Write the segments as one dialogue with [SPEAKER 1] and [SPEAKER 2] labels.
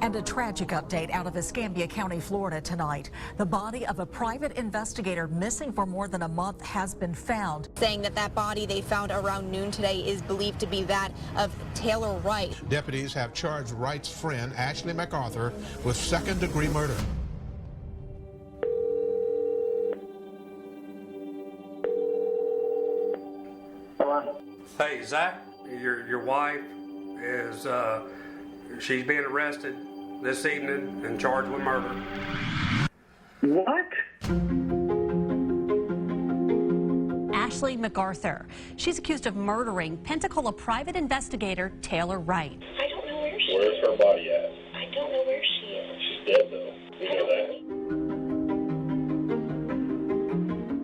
[SPEAKER 1] And a tragic update out of Escambia County, Florida tonight. The body of a private investigator missing for more than a month has been found.
[SPEAKER 2] Saying that body they found around noon today is believed to be that of Taylor Wright.
[SPEAKER 3] Deputies have charged Wright's friend, Ashley MacArthur, with second-degree murder.
[SPEAKER 4] Hey, Zach, your wife is, she's being arrested this evening and charged with murder.
[SPEAKER 5] What?
[SPEAKER 6] Ashley MacArthur. She's accused of murdering Pensacola private investigator Taylor Wright.
[SPEAKER 5] I don't know where she is.
[SPEAKER 7] Where's her body at?
[SPEAKER 5] I don't know where she is.
[SPEAKER 7] She's dead, though. You know that?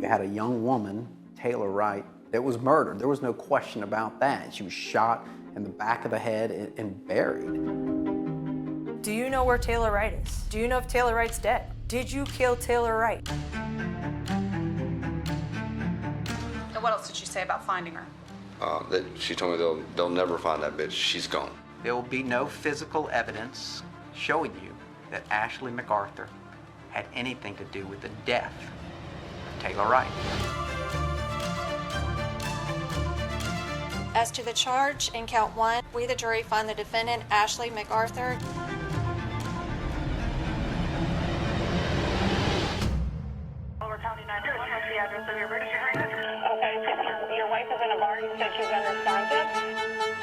[SPEAKER 8] You had a young woman, Taylor Wright, that was murdered. There was no question about that. She was shot in the back of the head and buried.
[SPEAKER 9] Do you know where Taylor Wright is? Do you know if Taylor Wright's dead? Did you kill Taylor Wright?
[SPEAKER 10] And what else did she say about finding her?
[SPEAKER 11] That she told me they'll never find that bitch. She's gone.
[SPEAKER 8] There will be no physical evidence showing you that Ashley MacArthur had anything to do with the death of Taylor Wright.
[SPEAKER 12] As to the charge in count 1, we, the jury, find the defendant, Ashley MacArthur.
[SPEAKER 5] County 911, what's the address of your emergency room? Okay, your wife is in a bar. You said she's unresponsive.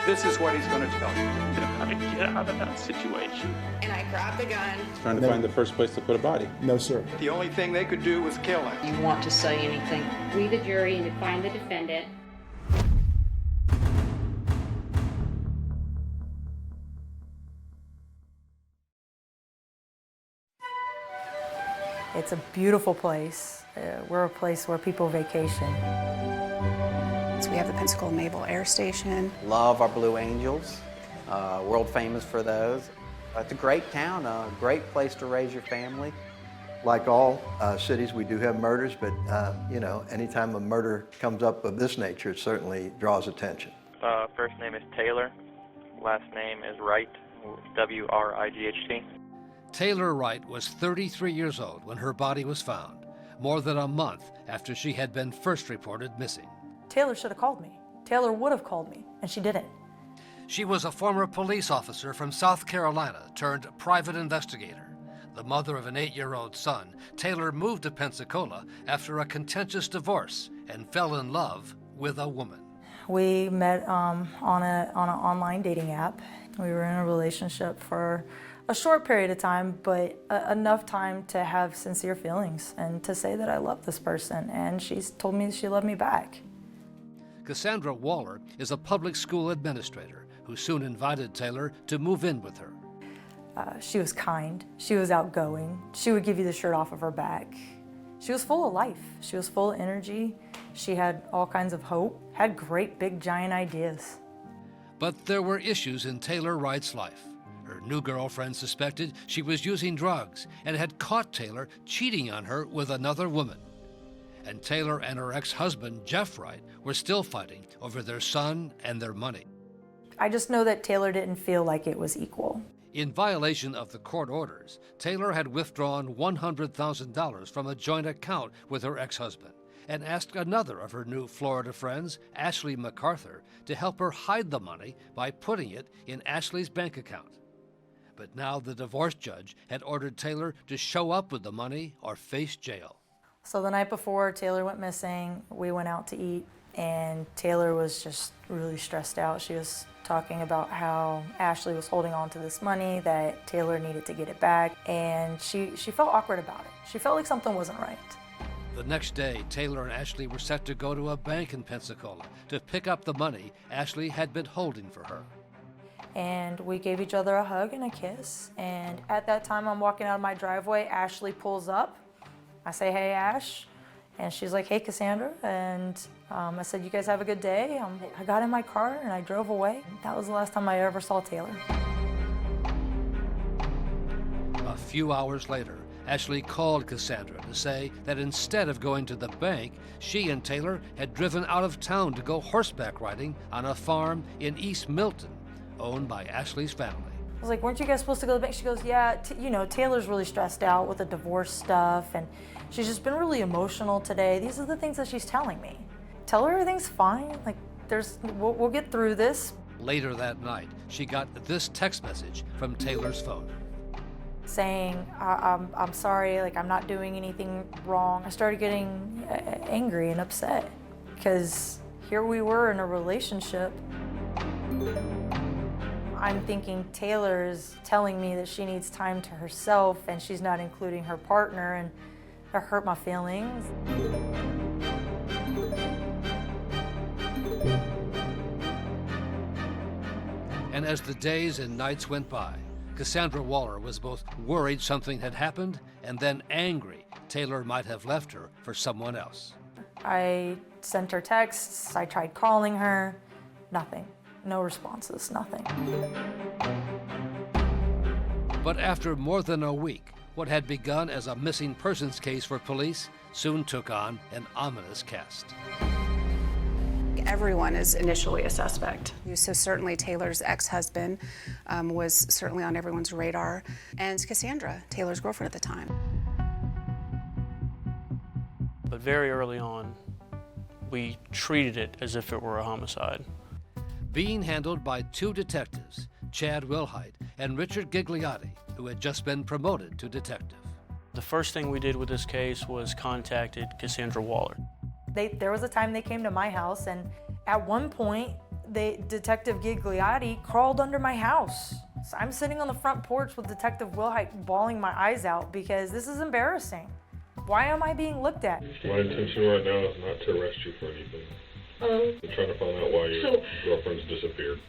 [SPEAKER 13] This is what he's going to tell you. How to get out of that situation.
[SPEAKER 5] And I grabbed the gun.
[SPEAKER 14] Trying to find the first place to put a body.
[SPEAKER 15] No, sir.
[SPEAKER 13] The only thing they could do was kill him.
[SPEAKER 16] You want to say anything? We, the jury, and to find the defendant.
[SPEAKER 9] It's a beautiful place. We're a place where people vacation.
[SPEAKER 10] So we have the Pensacola Naval Air Station.
[SPEAKER 8] Love our Blue Angels, world famous for those. It's a great town, a great place to raise your family.
[SPEAKER 15] Like all cities, we do have murders, but you know, anytime a murder comes up of this nature, it certainly draws attention.
[SPEAKER 17] First name is Taylor, last name is Wright, W-R-I-G-H-T.
[SPEAKER 18] Taylor Wright was 33 years old when her body was found, more than a month after she had been first reported missing.
[SPEAKER 9] Taylor should have called me. Taylor would have called me, and she didn't.
[SPEAKER 18] She was a former police officer from South Carolina turned private investigator. The mother of an 8-year-old son, Taylor moved to Pensacola after a contentious divorce and fell in love with a woman.
[SPEAKER 9] We met on an online dating app. We were in a relationship for a short period of time, but enough time to have sincere feelings and to say that I love this person, and she's told me she loved me back.
[SPEAKER 18] Cassandra Waller is a public school administrator who soon invited Taylor to move in with her.
[SPEAKER 9] She was kind, she was outgoing, she would give you the shirt off of her back. She was full of life, she was full of energy, she had all kinds of hope, had great big giant ideas.
[SPEAKER 18] But there were issues in Taylor Wright's life. Her new girlfriend suspected she was using drugs and had caught Taylor cheating on her with another woman. And Taylor and her ex-husband, Jeff Wright, were still fighting over their son and their money.
[SPEAKER 9] I just know that Taylor didn't feel like it was equal.
[SPEAKER 18] In violation of the court orders, Taylor had withdrawn $100,000 from a joint account with her ex-husband and asked another of her new Florida friends, Ashley MacArthur, to help her hide the money by putting it in Ashley's bank account. But now the divorce judge had ordered Taylor to show up with the money or face jail.
[SPEAKER 9] So the night before Taylor went missing, we went out to eat, and Taylor was just really stressed out. She was talking about how Ashley was holding on to this money, that Taylor needed to get it back, and she felt awkward about it. She felt like something wasn't right.
[SPEAKER 18] The next day, Taylor and Ashley were set to go to a bank in Pensacola to pick up the money Ashley had been holding for her.
[SPEAKER 9] And we gave each other a hug and a kiss, and at that time I'm walking out of my driveway, Ashley pulls up. I say, "Hey, Ash," and she's like, "Hey, Cassandra," and I said, "You guys have a good day." I got in my car and I drove away. That was the last time I ever saw Taylor.
[SPEAKER 18] A few hours later, Ashley called Cassandra to say that instead of going to the bank, she and Taylor had driven out of town to go horseback riding on a farm in East Milton, owned by Ashley's family.
[SPEAKER 9] was like, weren't you guys supposed to go to the bank? She goes, yeah, you know, Taylor's really stressed out with the divorce stuff, and she's just been really emotional today. These are the things that she's telling me. Tell her everything's fine. Like, we'll get through this.
[SPEAKER 18] Later that night, she got this text message from Taylor's phone.
[SPEAKER 9] Saying, I'm sorry, like, I'm not doing anything wrong. I started getting angry and upset because here we were in a relationship. I'm thinking Taylor's telling me that she needs time to herself and she's not including her partner, and that hurt my feelings.
[SPEAKER 18] And as the days and nights went by, Cassandra Waller was both worried something had happened and then angry Taylor might have left her for someone else.
[SPEAKER 9] I sent her texts, I tried calling her, nothing. No responses, nothing.
[SPEAKER 18] But after more than a week, what had begun as a missing persons case for police soon took on an ominous cast.
[SPEAKER 10] Everyone is initially a suspect. So certainly Taylor's ex-husband was certainly on everyone's radar, and Cassandra, Taylor's girlfriend at the time.
[SPEAKER 19] But very early on, we treated it as if it were a homicide.
[SPEAKER 18] Being handled by two detectives, Chad Wilhite and Richard Gigliotti, who had just been promoted to detective.
[SPEAKER 19] The first thing we did with this case was contacted Cassandra Waller.
[SPEAKER 9] There was a time they came to my house, and at one point, Detective Gigliotti crawled under my house. So I'm sitting on the front porch with Detective Wilhite bawling my eyes out because this is embarrassing. Why am I being looked at?
[SPEAKER 7] My intention right now is not to arrest you for anything. I'm trying to find out why your girlfriend's disappeared.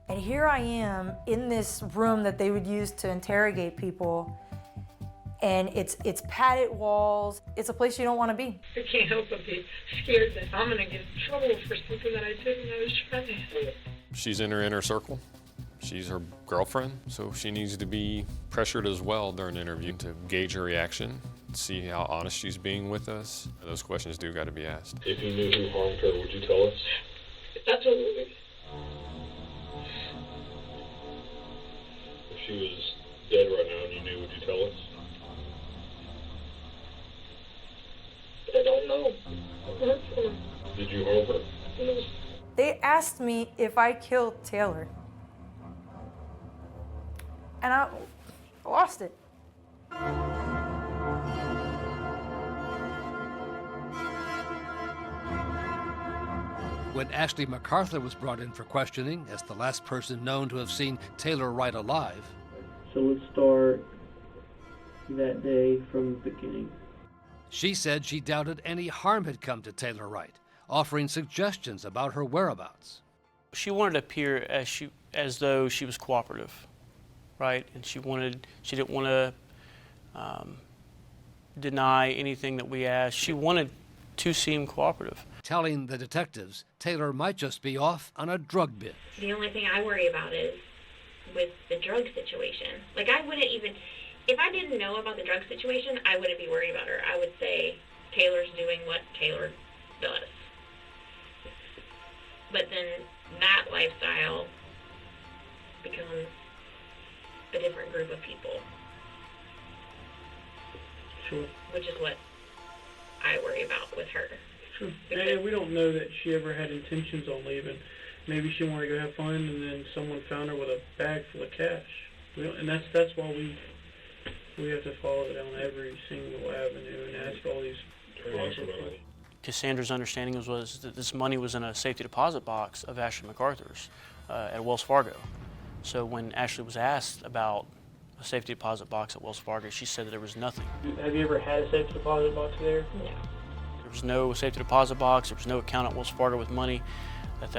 [SPEAKER 9] And here I am in this room that they would use to interrogate people, and it's padded walls. It's a place you don't want to be.
[SPEAKER 20] I can't help but be scared that I'm going to get in trouble for something that I didn't. I was trying to help.
[SPEAKER 21] She's in her inner circle. She's her girlfriend, so she needs to be pressured as well during the interview to gauge her reaction, see how honest she's being with us. Those questions do got to be asked.
[SPEAKER 7] If you knew who harmed her, would you tell us?
[SPEAKER 20] Absolutely.
[SPEAKER 7] If she was dead right now and you knew, would you tell us?
[SPEAKER 20] I don't know.
[SPEAKER 7] Did you harm her?
[SPEAKER 20] No.
[SPEAKER 9] They asked me if I killed Taylor, and I lost it.
[SPEAKER 18] When Ashley MacArthur was brought in for questioning as the last person known to have seen Taylor Wright alive.
[SPEAKER 22] So let's start that day from the beginning.
[SPEAKER 18] She said she doubted any harm had come to Taylor Wright, offering suggestions about her whereabouts.
[SPEAKER 19] She wanted to appear as though she was cooperative, right? And she didn't want to deny anything that we asked. She wanted to seem cooperative.
[SPEAKER 18] Telling the detectives Taylor might just be off on a drug binge.
[SPEAKER 23] The only thing I worry about is with the drug situation. Like, I wouldn't even, if I didn't know about the drug situation, I wouldn't be worried about her. I would say Taylor's doing what Taylor does. But then that lifestyle becomes a different group of people.
[SPEAKER 22] Sure.
[SPEAKER 23] Which is what I worry about with her.
[SPEAKER 22] Sure. And we don't know that she ever had intentions on leaving. Maybe she wanted to go have fun, and then someone found her with a bag full of cash. And that's why we have to follow down every single avenue and ask all these questions.
[SPEAKER 19] Cassandra's understanding was that this money was in a safety deposit box of Ashley MacArthur's at Wells Fargo. So when Ashley was asked about a safety deposit box at Wells Fargo, she said that there was nothing.
[SPEAKER 22] Have you ever had a safety deposit box there?
[SPEAKER 23] No.
[SPEAKER 19] There was no safety deposit box. There was no account at Wells Fargo with money. That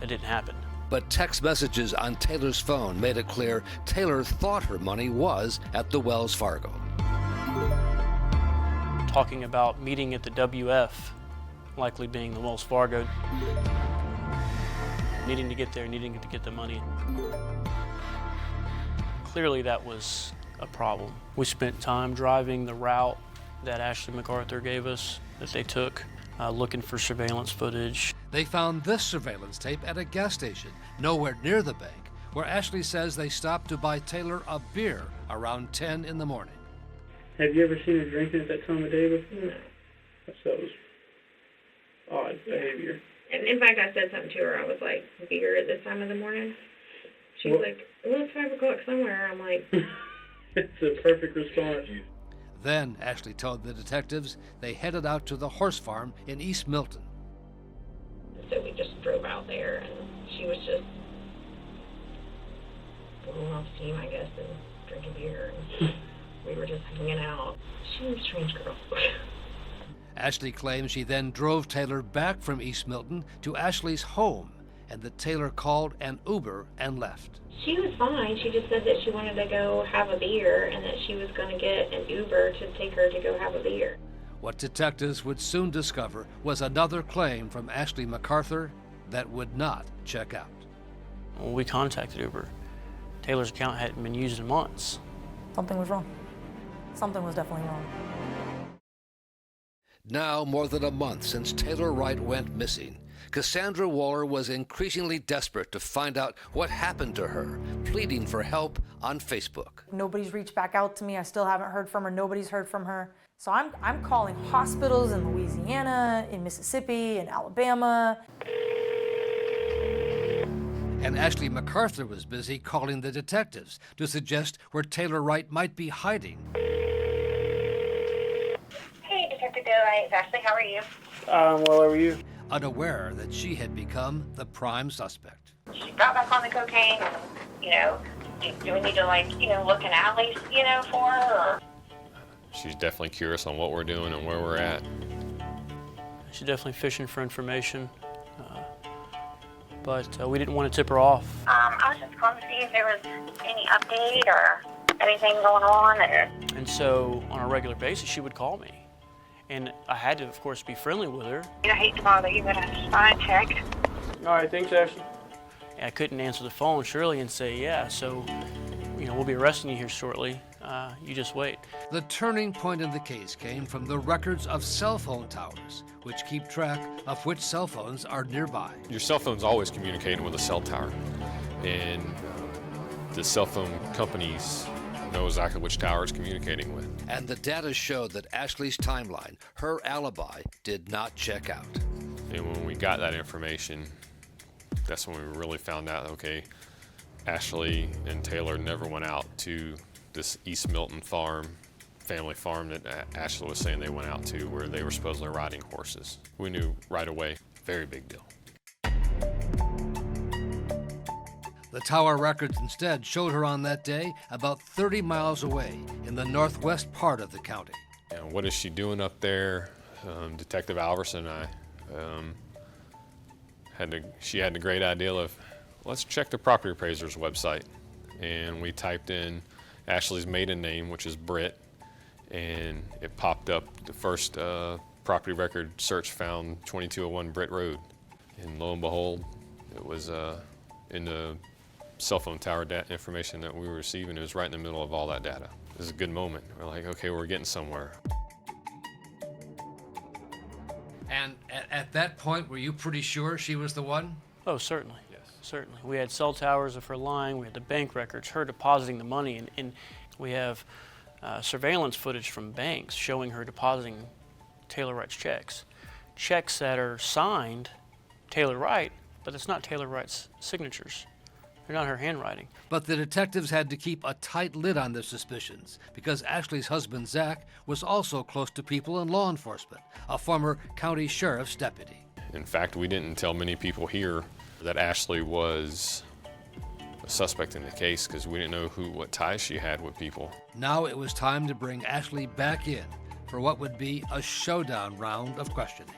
[SPEAKER 19] didn't happen.
[SPEAKER 18] But text messages on Taylor's phone made it clear Taylor thought her money was at the Wells Fargo.
[SPEAKER 19] Talking about meeting at the WF, likely being the Wells Fargo. Needing to get there, needing to get the money. Clearly that was a problem. We spent time driving the route that Ashley MacArthur gave us, that they took, looking for surveillance footage.
[SPEAKER 18] They found this surveillance tape at a gas station, nowhere near the bank, where Ashley says they stopped to buy Taylor a beer around 10 in the morning.
[SPEAKER 22] Have you ever seen her drinking at that time of day before? No. That was odd behavior.
[SPEAKER 23] And in fact, I said something to her. I was like, beer at this time of the morning? She's like, well, it's 5 o'clock somewhere. I'm like...
[SPEAKER 22] It's a perfect response.
[SPEAKER 18] Then Ashley told the detectives they headed out to the horse farm in East Milton.
[SPEAKER 23] So we just drove out there, and she was just blowing off steam, I guess, and drinking beer. And we were just hanging out. She was a strange girl.
[SPEAKER 18] Ashley claims she then drove Taylor back from East Milton to Ashley's home, and that Taylor called an Uber and left.
[SPEAKER 23] She was fine. She just said that she wanted to go have a beer and that she was going to get an Uber to take her to go have a beer.
[SPEAKER 18] What detectives would soon discover was another claim from Ashley MacArthur that would not check out.
[SPEAKER 19] When we contacted Uber, Taylor's account hadn't been used in months.
[SPEAKER 9] Something was wrong. Something was definitely wrong.
[SPEAKER 18] Now, more than a month since Taylor Wright went missing, Cassandra Waller was increasingly desperate to find out what happened to her, pleading for help on Facebook.
[SPEAKER 9] Nobody's reached back out to me. I still haven't heard from her. Nobody's heard from her. So I'm calling hospitals in Louisiana, in Mississippi, in Alabama.
[SPEAKER 18] And Ashley MacArthur was busy calling the detectives to suggest where Taylor Wright might be hiding.
[SPEAKER 5] Hey, Detective Taylor Wright. It's Ashley. How are you?
[SPEAKER 22] Well, how are you?
[SPEAKER 18] Unaware that she had become the prime suspect.
[SPEAKER 5] She got back on the cocaine, and, do we need to, look in alleys, for her? Or?
[SPEAKER 21] She's definitely curious on what we're doing and where we're at.
[SPEAKER 19] She's definitely fishing for information, but we didn't want to tip her off.
[SPEAKER 5] I was just calling to see if there was any update or anything going on.
[SPEAKER 19] And so, on a regular basis, she would call me. And I had to, of course, be friendly with her.
[SPEAKER 5] I hate to bother you, but I just thought I'd check.
[SPEAKER 22] All right, thanks, Ashley.
[SPEAKER 19] I couldn't answer the phone, Shirley, and say, yeah, so, we'll be arresting you here shortly. You just wait.
[SPEAKER 18] The turning point in the case came from the records of cell phone towers, which keep track of which cell phones are nearby.
[SPEAKER 21] Your cell phone's always communicating with a cell tower, and the cell phone companies know exactly which tower it's communicating with.
[SPEAKER 18] And the data showed that Ashley's timeline, her alibi, did not check out.
[SPEAKER 21] And when we got that information, that's when we really found out, okay, Ashley and Taylor never went out to this East Milton family farm that Ashley was saying they went out to, where they were supposedly riding horses. We knew right away, very big deal.
[SPEAKER 18] The tower records instead showed her on that day about 30 miles away in the northwest part of the county.
[SPEAKER 21] And what is she doing up there? Detective Alverson and I she had the great idea of, let's check the property appraiser's website. And we typed in Ashley's maiden name, which is Britt, and it popped up. The first property record search found 2201 Britt Road. And lo and behold, it was in the cell phone tower information that we were receiving. It was right in the middle of all that data. It was a good moment. We're like, okay, we're getting somewhere.
[SPEAKER 18] And at that point, were you pretty sure she was the one?
[SPEAKER 19] Oh, certainly. Yes. Certainly. We had cell towers of her lying, we had the bank records, her depositing the money, and we have surveillance footage from banks showing her depositing Taylor Wright's checks. Checks that are signed Taylor Wright, but it's not Taylor Wright's signatures. They're not her handwriting.
[SPEAKER 18] But the detectives had to keep a tight lid on their suspicions because Ashley's husband, Zach, was also close to people in law enforcement, a former county sheriff's deputy.
[SPEAKER 21] In fact, we didn't tell many people here that Ashley was a suspect in the case because we didn't know what ties she had with people.
[SPEAKER 18] Now it was time to bring Ashley back in for what would be a showdown round of questioning.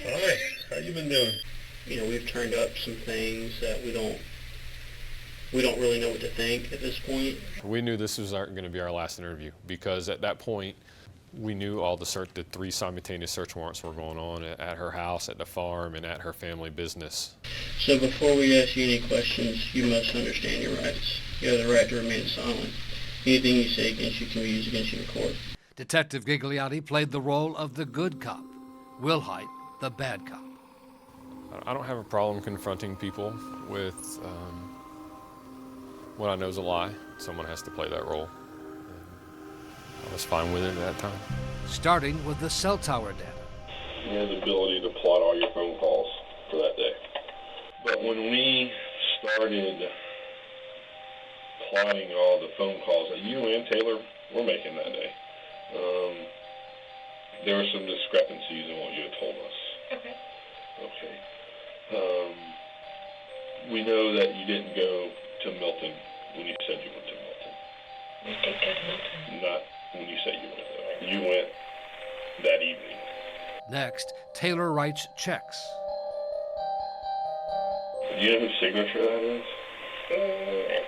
[SPEAKER 1] Hi, how you been doing?
[SPEAKER 22] We've turned up some things that we don't really know what to think at this point.
[SPEAKER 21] We knew this was going to be our last interview because at that point, we knew all the 3 simultaneous search warrants were going on at her house, at the farm, and at her family business.
[SPEAKER 22] So before we ask you any questions, you must understand your rights. You have the right to remain silent. Anything you say against you can be used against you in court.
[SPEAKER 18] Detective Gigliotti played the role of the good cop, Will Height, the bad cop.
[SPEAKER 21] I don't have a problem confronting people with what I know is a lie. Someone has to play that role. I was fine with it at that time.
[SPEAKER 18] Starting with the cell tower data.
[SPEAKER 7] You had the ability to plot all your phone calls for that day. But when we started plotting all the phone calls that you and Taylor were making that day, there were some discrepancies in what you had told us.
[SPEAKER 23] Okay.
[SPEAKER 7] Okay. We know that you didn't go to Milton when you said you went to Milton.
[SPEAKER 23] We did go to Milton.
[SPEAKER 7] Not when you said you went there. You went that evening.
[SPEAKER 18] Next, Taylor Wright's checks.
[SPEAKER 7] Do you know whose signature that is?
[SPEAKER 23] It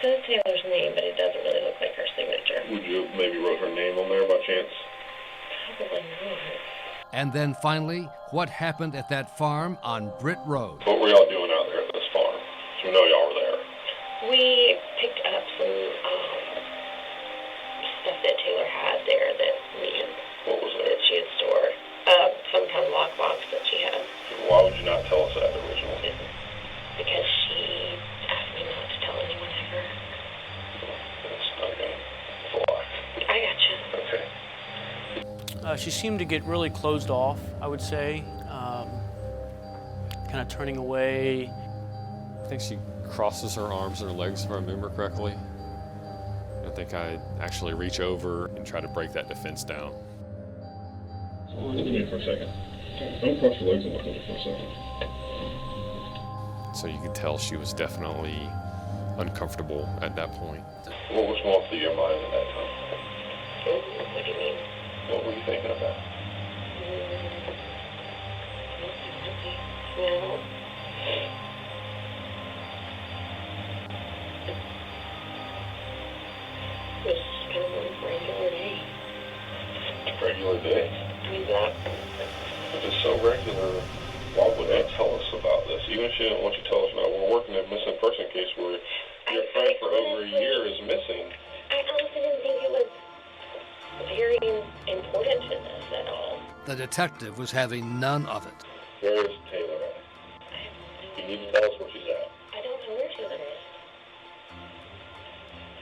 [SPEAKER 23] says Taylor's name, but it doesn't really look like her signature.
[SPEAKER 7] Would you maybe wrote her name on there by chance?
[SPEAKER 23] Probably not.
[SPEAKER 18] And then finally, what happened at that farm on Britt Road.
[SPEAKER 7] What were y'all doing out there at this farm? So we know y'all were there.
[SPEAKER 23] We picked up some stuff that Taylor had there that
[SPEAKER 7] What was there?
[SPEAKER 23] she had stored. Some kind of lockbox that she had.
[SPEAKER 7] Why would you not tell us that originally?
[SPEAKER 23] Because she asked me not to tell anyone ever.
[SPEAKER 7] That's not gonna fly.
[SPEAKER 23] I gotcha.
[SPEAKER 7] Okay.
[SPEAKER 19] She seemed to get really closed off, I would say, kind of turning away.
[SPEAKER 21] I think she crosses her arms and her legs, if I remember correctly. I think I actually reach over and try to break that defense down.
[SPEAKER 7] Look at me for a second. Don't cross your legs and look at me for a second.
[SPEAKER 21] So you could tell she was definitely uncomfortable at that point.
[SPEAKER 7] What was going through your mind at that time?
[SPEAKER 23] What do you mean?
[SPEAKER 7] What were you thinking about?
[SPEAKER 23] Well, it was kind of a regular day.
[SPEAKER 7] Regular day?
[SPEAKER 23] I mean, that.
[SPEAKER 7] If it's so regular, why would that tell us about this? Even if she didn't want you to tell us about it, we're working a missing person case where your friend for over a year is missing.
[SPEAKER 23] I honestly didn't think it was very important to this at all.
[SPEAKER 18] The detective was having none of it.
[SPEAKER 7] Where is Taylor at? You need to tell us where she's at.
[SPEAKER 23] I don't know where Taylor is.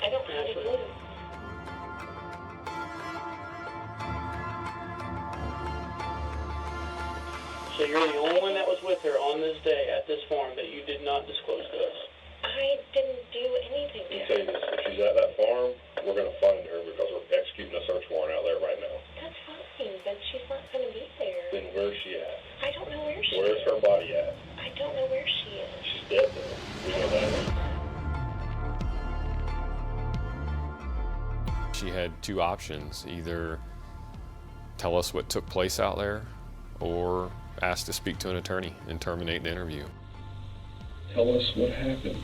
[SPEAKER 23] I don't have a clue.
[SPEAKER 22] So you're the only one that was with her on this day at this farm that you did not disclose to us?
[SPEAKER 23] I didn't do anything
[SPEAKER 7] Let me
[SPEAKER 23] there.
[SPEAKER 7] tell you this, if she's at that farm, we're going to find her because we're executing a search warrant out there right now.
[SPEAKER 23] That's fine, but she's not going to be there.
[SPEAKER 7] Then where's she at?
[SPEAKER 23] I don't know where she
[SPEAKER 7] Where's
[SPEAKER 23] is.
[SPEAKER 7] her body at?
[SPEAKER 23] I don't know where she is.
[SPEAKER 7] She's dead though. We know that.
[SPEAKER 21] She had two options, either tell us what took place out there or ask to speak to an attorney and terminate the interview.
[SPEAKER 7] Tell us what happened.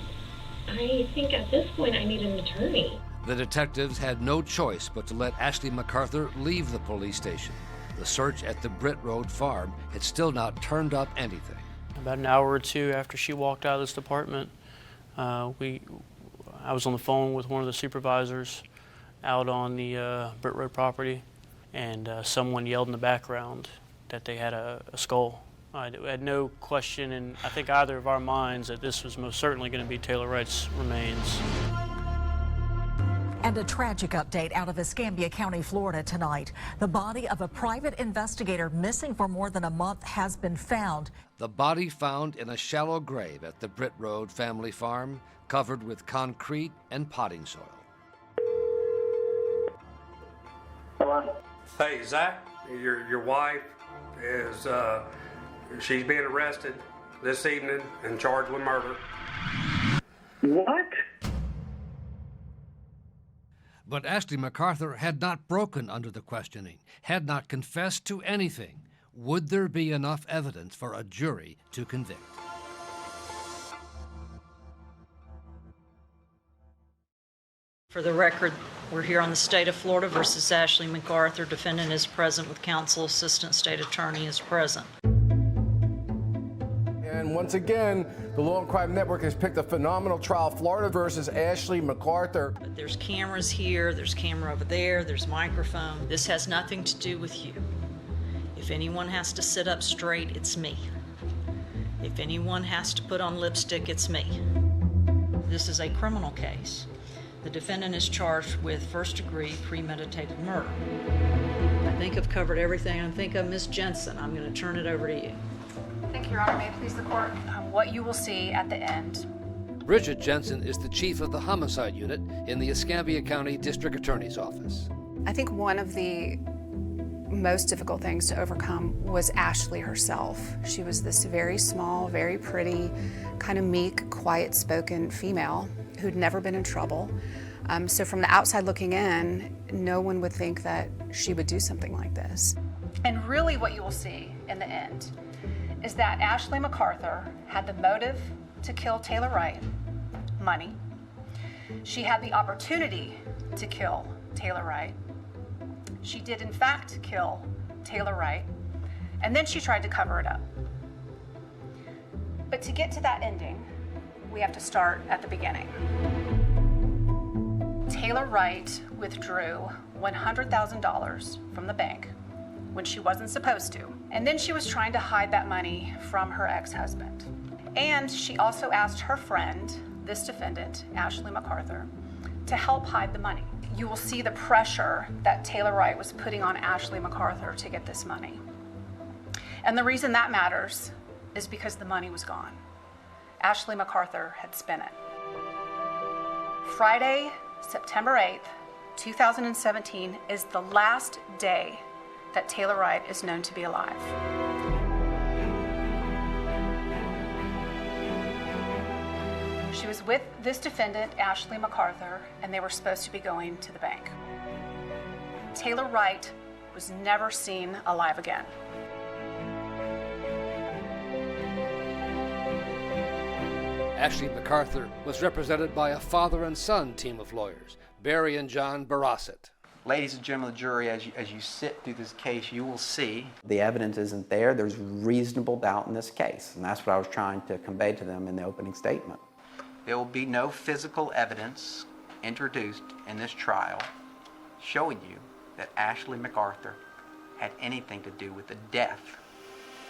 [SPEAKER 23] I think at this point I need an attorney.
[SPEAKER 18] The detectives had no choice but to let Ashley MacArthur leave the police station. The search at the Britt Road farm had still not turned up anything.
[SPEAKER 19] About an hour or two after she walked out of this department, I was on the phone with one of the supervisors out on the Britt Road property, and someone yelled in the background that they had a skull. I had no question in, I think, either of our minds that this was most certainly going to be Taylor Wright's remains.
[SPEAKER 1] And a tragic update out of Escambia County, Florida tonight. The body of a private investigator missing for more than a month has been found.
[SPEAKER 18] The body found in a shallow grave at the Britt Road family farm, covered with concrete and potting soil.
[SPEAKER 4] Hello? Hey, Zach, your wife is, she's being arrested this evening and charged with murder.
[SPEAKER 22] What?
[SPEAKER 18] But Ashley MacArthur had not broken under the questioning, had not confessed to anything. Would there be enough evidence for a jury to convict?
[SPEAKER 2] For the record, we're here on the state of Florida versus Ashley MacArthur. Defendant is present with counsel. Assistant State Attorney is present.
[SPEAKER 3] And once again, the Law and Crime Network has picked a phenomenal trial, Florida versus Ashley MacArthur.
[SPEAKER 2] But there's cameras here, there's camera over there, there's microphone. This has nothing to do with you. If If anyone has to sit up straight, it's me. If anyone has to put on lipstick, it's me. This is a criminal case. The defendant is charged with first-degree premeditated murder. I think I've covered everything. I think of Ms. Jensen. I'm going to turn it over to you.
[SPEAKER 10] Thank you, Your Honor. May it please the court. What you will see at the end.
[SPEAKER 18] Bridget Jensen is the chief of the homicide unit in the Escambia County District Attorney's Office.
[SPEAKER 10] I think one of the most difficult things to overcome was Ashley herself. She was this very small, very pretty, kind of meek, quiet-spoken female who'd never been in trouble. So from the outside looking in, no one would think that she would do something like this. And really what you will see in the end is that Ashley MacArthur had the motive to kill Taylor Wright, money. She had the opportunity to kill Taylor Wright. She did in fact kill Taylor Wright, and then she tried to cover it up. But to get to that ending, we have to start at the beginning. Taylor Wright withdrew $100,000 from the bank when she wasn't supposed to. And then she was trying to hide that money from her ex-husband. And she also asked her friend, this defendant, Ashley MacArthur, to help hide the money. You will see the pressure that Taylor Wright was putting on Ashley MacArthur to get this money. And the reason that matters is because the money was gone. Ashley MacArthur had spent it. Friday, September 8th, 2017 is the last day that Taylor Wright is known to be alive. She was with this defendant, Ashley MacArthur, and they were supposed to be going to the bank. Taylor Wright was never seen alive again.
[SPEAKER 18] Ashley MacArthur was represented by a father and son team of lawyers, Barry and John Barasset.
[SPEAKER 8] Ladies and gentlemen of the jury, as you sit through this case, you will see the evidence isn't there. There's reasonable doubt in this case, and that's what I was trying to convey to them in the opening statement. There will be no physical evidence introduced in this trial showing you that Ashley MacArthur had anything to do with the death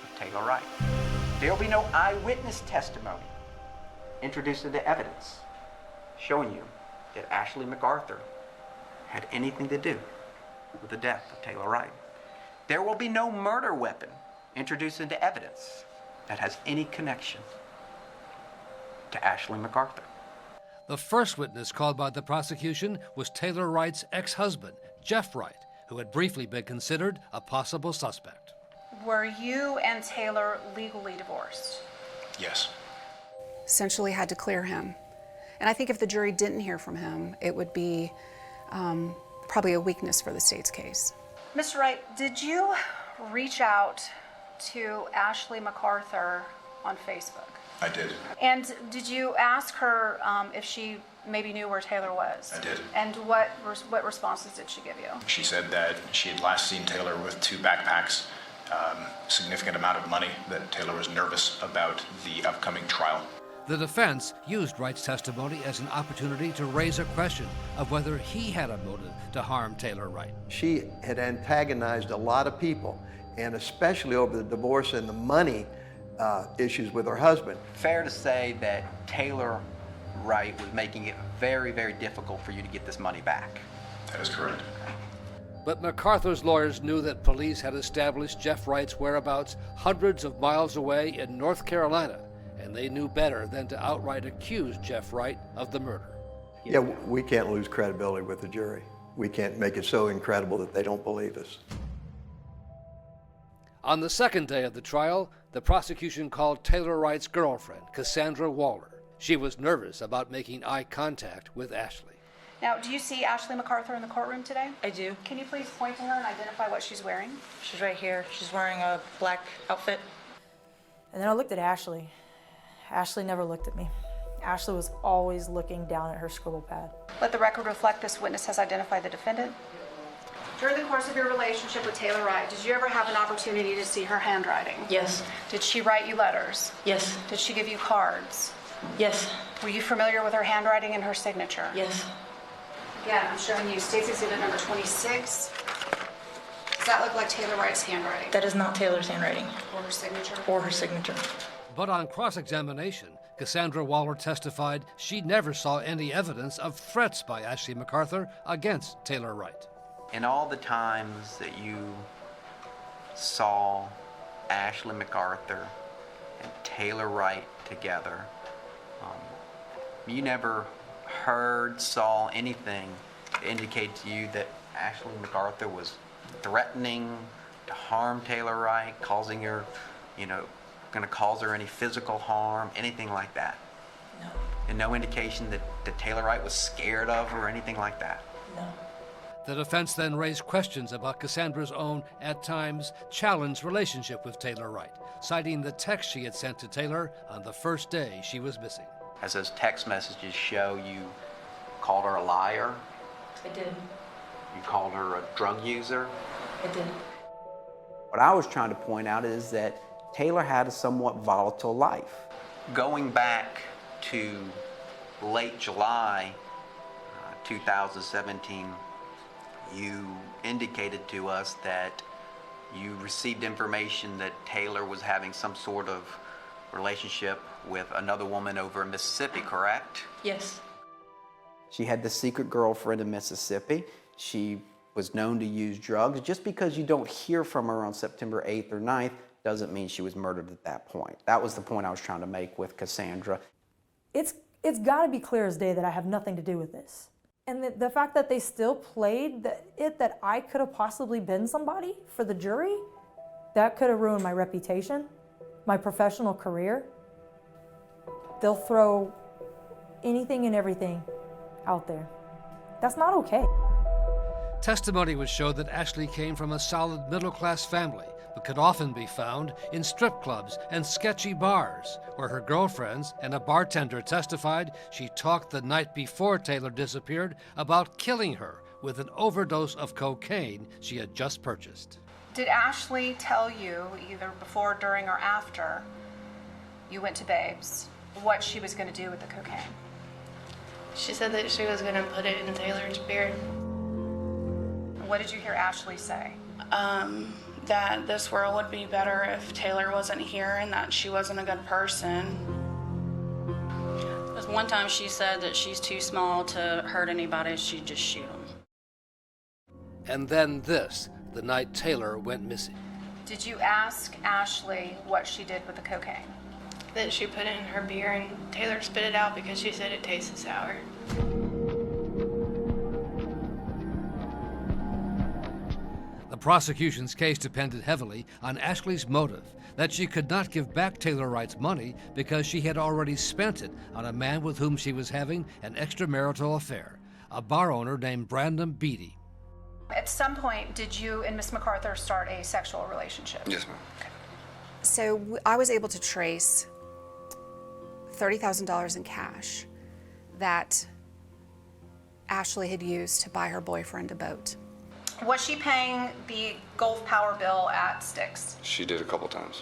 [SPEAKER 8] of Taylor Wright. There will be no eyewitness testimony introduced into evidence showing you that Ashley MacArthur had anything to do with the death of Taylor Wright. There will be no murder weapon introduced into evidence that has any connection to Ashley MacArthur.
[SPEAKER 18] The first witness called by the prosecution was Taylor Wright's ex-husband, Jeff Wright, who had briefly been considered a possible suspect.
[SPEAKER 10] Were you and Taylor legally divorced?
[SPEAKER 6] Yes.
[SPEAKER 10] Essentially had to clear him. And I think if the jury didn't hear from him, it would be probably a weakness for the state's case. Mr. Wright, did you reach out to Ashley MacArthur on Facebook?
[SPEAKER 6] I did.
[SPEAKER 10] And did you ask her if she maybe knew where Taylor was?
[SPEAKER 6] I did.
[SPEAKER 10] And what responses did she give you?
[SPEAKER 6] She said that she had last seen Taylor with 2 backpacks, significant amount of money, that Taylor was nervous about the upcoming trial.
[SPEAKER 18] The defense used Wright's testimony as an opportunity to raise a question of whether he had a motive to harm Taylor Wright.
[SPEAKER 15] She had antagonized a lot of people, and especially over the divorce and the money issues with her husband.
[SPEAKER 8] Fair to say that Taylor Wright was making it very, very difficult for you to get this money back.
[SPEAKER 6] That is correct.
[SPEAKER 18] But MacArthur's lawyers knew that police had established Jeff Wright's whereabouts hundreds of miles away in North Carolina, and they knew better than to outright accuse Jeff Wright of the murder.
[SPEAKER 15] Yeah, we can't lose credibility with the jury. We can't make it so incredible that they don't believe us.
[SPEAKER 18] On the second day of the trial, the prosecution called Taylor Wright's girlfriend, Cassandra Waller. She was nervous about making eye contact with Ashley.
[SPEAKER 10] Now, do you see Ashley MacArthur in the courtroom today?
[SPEAKER 11] I do.
[SPEAKER 10] Can you please point to her and identify what she's wearing?
[SPEAKER 11] She's right here. She's wearing a black outfit.
[SPEAKER 9] And then I looked at Ashley. Ashley never looked at me. Ashley was always looking down at her scribble pad.
[SPEAKER 10] Let the record reflect this witness has identified the defendant. During the course of your relationship with Taylor Wright, did you ever have an opportunity to see her handwriting?
[SPEAKER 11] Yes.
[SPEAKER 10] Did she write you letters?
[SPEAKER 11] Yes.
[SPEAKER 10] Did she give you cards?
[SPEAKER 11] Yes.
[SPEAKER 10] Were you familiar with her handwriting and her signature?
[SPEAKER 11] Yes.
[SPEAKER 10] Again, I'm showing you State's Exhibit number 26. Does that look like Taylor Wright's handwriting?
[SPEAKER 11] That is not Taylor's handwriting.
[SPEAKER 10] Or her signature?
[SPEAKER 11] Or her signature.
[SPEAKER 18] But on cross-examination, Cassandra Waller testified she never saw any evidence of threats by Ashley MacArthur against Taylor Wright.
[SPEAKER 8] In all the times that you saw Ashley MacArthur and Taylor Wright together, you never heard, saw anything to indicate to you that Ashley MacArthur was threatening to harm Taylor Wright, causing her, going to cause her any physical harm, anything like that?
[SPEAKER 11] No.
[SPEAKER 8] And no indication that Taylor Wright was scared of her or anything like that?
[SPEAKER 11] No.
[SPEAKER 18] The defense then raised questions about Cassandra's own, at times, challenged relationship with Taylor Wright, citing the text she had sent to Taylor on the first day she was missing.
[SPEAKER 8] As those text messages show, you called her a liar.
[SPEAKER 11] I did.
[SPEAKER 8] You called her a drug user.
[SPEAKER 11] I did.
[SPEAKER 8] What I was trying to point out is that Taylor had a somewhat volatile life. Going back to late July 2017, you indicated to us that you received information that Taylor was having some sort of relationship with another woman over in Mississippi, correct?
[SPEAKER 11] Yes.
[SPEAKER 8] She had this secret girlfriend in Mississippi. She was known to use drugs. Just because you don't hear from her on September 8th or 9th doesn't mean she was murdered at that point. That was the point I was trying to make with Cassandra.
[SPEAKER 9] It's got to be clear as day that I have nothing to do with this. And the fact that they still played that I could have possibly been somebody for the jury, that could have ruined my reputation, my professional career. They'll throw anything and everything out there. That's not okay.
[SPEAKER 18] Testimony would show that Ashley came from a solid middle-class family, but could often be found in strip clubs and sketchy bars, where her girlfriends and a bartender testified she talked the night before Taylor disappeared about killing her with an overdose of cocaine she had just purchased.
[SPEAKER 10] Did Ashley tell you, either before, during, or after you went to Babe's, what she was going to do with the cocaine?
[SPEAKER 12] She said that she was going to put it in Taylor's beard.
[SPEAKER 10] What did you hear Ashley say?
[SPEAKER 12] That this world would be better if Taylor wasn't here and that she wasn't a good person.
[SPEAKER 13] Because one time she said that she's too small to hurt anybody, she'd just shoot them.
[SPEAKER 18] And then this, the night Taylor went missing.
[SPEAKER 10] Did you ask Ashley what she did with the cocaine?
[SPEAKER 12] That she put it in her beer and Taylor spit it out because she said it tasted sour.
[SPEAKER 18] The prosecution's case depended heavily on Ashley's motive, that she could not give back Taylor Wright's money because she had already spent it on a man with whom she was having an extramarital affair, a bar owner named Brandon Beatty.
[SPEAKER 10] At some point, did you and Miss MacArthur start a sexual relationship?
[SPEAKER 14] Yes, ma'am.
[SPEAKER 10] Okay. So I was able to trace $30,000 in cash that Ashley had used to buy her boyfriend a boat. Was she paying the Gulf Power bill at Styx?
[SPEAKER 14] She did a couple times.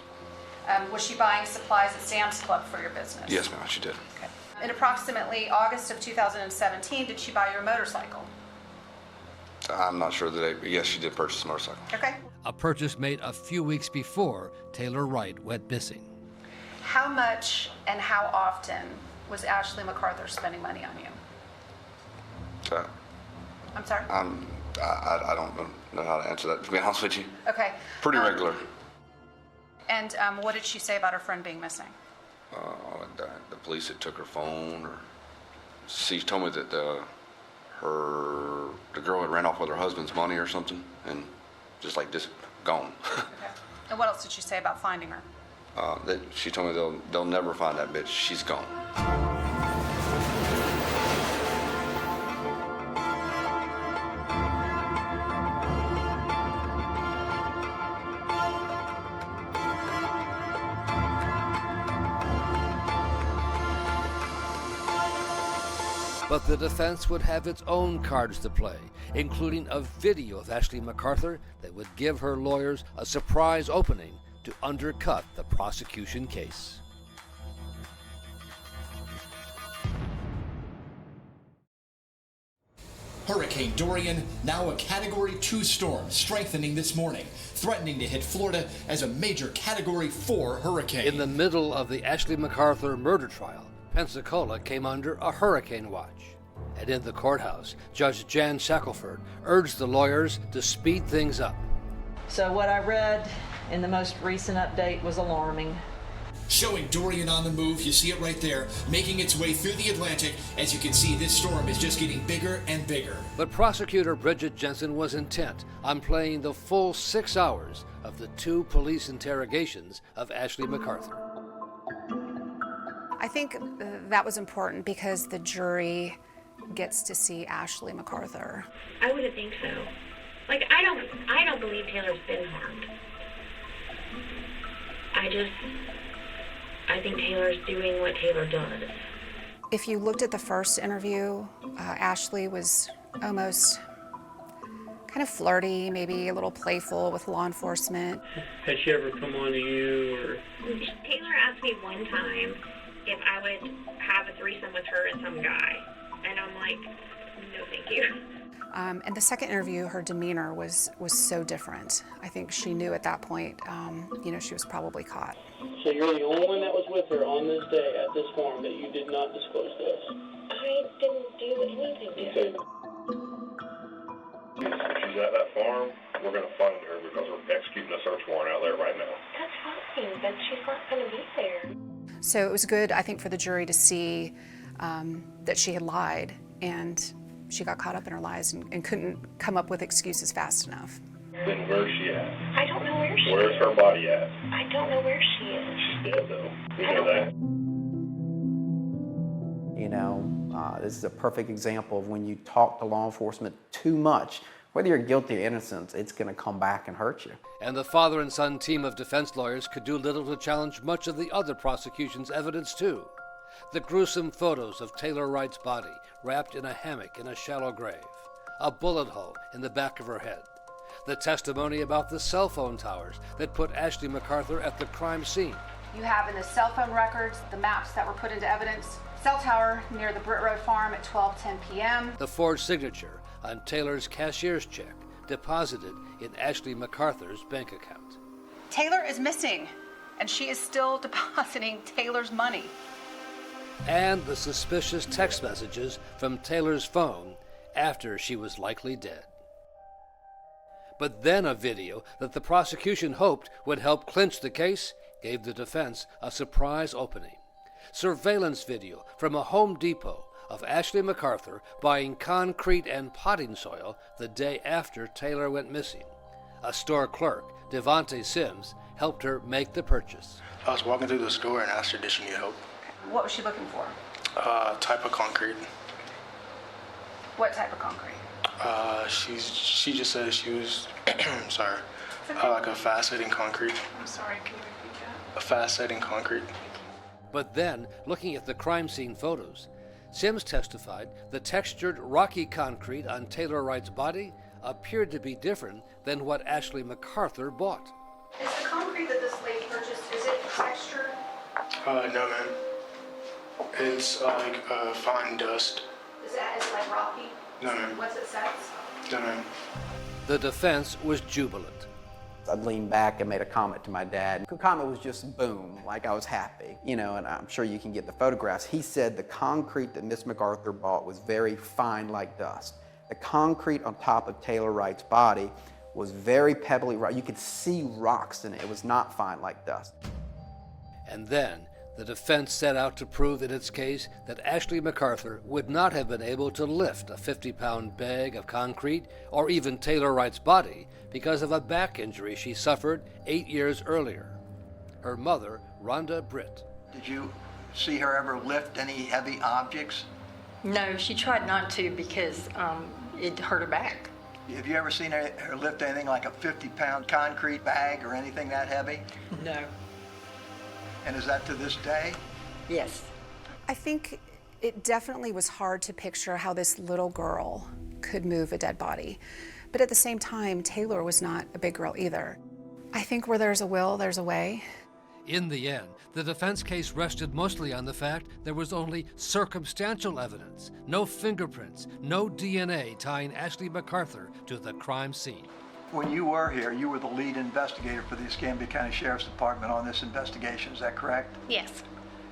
[SPEAKER 10] Was she buying supplies at Sam's Club for your business?
[SPEAKER 14] Yes, ma'am, she did.
[SPEAKER 10] Okay. In approximately August of 2017, did she buy your motorcycle?
[SPEAKER 14] I'm not sure the date, but yes, she did purchase a motorcycle.
[SPEAKER 10] Okay.
[SPEAKER 18] A purchase made a few weeks before Taylor Wright went missing.
[SPEAKER 10] How much and how often was Ashley MacArthur spending money on you? I'm sorry?
[SPEAKER 14] I don't know how to answer that, to be honest with you.
[SPEAKER 10] Okay.
[SPEAKER 14] Pretty regular.
[SPEAKER 10] And what did she say about her friend being missing?
[SPEAKER 14] The police had took her phone, or she told me that the girl had ran off with her husband's money or something, and just gone.
[SPEAKER 10] Okay. And what else did she say about finding her?
[SPEAKER 14] That she told me they'll never find that bitch. She's gone.
[SPEAKER 18] But the defense would have its own cards to play, including a video of Ashley MacArthur that would give her lawyers a surprise opening to undercut the prosecution case.
[SPEAKER 16] Hurricane Dorian, now a Category 2 storm, strengthening this morning, threatening to hit Florida as a major Category 4 hurricane.
[SPEAKER 18] In the middle of the Ashley MacArthur murder trial, Pensacola came under a hurricane watch. And in the courthouse, Judge Jan Shackelford urged the lawyers to speed things up.
[SPEAKER 2] So what I read in the most recent update was alarming.
[SPEAKER 16] Showing Dorian on the move, you see it right there, making its way through the Atlantic. As you can see, this storm is just getting bigger and bigger.
[SPEAKER 18] But prosecutor Bridget Jensen was intent on playing the full 6 hours of the 2 police interrogations of Ashley MacArthur.
[SPEAKER 10] I think that was important because the jury gets to see Ashley MacArthur.
[SPEAKER 23] I wouldn't think so. Like, I don't believe Taylor's been harmed. I think Taylor's doing what Taylor does.
[SPEAKER 10] If you looked at the first interview, Ashley was almost kind of flirty, maybe a little playful with law enforcement.
[SPEAKER 22] Has she ever come on to you or?
[SPEAKER 23] Taylor asked me one time if I would have a threesome with her and some guy. And I'm like, no thank you.
[SPEAKER 10] And the second interview, her demeanor was so different. I think she knew at that point, she was probably caught.
[SPEAKER 22] So you're the only one that was with her on this day at this farm that you did not disclose to us?
[SPEAKER 23] I didn't do anything to her.
[SPEAKER 7] If she's at that farm, we're going to find her because we're executing a search warrant out there right now.
[SPEAKER 23] That's fine, but she's not going to be there.
[SPEAKER 10] So it was good, I think, for the jury to see that she had lied, and she got caught up in her lies and couldn't come up with excuses fast enough.
[SPEAKER 7] Then where's she at?
[SPEAKER 23] I don't know where she is.
[SPEAKER 7] Where's her body at?
[SPEAKER 23] I don't know where she is.
[SPEAKER 7] She's dead, though. You know that?
[SPEAKER 8] This is a perfect example of when you talk to law enforcement too much, whether you're guilty or innocent, it's going to come back and hurt you.
[SPEAKER 18] And the father and son team of defense lawyers could do little to challenge much of the other prosecution's evidence, too. The gruesome photos of Taylor Wright's body wrapped in a hammock in a shallow grave, a bullet hole in the back of her head, the testimony about the cell phone towers that put Ashley MacArthur at the crime scene.
[SPEAKER 17] You have in the cell phone records the maps that were put into evidence. Cell tower near the Britt Road farm at 12:10 p.m.
[SPEAKER 18] The forged signature on Taylor's cashier's check deposited in Ashley MacArthur's bank account.
[SPEAKER 17] Taylor is missing, and she is still depositing Taylor's money.
[SPEAKER 18] And the suspicious text messages from Taylor's phone after she was likely dead. But then a video that the prosecution hoped would help clinch the case gave the defense a surprise opening. Surveillance video from a Home Depot of Ashley MacArthur buying concrete and potting soil the day after Taylor went missing. A store clerk, Devontae Sims, helped her make the purchase.
[SPEAKER 20] I was walking through the store and asked her, did she need help?
[SPEAKER 17] What was she looking for?
[SPEAKER 20] Type of concrete.
[SPEAKER 17] What type of concrete?
[SPEAKER 20] She just said she was, sorry, like a fast-setting concrete.
[SPEAKER 17] I'm sorry, can you repeat that?
[SPEAKER 20] A fast-setting concrete.
[SPEAKER 18] But then, looking at the crime scene photos, Sims testified the textured, rocky concrete on Taylor Wright's body appeared to be different than what Ashley MacArthur bought.
[SPEAKER 17] Is the concrete that this lady purchased, is it textured?
[SPEAKER 20] No, ma'am. It's like fine dust.
[SPEAKER 17] Is it like rocky?
[SPEAKER 20] No, ma'am.
[SPEAKER 17] What's it says?
[SPEAKER 20] No, ma'am.
[SPEAKER 18] The defense was jubilant.
[SPEAKER 8] I leaned back and made a comment to my dad. The comment was just boom, like I was happy, and I'm sure you can get the photographs. He said the concrete that Miss MacArthur bought was very fine like dust. The concrete on top of Taylor Wright's body was very pebbly. You could see rocks in it. It was not fine like dust.
[SPEAKER 18] And then the defense set out to prove in its case that Ashley MacArthur would not have been able to lift a 50-pound bag of concrete or even Taylor Wright's body because of a back injury she suffered 8 years earlier. Her mother, Rhonda Britt.
[SPEAKER 24] Did you see her ever lift any heavy objects?
[SPEAKER 11] No, she tried not to because it hurt her back.
[SPEAKER 24] Have you ever seen her lift anything like a 50-pound concrete bag or anything that heavy?
[SPEAKER 11] No.
[SPEAKER 24] And is that to this day?
[SPEAKER 11] Yes.
[SPEAKER 10] I think it definitely was hard to picture how this little girl could move a dead body. But at the same time, Taylor was not a big girl either. I think where there's a will, there's a way.
[SPEAKER 18] In the end, the defense case rested mostly on the fact there was only circumstantial evidence, no fingerprints, no DNA tying Ashley MacArthur to the crime scene.
[SPEAKER 24] When you were here, you were the lead investigator for the Escambia County Sheriff's Department on this investigation, is that correct?
[SPEAKER 13] Yes.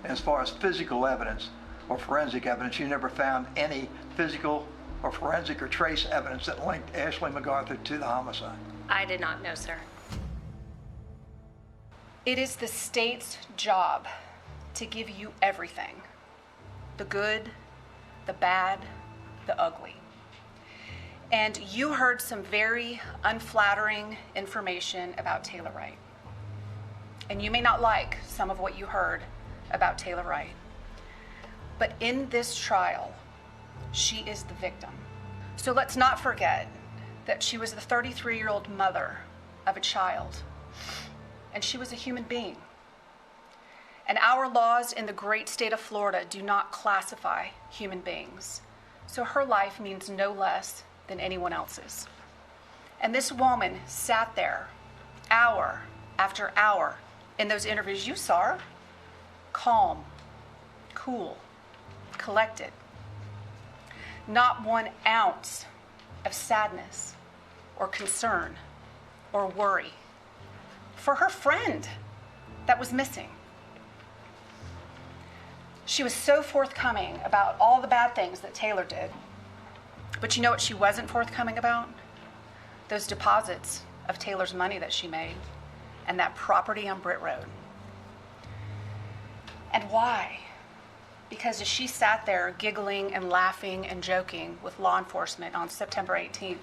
[SPEAKER 24] And as far as physical evidence or forensic evidence, you never found any physical or forensic or trace evidence that linked Ashley MacArthur to the homicide?
[SPEAKER 13] I did not know, sir.
[SPEAKER 17] It is the state's job to give you everything. The good, the bad, the ugly. And you heard some very unflattering information about Taylor Wright. And you may not like some of what you heard about Taylor Wright. But in this trial, she is the victim. So let's not forget that she was the 33-year-old mother of a child. And she was a human being. And our laws in the great state of Florida do not classify human beings. So her life means no less than anyone else's. And this woman sat there hour after hour in those interviews. You saw her, calm, cool, collected. Not 1 ounce of sadness or concern or worry for her friend that was missing. She was so forthcoming about all the bad things that Taylor did. But you know what she wasn't forthcoming about? Those deposits of Taylor's money that she made and that property on Britt Road. And why? Because as she sat there giggling and laughing and joking with law enforcement on September 18th,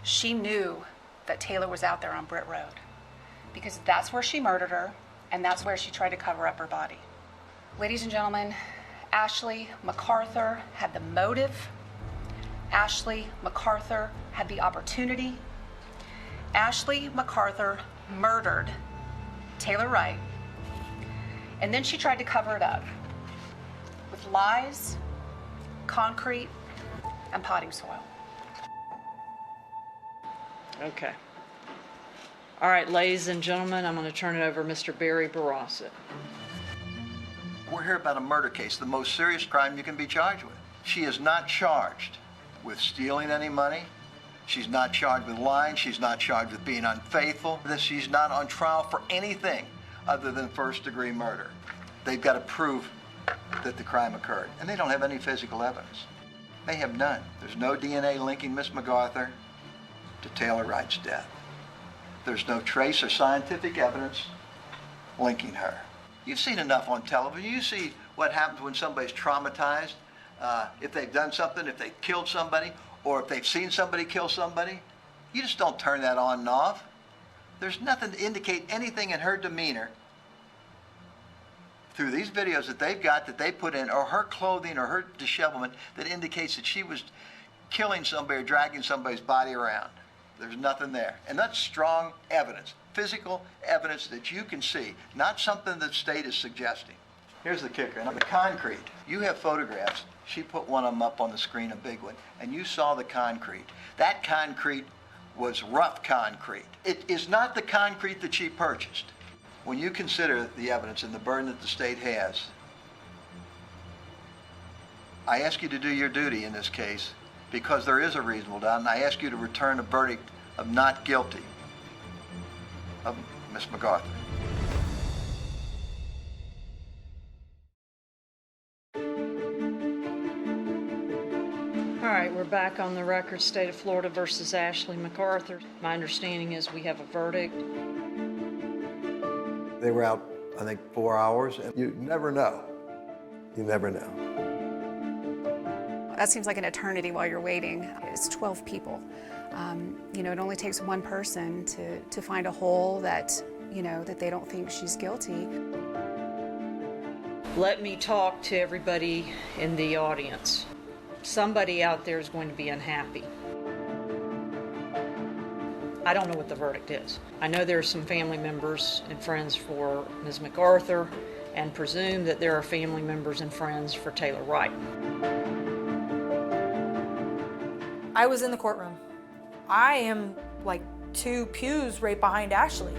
[SPEAKER 17] she knew that Taylor was out there on Britt Road. Because that's where she murdered her, and that's where she tried to cover up her body. Ladies and gentlemen, Ashley MacArthur had the motive. Ashley MacArthur had the opportunity. Ashley MacArthur murdered Taylor Wright, and then she tried to cover it up with lies, concrete, and potting soil.
[SPEAKER 2] Okay. All right, ladies and gentlemen, I'm going to turn it over to Mr. Barry Barassa.
[SPEAKER 24] We're here about a murder case, the most serious crime you can be charged with. She is not charged with stealing any money. She's not charged with lying. She's not charged with being unfaithful. She's not on trial for anything other than first-degree murder. They've got to prove that the crime occurred, and they don't have any physical evidence. They have none. There's no DNA linking Miss MacArthur to Taylor Wright's death. There's no trace or scientific evidence linking her. You've seen enough on television. You see what happens when somebody's traumatized, if they've done something, if they've killed somebody, or if they've seen somebody kill somebody. You just don't turn that on and off. There's nothing to indicate anything in her demeanor through these videos that they've got, that they put in, or her clothing or her dishevelment, that indicates that she was killing somebody or dragging somebody's body around. There's nothing there. And that's strong evidence, physical evidence that you can see, not something the state is suggesting. Here's the kicker. And on the concrete, you have photographs. She put one of them up on the screen, a big one, and you saw the concrete. That concrete was rough concrete. It is not the concrete that she purchased. When you consider the evidence and the burden that the state has, I ask you to do your duty in this case, because there is a reasonable doubt, and I ask you to return a verdict of not guilty of Miss MacArthur.
[SPEAKER 2] All right, we're back on the record, State of Florida versus Ashley MacArthur. My understanding is we have a verdict.
[SPEAKER 15] They were out, I think, 4 hours, and you never know. You never know.
[SPEAKER 10] That seems like an eternity while you're waiting. It's 12 people. It only takes one person to find a hole that, that they don't think she's guilty.
[SPEAKER 2] Let me talk to everybody in the audience. Somebody out there is going to be unhappy. I don't know what the verdict is. I know there are some family members and friends for Ms. MacArthur, and presume that there are family members and friends for Taylor Wright.
[SPEAKER 9] I was in the courtroom. I am like 2 pews right behind Ashley.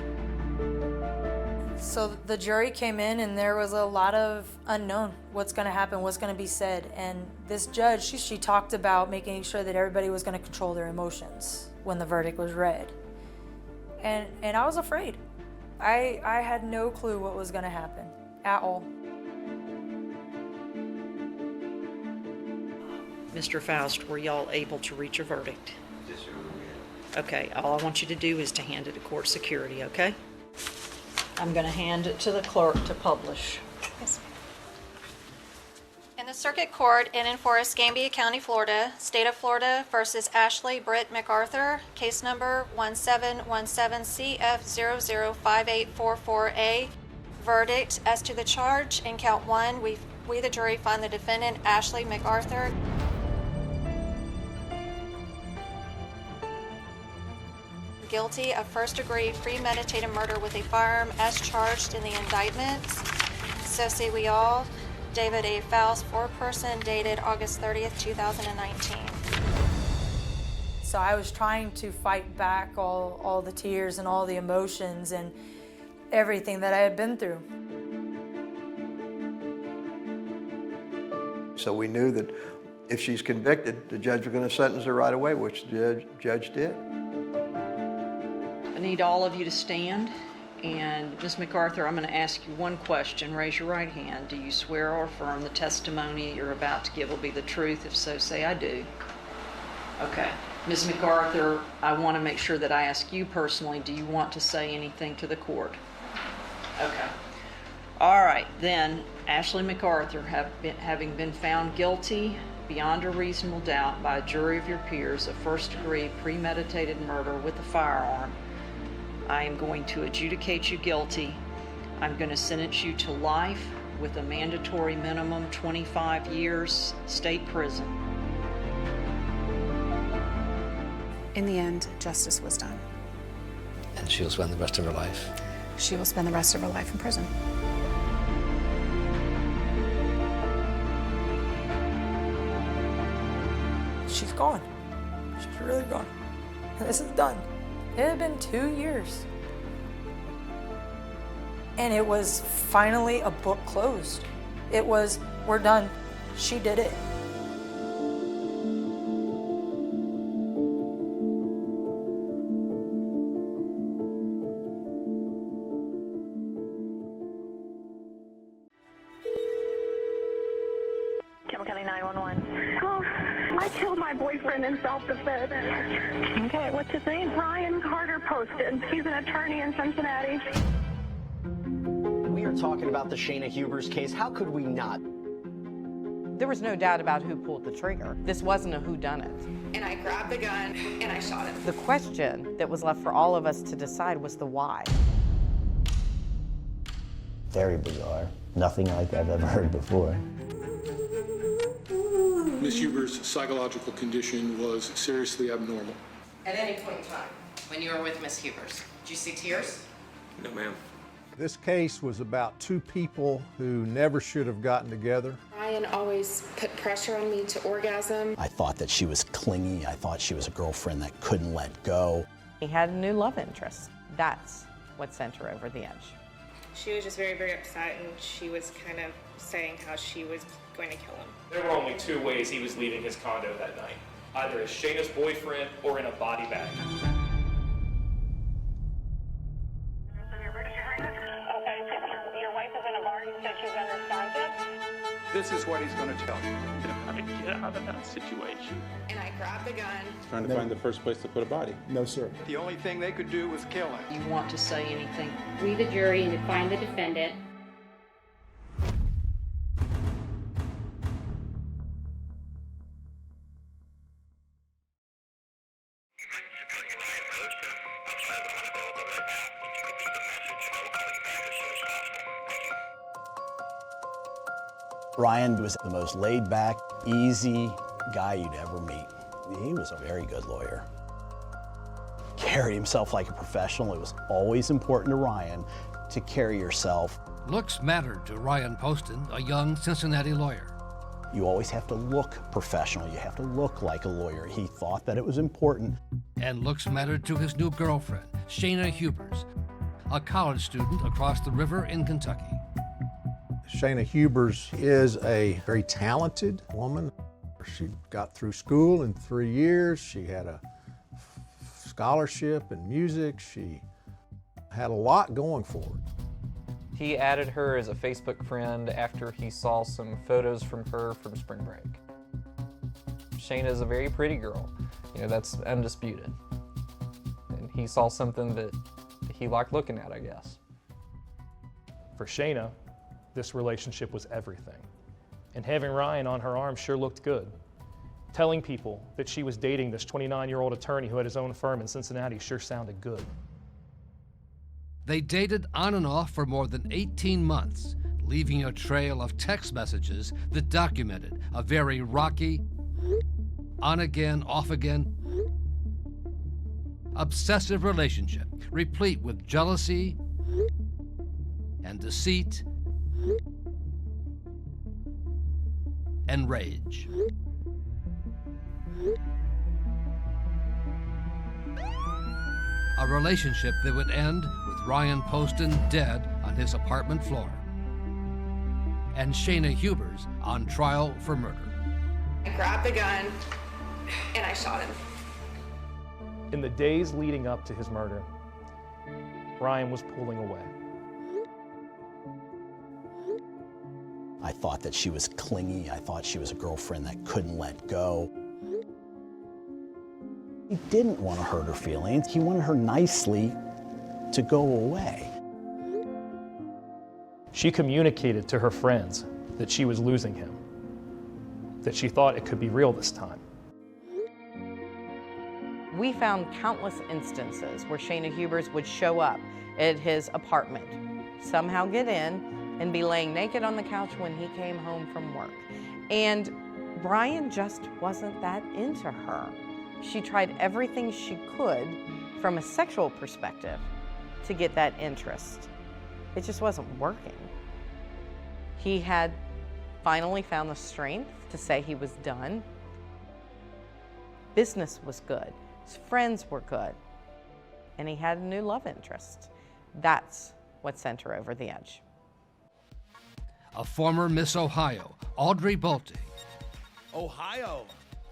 [SPEAKER 9] So the jury came in and there was a lot of unknown. What's going to happen, what's going to be said. And this judge, she talked about making sure that everybody was going to control their emotions when the verdict was read. And I was afraid. I had no clue what was going to happen at all.
[SPEAKER 2] Mr. Faust, were y'all able to reach a verdict?
[SPEAKER 14] Yes, sir.
[SPEAKER 2] Okay, all I want you to do is to hand it to court security, okay? I'm going to hand it to the clerk to publish.
[SPEAKER 1] Yes. In the Circuit Court in Forest, Gambia County, Florida, State of Florida versus Ashley Britt MacArthur, case number 1717CF005844A. Verdict as to the charge in count 1, we the jury find the defendant Ashley MacArthur guilty of first-degree premeditated murder with a firearm as charged in the indictment. So say we all. David A. Faust, foreperson, dated August 30th, 2019.
[SPEAKER 9] So I was trying to fight back all the tears and all the emotions and everything that I had been through.
[SPEAKER 15] So we knew that if she's convicted, the judge was going to sentence her right away, which the judge did.
[SPEAKER 2] I need all of you to stand. And Ms. MacArthur, I'm going to ask you one question. Raise your right hand. Do you swear or affirm the testimony you're about to give will be the truth? If so, say I do. Okay. Ms. MacArthur, I want to make sure that I ask you personally, do you want to say anything to the court? Okay. All right, then, Ashley MacArthur, having been found guilty beyond a reasonable doubt by a jury of your peers of first-degree premeditated murder with a firearm, I am going to adjudicate you guilty. I'm going to sentence you to life with a mandatory minimum 25 years state prison.
[SPEAKER 10] In the end, justice was done.
[SPEAKER 5] And she'll spend the rest of her life?
[SPEAKER 10] She will spend the rest of her life in prison.
[SPEAKER 9] She's gone. She's really gone. This is done. It had been 2 years. And it was finally a book closed. It was, we're done. She did it.
[SPEAKER 19] County 911. Oh, I killed my boyfriend in self-defense. Okay, what's his name? Ryan Carter posted. He's an attorney in Cincinnati.
[SPEAKER 21] We are talking about the Shayna Hubers case. How could we not?
[SPEAKER 25] There was no doubt about who pulled the trigger. This wasn't a whodunit.
[SPEAKER 17] And I grabbed the gun and I shot him.
[SPEAKER 25] The question that was left for all of us to decide was the why.
[SPEAKER 26] Very bizarre. Nothing like I've ever heard before.
[SPEAKER 27] Ms. Hubers' psychological condition was seriously abnormal.
[SPEAKER 28] At any point in time, when you were with Ms. Hubers, did you see tears?
[SPEAKER 27] No, ma'am.
[SPEAKER 29] This case was about two people who never should have gotten together.
[SPEAKER 30] Ryan always put pressure on me to orgasm.
[SPEAKER 26] I thought that she was clingy. I thought she was a girlfriend that couldn't let go.
[SPEAKER 25] He had a new love interest. That's what sent her over the edge.
[SPEAKER 30] She was just very, very upset, and she was kind of saying how she was going to kill him.
[SPEAKER 31] There were only two ways he was leaving his condo that night, either as Shayna's boyfriend or in a body bag.
[SPEAKER 19] Your wife is in a bar. You said she's unresponsive.
[SPEAKER 27] This is what he's going to tell you.
[SPEAKER 31] How to get out of that situation.
[SPEAKER 17] And I grabbed the gun.
[SPEAKER 27] Trying to find the first place to put a body.
[SPEAKER 29] No, sir.
[SPEAKER 27] The only thing they could do was kill him.
[SPEAKER 2] You want to say anything?
[SPEAKER 32] We, the jury, and to find the defendant.
[SPEAKER 26] Ryan was the most laid-back, easy guy you'd ever meet. He was a very good lawyer. Carried himself like a professional. It was always important to Ryan to carry yourself.
[SPEAKER 18] Looks mattered to Ryan Poston, a young Cincinnati lawyer.
[SPEAKER 26] You always have to look professional. You have to look like a lawyer. He thought that it was important.
[SPEAKER 18] And looks mattered to his new girlfriend, Shayna Hubers. a college student across the river in Kentucky.
[SPEAKER 29] Shayna Hubers is a very talented woman. She got through school in 3 years. She had a scholarship in music. She had a lot going for her.
[SPEAKER 3] He added her as a Facebook friend after he saw some photos from her from spring break. Shayna is a very pretty girl. You know, that's undisputed. And he saw something that he liked looking at, I guess.
[SPEAKER 31] For Shayna, this relationship was everything. And having Ryan on her arm sure looked good. Telling people that she was dating this 29-year-old attorney who had his own firm in Cincinnati sure sounded good.
[SPEAKER 18] They dated on and off for more than 18 months, leaving a trail of text messages that documented a very rocky, on again, off again, obsessive relationship, replete with jealousy and deceit and rage. A relationship that would end with Ryan Poston dead on his apartment floor and Shayna Hubers on trial for murder.
[SPEAKER 4] I grabbed the gun and I shot him.
[SPEAKER 31] In the days leading up to his murder, Ryan was pulling away.
[SPEAKER 26] I thought that she was clingy. I thought she was a girlfriend that couldn't let go. He didn't want to hurt her feelings. He wanted her nicely to go away.
[SPEAKER 31] She communicated to her friends that she was losing him, that she thought it could be real this time.
[SPEAKER 25] We found countless instances where Shayna Hubers would show up at his apartment, somehow get in, and be laying naked on the couch when he came home from work. And Brian just wasn't that into her. She tried everything she could from a sexual perspective to get that interest. It just wasn't working. He had finally found the strength to say he was done. Business was good. His friends were good. And he had a new love interest. That's what sent her over the edge.
[SPEAKER 18] A former Miss Ohio, Audrey Bolte.
[SPEAKER 6] Ohio.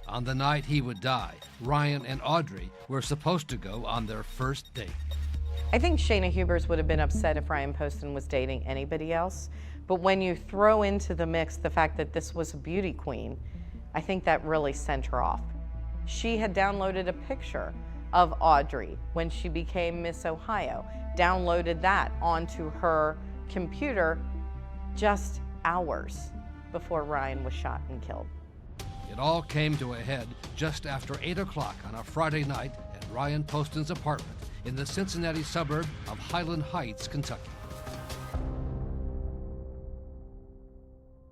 [SPEAKER 18] On the night he would die, Ryan and Audrey were supposed to go on their first date.
[SPEAKER 25] I think Shayna Hubers would have been upset if Ryan Poston was dating anybody else, but when you throw into the mix the fact that this was a beauty queen, I think that really sent her off. She had downloaded a picture of Audrey when she became Miss Ohio, downloaded that onto her computer just hours before Ryan was shot and killed.
[SPEAKER 18] It all came to a head just after 8 o'clock on a Friday night at Ryan Poston's apartment in the Cincinnati suburb of Highland Heights, Kentucky.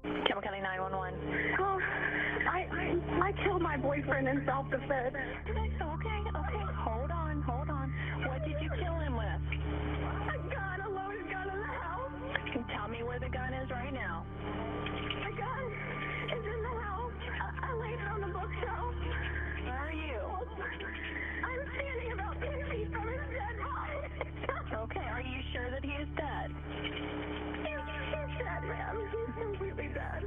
[SPEAKER 19] Campbell County 911. Oh, I killed my boyfriend in self-defense. Okay, hold on. What did you kill him with? A gun, a loaded gun in the house. Tell me where the gun is right now. The gun is in the house. I laid it on the bookshelf. Where are you? I'm standing about 10 feet from his dead body. Okay, are you sure that he is dead? He's dead, ma'am. He's completely dead.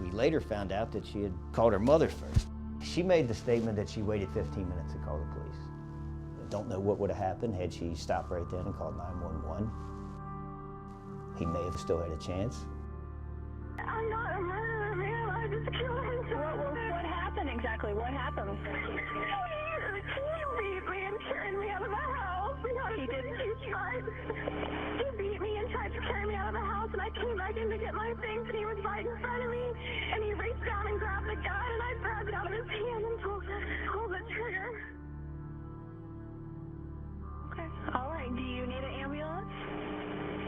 [SPEAKER 7] We later found out that she had called her mother first. She made the statement that she waited 15 minutes to call the police. I don't know what would have happened had she stopped right then and called 911. He may have still had a chance.
[SPEAKER 19] I'm not a murderer, ma'am. I just killed him. What happened exactly? What happened? He beat me and carried me out of the house. He beat me and tried to carry me out of the house, and I came back in to get my things, and he was right in front of me, and he reached down and grabbed the gun, and I grabbed it out of his hand and pulled the trigger. Okay. All right. Do you need an ambulance?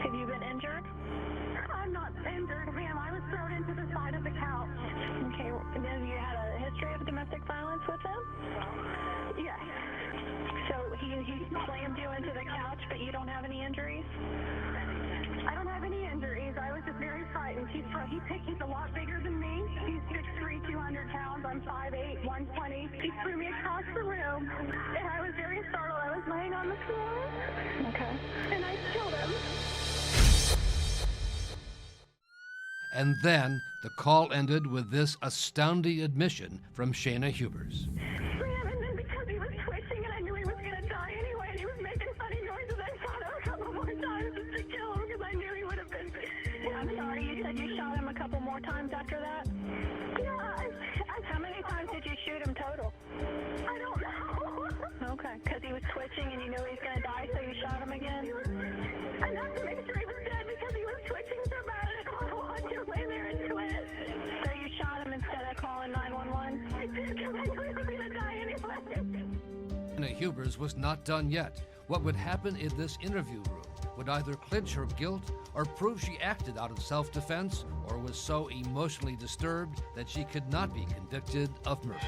[SPEAKER 19] Have you been injured? I'm not injured, ma'am. I was thrown into the side of the couch. Okay. Have you had a history of domestic violence with him? Yes. So he slammed you into the couch, but you don't have any injuries? I don't have any injuries. I was just very frightened. He's a lot bigger than me. He's 6'3", 200 pounds. I'm 5'8", 120. He threw me across the room, and I was very startled. I was laying on the floor. Okay. And I killed him.
[SPEAKER 18] And then the call ended with this astounding admission from Shayna Hubers.
[SPEAKER 19] And then because he was twitching and I knew he was going to die anyway, and he was making funny noises, I shot him a couple more times just to kill him because I knew he would have been. I'm sorry, you said you shot him a couple more times after that? Yeah. How many times did you shoot him total? I don't know. Okay, because he was twitching and you knew he was going to die, so you shot him again? I have to make sure he was dead because he was twitching so bad and I don't want to watch him lay there and twitch. So you shot him instead of calling 911? I did because I knew he was going to die anyway.
[SPEAKER 18] Shayna Hubers was not done yet. What would happen in this interview room would either clinch her guilt or prove she acted out of self-defense or was so emotionally disturbed that she could not be convicted of murder.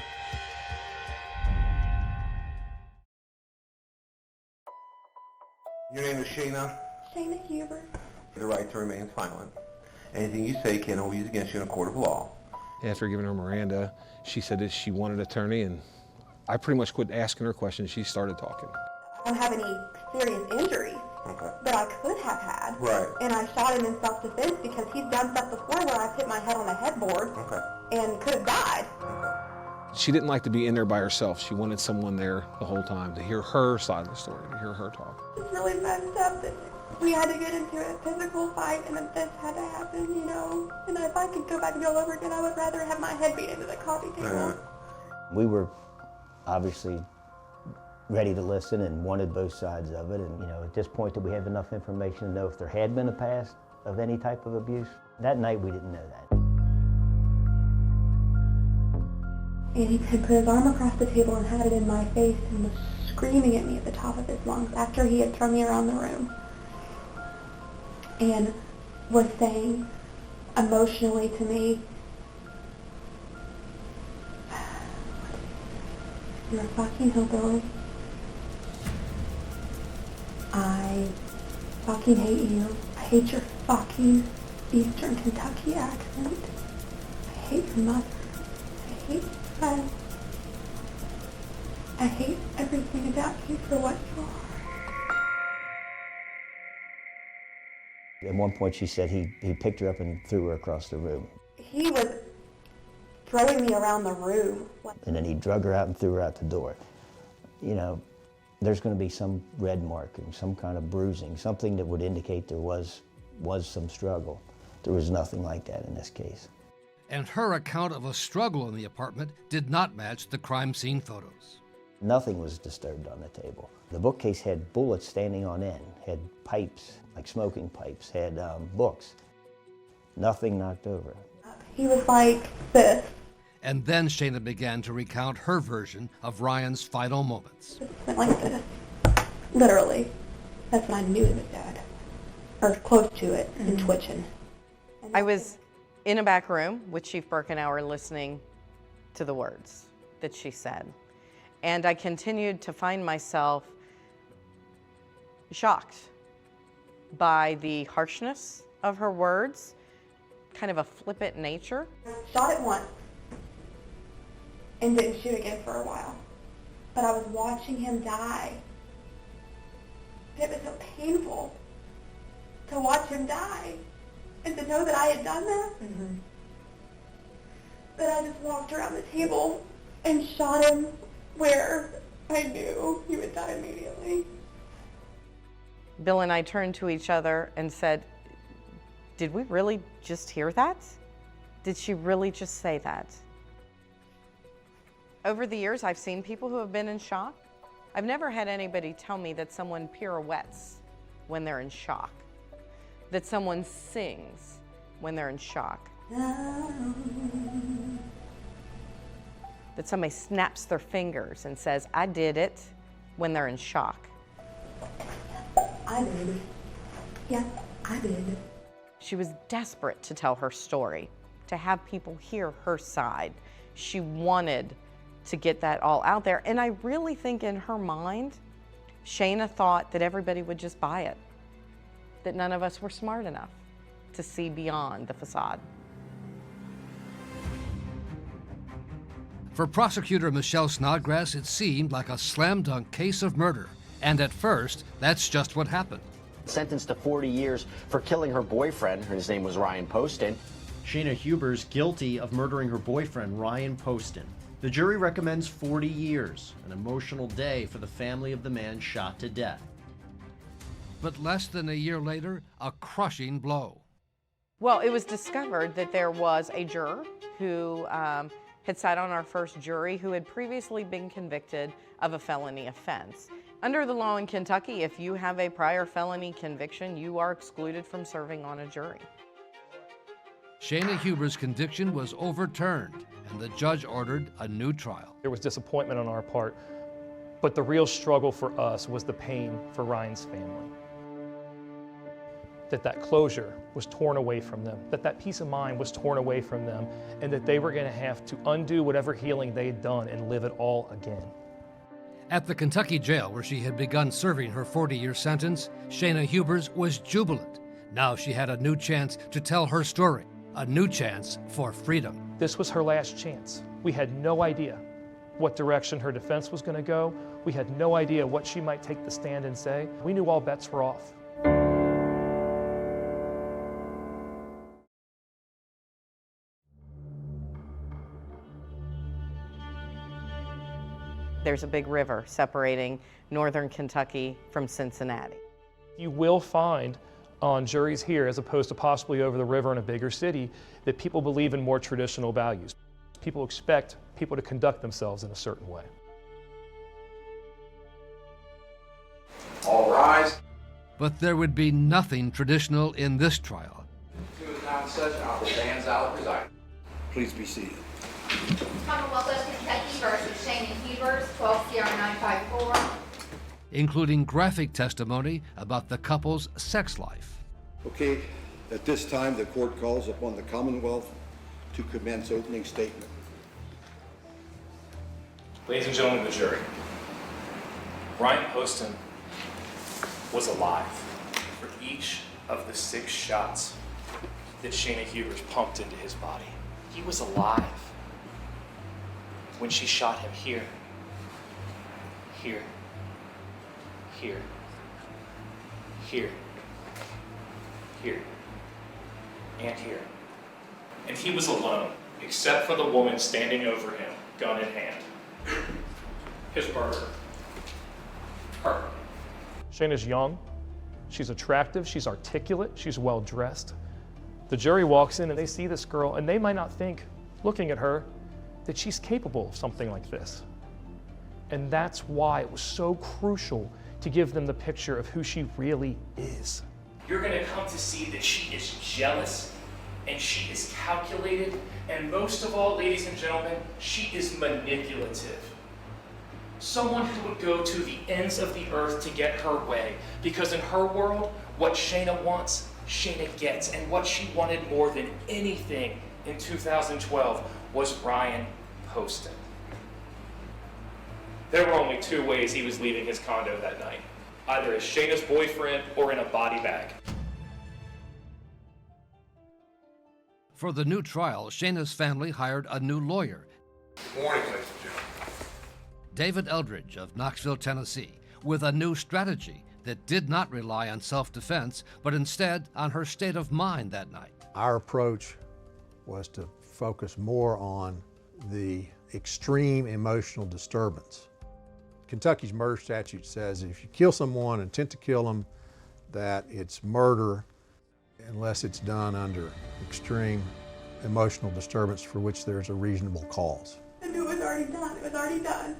[SPEAKER 1] Your name is Shayna?
[SPEAKER 19] Shayna Hubers.
[SPEAKER 1] The right to remain silent. Anything you say can always be used against you in a court of law.
[SPEAKER 8] After giving her Miranda, she said that she wanted an attorney, and I pretty much quit asking her questions. She started talking.
[SPEAKER 19] I don't have any serious injuries that I could have had.
[SPEAKER 1] Right.
[SPEAKER 19] And I shot him in self-defense because he's done stuff before where I've hit my head on a headboard and could have died.
[SPEAKER 8] She didn't like to be in there by herself. She wanted someone there the whole time to hear her side of the story, to hear her talk.
[SPEAKER 19] It's really messed up that we had to get into a physical fight and that this had to happen, you know. And if I could go back and go over again, I would rather have my head beat into the coffee table.
[SPEAKER 7] We were obviously ready to listen and wanted both sides of it. And, you know, at this point, did we have enough information to know if there had been a past of any type of abuse? That night, we didn't know that.
[SPEAKER 19] And he had put his arm across the table and had it in my face and was screaming at me at the top of his lungs after he had thrown me around the room. And was saying emotionally to me, "You're a fucking hillbilly. I fucking hate you. I hate your fucking Eastern Kentucky accent. I hate your mother. I hate your friends. I hate everything about you for what you are."
[SPEAKER 7] At one point, she said he picked her up and threw her across the room.
[SPEAKER 19] He was throwing me around the room.
[SPEAKER 7] And then he drug her out and threw her out the door. You know, there's going to be some red marking, some kind of bruising, something that would indicate there was some struggle. There was nothing like that in this case.
[SPEAKER 18] And her account of a struggle in the apartment did not match the crime scene photos.
[SPEAKER 7] Nothing was disturbed on the table. The bookcase had bullets standing on end, had pipes, like smoking pipes, had books. Nothing knocked over.
[SPEAKER 19] He was like this.
[SPEAKER 18] And then Shayna began to recount her version of Ryan's final moments.
[SPEAKER 19] Went like this. Literally. That's when I knew he was dead. Or close to it and twitching.
[SPEAKER 25] I was in a back room with Chief Birkenauer listening to the words that she said. And I continued to find myself shocked by the harshness of her words, kind of a flippant nature.
[SPEAKER 19] Shot it once and didn't shoot again for a while. But I was watching him die. It was so painful to watch him die and to know that I had done that. That I just walked around the table and shot him where I knew he would die immediately.
[SPEAKER 25] Bill and I turned to each other and said, did we really just hear that? Did she really just say that? Over the years, I've seen people who have been in shock. I've never had anybody tell me that someone pirouettes when they're in shock, that someone sings when they're in shock, that somebody snaps their fingers and says, I did it, when they're in shock.
[SPEAKER 19] I did. Yeah, I did.
[SPEAKER 25] She was desperate to tell her story, to have people hear her side. She wanted to get that all out there. And I really think in her mind, Shayna thought that everybody would just buy it, that none of us were smart enough to see beyond the facade.
[SPEAKER 18] For prosecutor Michelle Snodgrass, it seemed like a slam-dunk case of murder. And at first, that's just what happened.
[SPEAKER 21] Sentenced to 40 years for killing her boyfriend. His name was Ryan Poston.
[SPEAKER 5] Shayna Hubers guilty of murdering her boyfriend, Ryan Poston. The jury recommends 40 years, an emotional day for the family of the man shot to death.
[SPEAKER 18] But less than a year later, a crushing blow.
[SPEAKER 25] Well, it was discovered that there was a juror who had sat on our first jury who had previously been convicted of a felony offense. Under the law in Kentucky, if you have a prior felony conviction, you are excluded from serving on a jury.
[SPEAKER 18] Shayna Hubers' conviction was overturned, and the judge ordered a new trial.
[SPEAKER 31] There was disappointment on our part, but the real struggle for us was the pain for Ryan's family. That closure was torn away from them, that peace of mind was torn away from them, and that they were going to have to undo whatever healing they had done and live it all again.
[SPEAKER 18] At the Kentucky jail where she had begun serving her 40-year sentence, Shayna Hubers was jubilant. Now she had a new chance to tell her story, a new chance for freedom.
[SPEAKER 31] This was her last chance. We had no idea what direction her defense was going to go. We had no idea what she might take the stand and say. We knew all bets were off.
[SPEAKER 25] There's a big river separating northern Kentucky from Cincinnati.
[SPEAKER 31] You will find on juries here, as opposed to possibly over the river in a bigger city, that people believe in more traditional values. People expect people to conduct themselves in a certain way.
[SPEAKER 1] All rise.
[SPEAKER 18] But there would be nothing traditional in this trial.
[SPEAKER 1] Two is now in session. Honorable Dan Zala presiding.
[SPEAKER 6] Please be seated.
[SPEAKER 10] Commonwealth of Kentucky versus Shayna Hubers, 12 CR 954.
[SPEAKER 18] Including graphic testimony about the couple's sex life.
[SPEAKER 6] Okay, at this time, the court calls upon the Commonwealth to commence opening statement.
[SPEAKER 31] Ladies and gentlemen of the jury, Ryan Poston was alive for each of the 6 shots that Shayna Hubers pumped into his body. He was alive when she shot him here, here, here, here, here, and here. And he was alone, except for the woman standing over him, gun in hand. His murder. Her. Shayna's young, she's attractive, she's articulate, she's well-dressed. The jury walks in and they see this girl and they might not think, looking at her, that she's capable of something like this. And that's why it was so crucial to give them the picture of who she really is. You're gonna come to see that she is jealous and she is calculated, and most of all, ladies and gentlemen, she is manipulative. Someone who would go to the ends of the earth to get her way, because in her world, what Shayna wants, Shayna gets, and what she wanted more than anything in 2012 was Ryan Poston. There were only 2 ways he was leaving his condo that night, either as Shayna's boyfriend or in a body bag.
[SPEAKER 18] For the new trial, Shayna's family hired a new lawyer.
[SPEAKER 1] Good morning, ladies and gentlemen.
[SPEAKER 18] David Eldridge of Knoxville, Tennessee, with a new strategy that did not rely on self-defense, but instead on her state of mind that night.
[SPEAKER 29] Our approach was to focus more on the extreme emotional disturbance. Kentucky's murder statute says if you kill someone, intent to kill them, that it's murder unless it's done under extreme emotional disturbance for which there's a reasonable cause.
[SPEAKER 10] I knew it was already done. It was already done.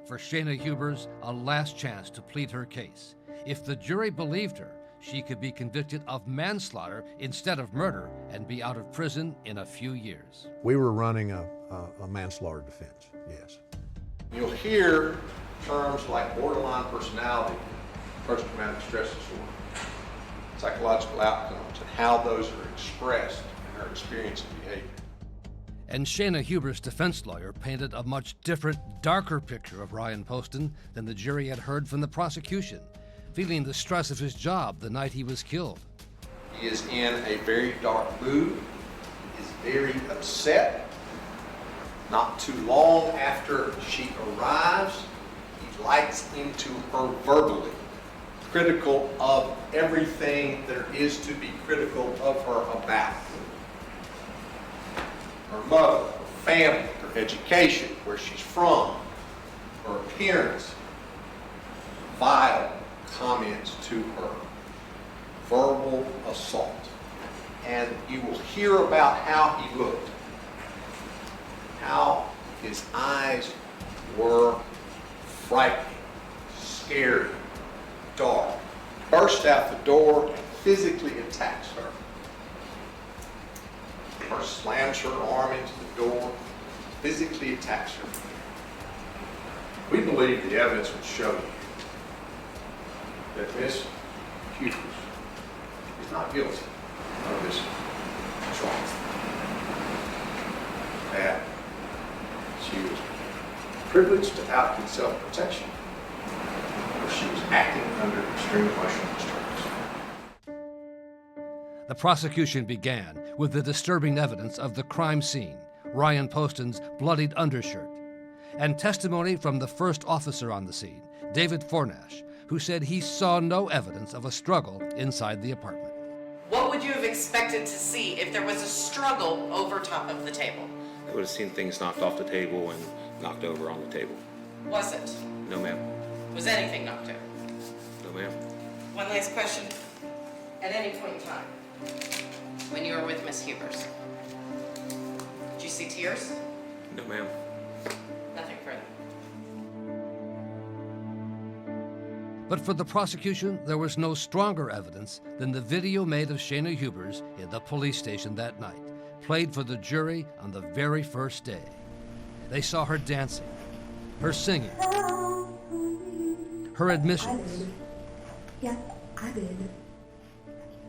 [SPEAKER 18] For Shayna Hubers, a last chance to plead her case. If the jury believed her, she could be convicted of manslaughter instead of murder and be out of prison in a few years.
[SPEAKER 29] We were running a manslaughter defense, yes.
[SPEAKER 1] You'll hear terms like borderline personality, post-traumatic stress disorder, psychological outcomes, and how those are expressed in our experience and behavior.
[SPEAKER 18] And Shayna Hubers' defense lawyer painted a much different, darker picture of Ryan Poston than the jury had heard from the prosecution, feeling the stress of his job the night he was killed.
[SPEAKER 1] He is in a very dark mood, is very upset, Not too long after she arrives, he lights into her verbally, critical of everything there is to be critical of her about. Her mother, her family, her education, where she's from, her appearance. Vile comments to her. Verbal assault. And you will hear about how he looked. How his eyes were frightening, scary, dark. Burst out the door and physically attacks her. First slams her arm into the door, physically attacks her. We believe the evidence would show you that Miss Hubers is not guilty of this trial. That she was privileged to act in self-protection, or she was acting under extreme emotional distress.
[SPEAKER 18] The prosecution began with the disturbing evidence of the crime scene, Ryan Poston's bloodied undershirt, and testimony from the first officer on the scene, David Fornash, who said he saw no evidence of a struggle inside the apartment.
[SPEAKER 25] What would you have expected to see if there was a struggle over top of the table?
[SPEAKER 9] I would have seen things knocked off the table and knocked over on the table.
[SPEAKER 25] Was it?
[SPEAKER 9] No, ma'am.
[SPEAKER 25] Was anything knocked over?
[SPEAKER 9] No, ma'am.
[SPEAKER 25] One last question. At any point in time, when you were with Miss Hubers, did you see tears?
[SPEAKER 9] No, ma'am.
[SPEAKER 25] Nothing further.
[SPEAKER 18] But for the prosecution, there was no stronger evidence than the video made of Shayna Hubers in the police station that night, played for the jury on the very first day. They saw her dancing, her singing, her admissions.
[SPEAKER 19] Yeah, I did.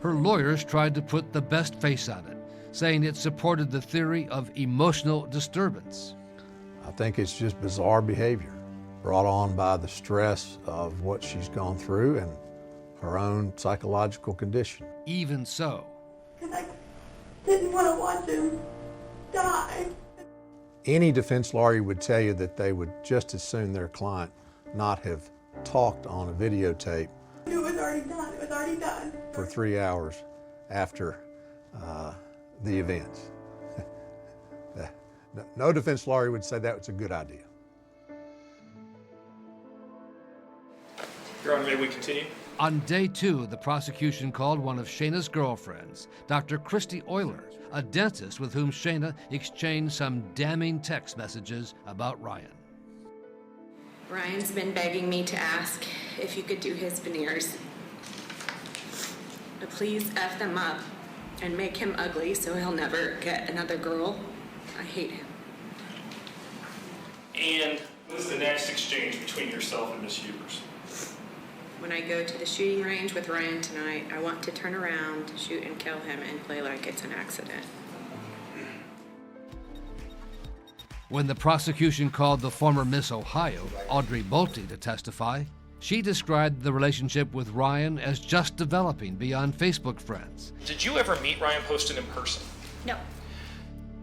[SPEAKER 18] Her lawyers tried to put the best face on it, saying it supported the theory of emotional disturbance.
[SPEAKER 29] I think it's just bizarre behavior brought on by the stress of what she's gone through and her own psychological condition.
[SPEAKER 18] Even so,
[SPEAKER 19] I didn't want to watch him die.
[SPEAKER 29] Any defense lawyer would tell you that they would just as soon their client not have talked on a videotape.
[SPEAKER 19] It was already done. It was already done.
[SPEAKER 29] For 3 hours after the events. No defense lawyer would say that was a good idea.
[SPEAKER 31] Your Honor, may we continue?
[SPEAKER 18] on day 2, the prosecution called one of Shayna's girlfriends, Dr. Christy Euler, a dentist with whom Shayna exchanged some damning text messages about Ryan.
[SPEAKER 4] Ryan's been begging me to ask if you could do his veneers. But please F them up and make him ugly so he'll never get another girl. I hate him.
[SPEAKER 31] And what is the next exchange between yourself and Miss Hubers?
[SPEAKER 4] When I go to the shooting range with Ryan tonight, I want to turn around, shoot and kill him, and play like it's an accident.
[SPEAKER 18] When the prosecution called the former Miss Ohio, Audrey Bolte, to testify, she described the relationship with Ryan as just developing beyond Facebook friends.
[SPEAKER 31] Did you ever meet Ryan Poston in person?
[SPEAKER 10] No.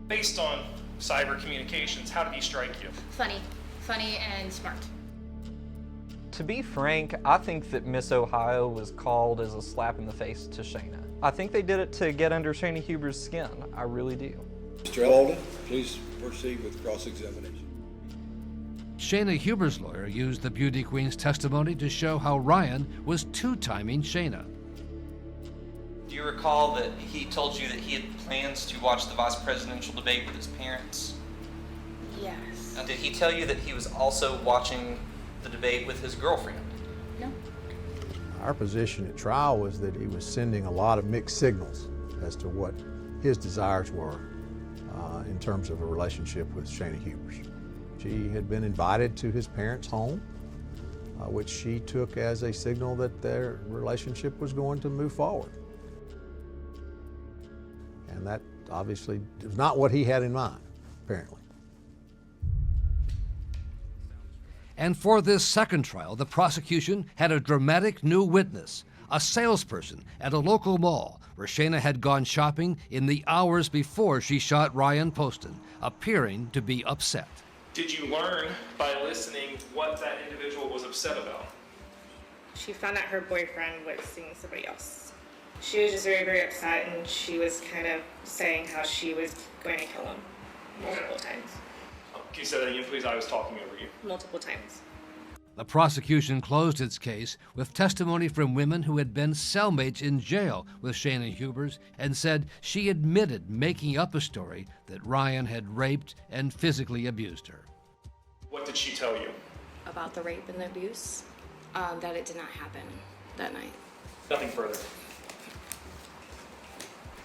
[SPEAKER 31] Based on cyber communications, how did he strike you?
[SPEAKER 10] Funny and smart.
[SPEAKER 3] To be frank, I think that Miss Ohio was called as a slap in the face to Shayna. I think they did it to get under Shayna Hubers' skin. I really do.
[SPEAKER 6] Mr. Alden, please proceed with cross-examination.
[SPEAKER 18] Shayna Hubers' lawyer used the beauty queen's testimony to show how Ryan was two-timing Shayna.
[SPEAKER 11] Do you recall that he told you that he had plans to watch the vice presidential debate with his parents?
[SPEAKER 4] Yes.
[SPEAKER 11] Now, did he tell you that he was also watching the debate with his girlfriend?
[SPEAKER 4] No.
[SPEAKER 29] Our position at trial was that he was sending a lot of mixed signals as to what his desires were in terms of a relationship with Shayna Hubers. She had been invited to his parents' home, which she took as a signal that their relationship was going to move forward. And that obviously was not what he had in mind, apparently.
[SPEAKER 18] And for this second trial, the prosecution had a dramatic new witness, a salesperson at a local mall, where Shayna had gone shopping in the hours before she shot Ryan Poston, appearing to be upset.
[SPEAKER 31] Did you learn by listening what that individual was upset about?
[SPEAKER 4] She found out her boyfriend was seeing somebody else. She was just very, very upset, and she was kind of saying how she was going to kill him multiple times.
[SPEAKER 31] Can you say that again, please? I was talking over you.
[SPEAKER 4] Multiple times.
[SPEAKER 18] The prosecution closed its case with testimony from women who had been cellmates in jail with Shayna Hubers and said she admitted making up a story that Ryan had raped and physically abused her.
[SPEAKER 31] What did she tell you?
[SPEAKER 4] About the rape and the abuse, that it did not happen that night.
[SPEAKER 31] Nothing further.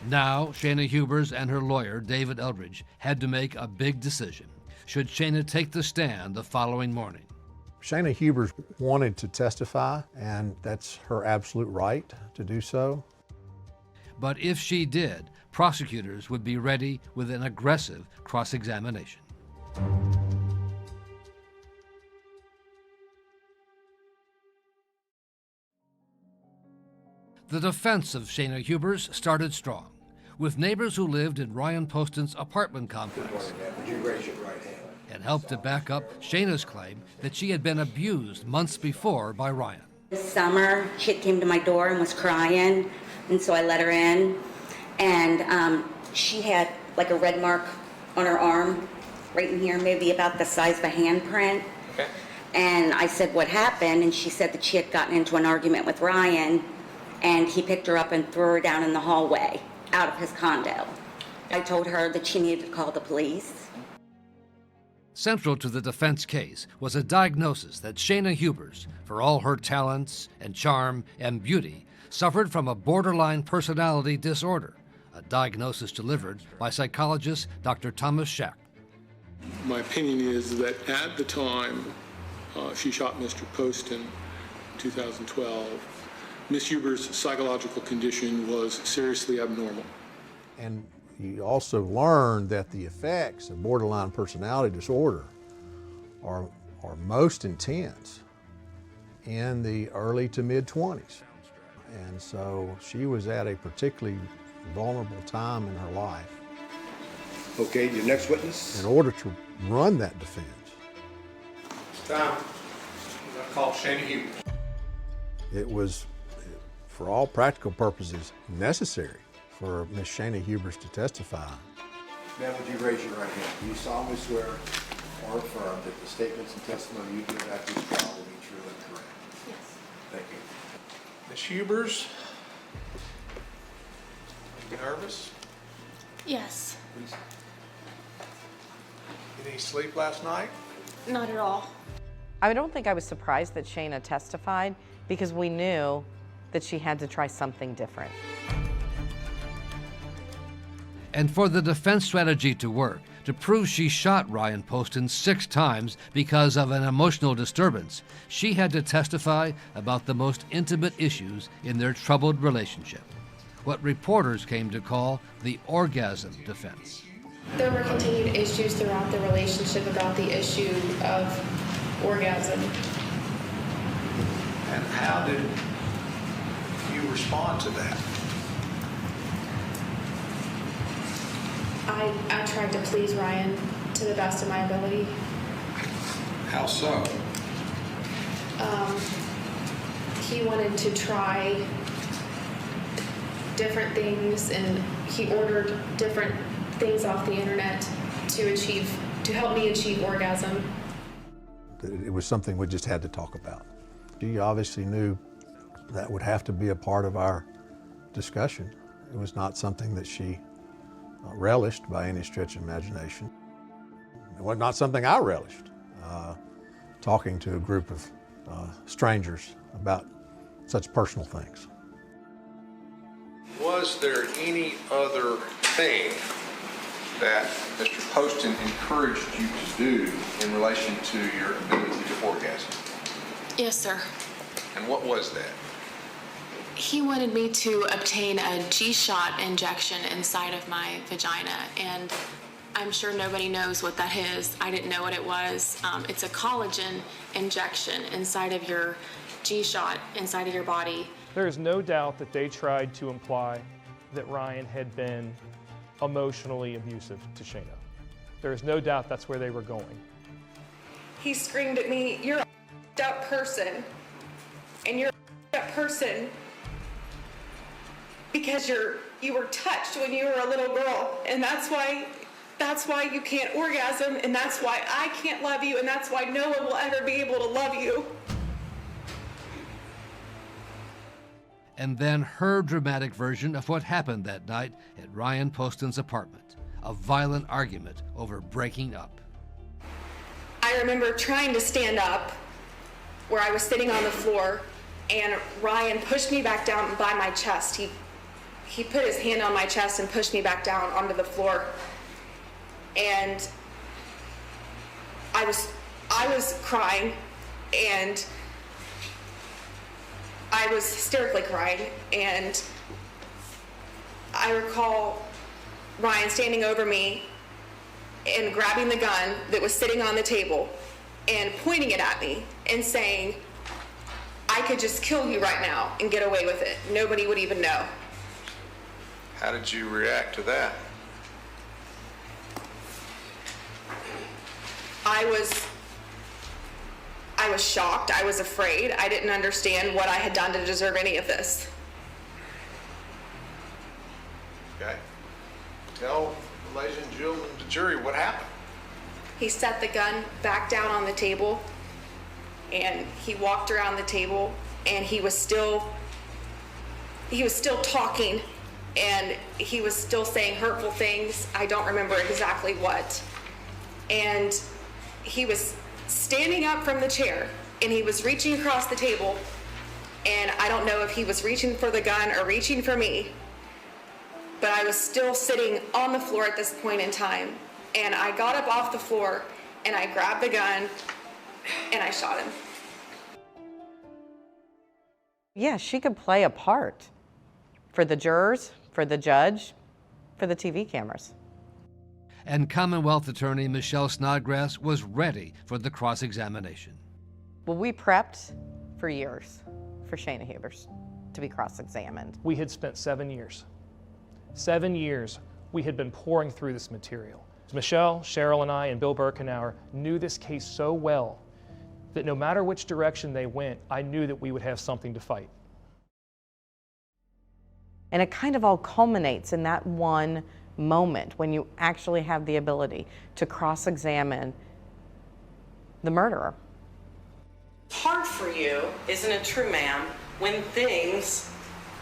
[SPEAKER 18] Now, Shayna Hubers and her lawyer, David Eldridge, had to make a big decision. Should Shayna take the stand the following morning?
[SPEAKER 29] Shayna Hubers wanted to testify, and that's her absolute right to do so.
[SPEAKER 18] But if she did, prosecutors would be ready with an aggressive cross-examination. The defense of Shayna Hubers started strong, with neighbors who lived in Ryan Poston's apartment complex.
[SPEAKER 6] Would you raise your right hand?
[SPEAKER 18] And helped to back up Shayna's claim that she had been abused months before by Ryan.
[SPEAKER 12] This summer, she came to my door and was crying, and so I let her in. And she had like a red mark on her arm, right in here, maybe about the size of a handprint.
[SPEAKER 11] Okay.
[SPEAKER 12] And I said, what happened? And she said that she had gotten into an argument with Ryan, and he picked her up and threw her down in the hallway out of his condo. I told her that she needed to call the police.
[SPEAKER 18] Central to the defense case was a diagnosis that Shayna Hubers, for all her talents and charm and beauty, suffered from a borderline personality disorder, a diagnosis delivered by psychologist Dr. Thomas Schacht.
[SPEAKER 27] My opinion is that at the time she shot Mr. Poston in 2012, Ms. Hubers' psychological condition was seriously abnormal.
[SPEAKER 29] And you also learn that the effects of borderline personality disorder are most intense in the early to mid-20s. And so she was at a particularly vulnerable time in her life.
[SPEAKER 6] Okay, your next witness.
[SPEAKER 29] In order to run that defense.
[SPEAKER 1] Time. I call Shayna Hubers.
[SPEAKER 29] It was, for all practical purposes, necessary for Ms. Shayna Hubers to testify.
[SPEAKER 6] Ma'am, would you raise your right hand? Do you solemnly swear or affirm that the statements and testimony you give at this trial will be true and correct?
[SPEAKER 4] Yes.
[SPEAKER 6] Thank you.
[SPEAKER 1] Ms. Hubers, are you nervous?
[SPEAKER 4] Yes.
[SPEAKER 1] Get any sleep last night?
[SPEAKER 4] Not at all.
[SPEAKER 25] I don't think I was surprised that Shayna testified because we knew that she had to try something different.
[SPEAKER 18] And for the defense strategy to work, to prove she shot Ryan Poston 6 times because of an emotional disturbance, she had to testify about the most intimate issues in their troubled relationship, what reporters came to call the orgasm defense.
[SPEAKER 4] There were continued issues throughout the relationship about the issue of orgasm.
[SPEAKER 1] And how did you respond to that?
[SPEAKER 4] I tried to please Ryan to the best of my ability.
[SPEAKER 1] How so?
[SPEAKER 4] He wanted to try different things, and he ordered different things off the internet to help me achieve orgasm.
[SPEAKER 29] It was something we just had to talk about. She obviously knew that would have to be a part of our discussion. It was not something that she relished by any stretch of imagination. It was not something I relished, talking to a group of strangers about such personal things.
[SPEAKER 1] Was there any other thing that Mr. Poston encouraged you to do in relation to your ability to orgasm?
[SPEAKER 4] Yes, sir.
[SPEAKER 1] And what was that?
[SPEAKER 4] He wanted me to obtain a G-shot injection inside of my vagina, and I'm sure nobody knows what that is. I didn't know what it was. It's a collagen injection inside of your G-shot, inside of your body.
[SPEAKER 31] There is no doubt that they tried to imply that Ryan had been emotionally abusive to Shayna. There is no doubt that's where they were going.
[SPEAKER 2] He screamed at me, "You're a up person, and you're a up person because you were touched when you were a little girl, and that's why you can't orgasm, and that's why I can't love you, and that's why no one will ever be able to love you."
[SPEAKER 18] And then her dramatic version of what happened that night at Ryan Poston's apartment, a violent argument over breaking up.
[SPEAKER 2] I remember trying to stand up where I was sitting on the floor, and Ryan pushed me back down by my chest. He put his hand on my chest and pushed me back down onto the floor. And I was crying, and I was hysterically crying, and I recall Ryan standing over me and grabbing the gun that was sitting on the table and pointing it at me and saying, "I could just kill you right now and get away with it. Nobody would even know."
[SPEAKER 1] How did you react to that?
[SPEAKER 2] I was shocked. I was afraid. I didn't understand what I had done to deserve any of this.
[SPEAKER 1] Okay. Tell the ladies and gentlemen of the jury what happened.
[SPEAKER 2] He set the gun back down on the table, and he walked around the table, and he was still talking, and he was still saying hurtful things. I don't remember exactly what. And he was standing up from the chair, and he was reaching across the table, and I don't know if he was reaching for the gun or reaching for me, but I was still sitting on the floor at this point in time, and I got up off the floor, and I grabbed the gun, and I shot him.
[SPEAKER 25] Yeah, she could play a part for the jurors, for the judge, for the TV cameras.
[SPEAKER 18] And Commonwealth Attorney Michelle Snodgrass was ready for the cross-examination.
[SPEAKER 25] Well, we prepped for years for Shayna Hubers to be cross-examined.
[SPEAKER 31] We had spent 7 years. 7 years we had been pouring through this material. Michelle, Cheryl, and I, and Bill Birkenauer knew this case so well that no matter which direction they went, I knew that we would have something to fight.
[SPEAKER 25] And it kind of all culminates in that one moment when you actually have the ability to cross-examine the murderer.
[SPEAKER 13] Hard for you, isn't it true, ma'am, when things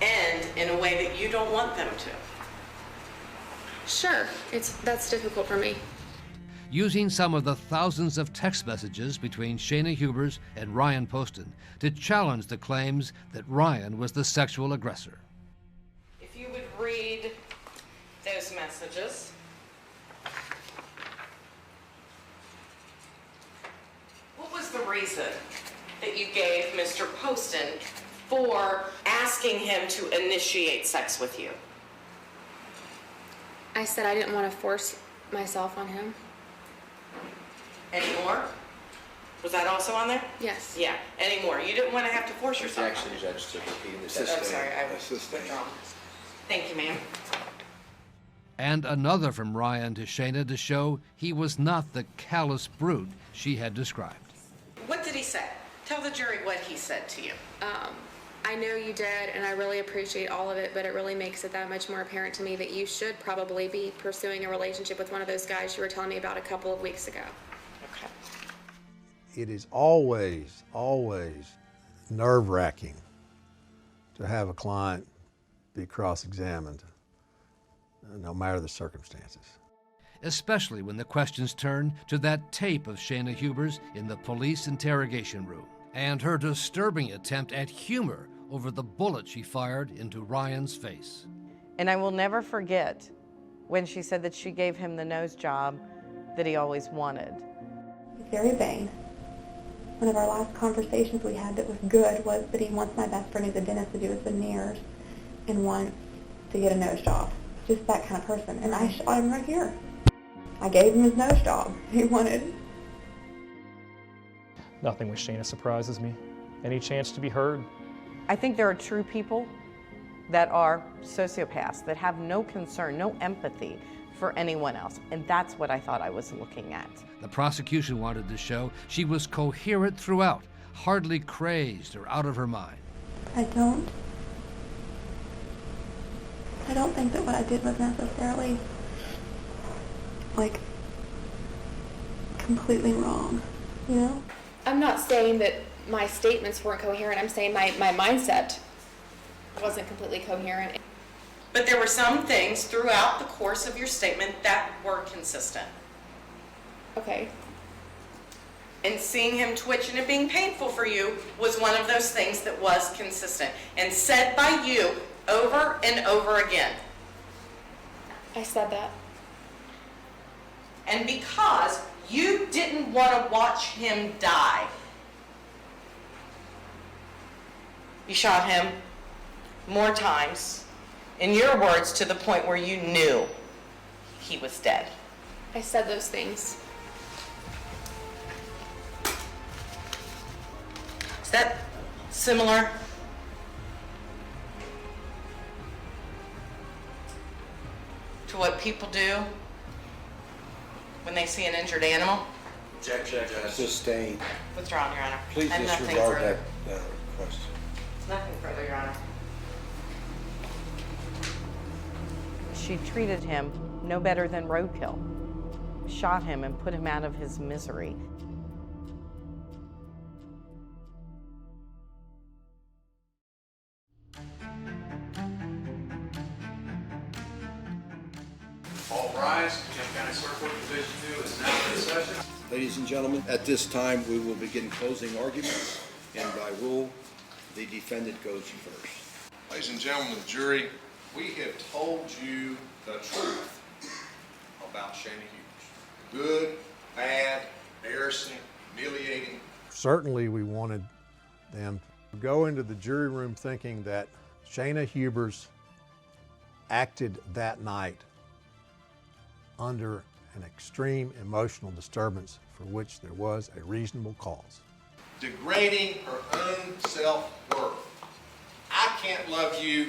[SPEAKER 13] end in a way that you don't want them to?
[SPEAKER 4] Sure, that's difficult for me.
[SPEAKER 18] Using some of the thousands of text messages between Shayna Hubers and Ryan Poston to challenge the claims that Ryan was the sexual aggressor.
[SPEAKER 13] If you would read those messages. What was the reason that you gave Mr. Poston for asking him to initiate sex with you?
[SPEAKER 4] I said I didn't want to force myself on him.
[SPEAKER 13] Any more? Was that also on there?
[SPEAKER 4] Yes.
[SPEAKER 13] Yeah, any more? You didn't want to have to force yourself.
[SPEAKER 6] Objection, Judge, to repeating the
[SPEAKER 13] I'm
[SPEAKER 6] system.
[SPEAKER 13] sorry, I was withdrawn. Thank you, ma'am.
[SPEAKER 18] And another from Ryan to Shayna to show he was not the callous brute she had described.
[SPEAKER 13] What did he say? Tell the jury what he said to you.
[SPEAKER 4] I know you did, and I really appreciate all of it, but it really makes it that much more apparent to me that you should probably be pursuing a relationship with one of those guys you were telling me about a couple of weeks ago.
[SPEAKER 13] Okay.
[SPEAKER 29] It is always, always nerve-wracking to have a client be cross-examined, no matter the circumstances.
[SPEAKER 18] Especially when the questions turn to that tape of Shayna Hubers in the police interrogation room and her disturbing attempt at humor over the bullet she fired into Ryan's face.
[SPEAKER 25] And I will never forget when she said that she gave him the nose job that he always wanted.
[SPEAKER 14] He's very vain. One of our last conversations we had that was good was that he wants my best friend who's a dentist to do his veneers and wants to get a nose job. Just that kind of person. And I shot him right here. I gave him his nose job he wanted.
[SPEAKER 31] Nothing with Shayna surprises me. Any chance to be heard?
[SPEAKER 25] I think there are true people that are sociopaths, that have no concern, no empathy for anyone else. And that's what I thought I was looking at.
[SPEAKER 18] The prosecution wanted to show she was coherent throughout, hardly crazed or out of her mind.
[SPEAKER 14] I don't think that what I did was necessarily, like, completely wrong, you know?
[SPEAKER 2] I'm not saying that my statements weren't coherent. I'm saying my mindset wasn't completely coherent.
[SPEAKER 13] But there were some things throughout the course of your statement that were consistent.
[SPEAKER 2] Okay.
[SPEAKER 13] And seeing him twitch and it being painful for you was one of those things that was consistent and said by you over and over again.
[SPEAKER 2] I said that.
[SPEAKER 13] And because you didn't want to watch him die, you shot him more times, in your words, to the point where you knew he was dead.
[SPEAKER 2] I said those things.
[SPEAKER 13] Is that similar to what people do when they see an injured animal?
[SPEAKER 6] Objection. Sustained.
[SPEAKER 13] Withdrawn, Your Honor.
[SPEAKER 6] Please
[SPEAKER 13] I have nothing
[SPEAKER 6] disregard
[SPEAKER 13] further.
[SPEAKER 6] that question.
[SPEAKER 13] Nothing further, Your Honor.
[SPEAKER 25] She treated him no better than roadkill, shot him and put him out of his misery.
[SPEAKER 1] All rise. Kent County Circuit Court Division 2 is now in session.
[SPEAKER 6] Ladies and gentlemen, at this time, we will begin closing arguments, and by rule, the defendant goes first.
[SPEAKER 1] Ladies and gentlemen of the jury, we have told you the truth about Shayna Hubers. Good, bad, embarrassing, humiliating.
[SPEAKER 29] Certainly we wanted them to go into the jury room thinking that Shayna Hubers acted that night under an extreme emotional disturbance for which there was a reasonable cause.
[SPEAKER 1] Degrading her own self-worth. I can't love you.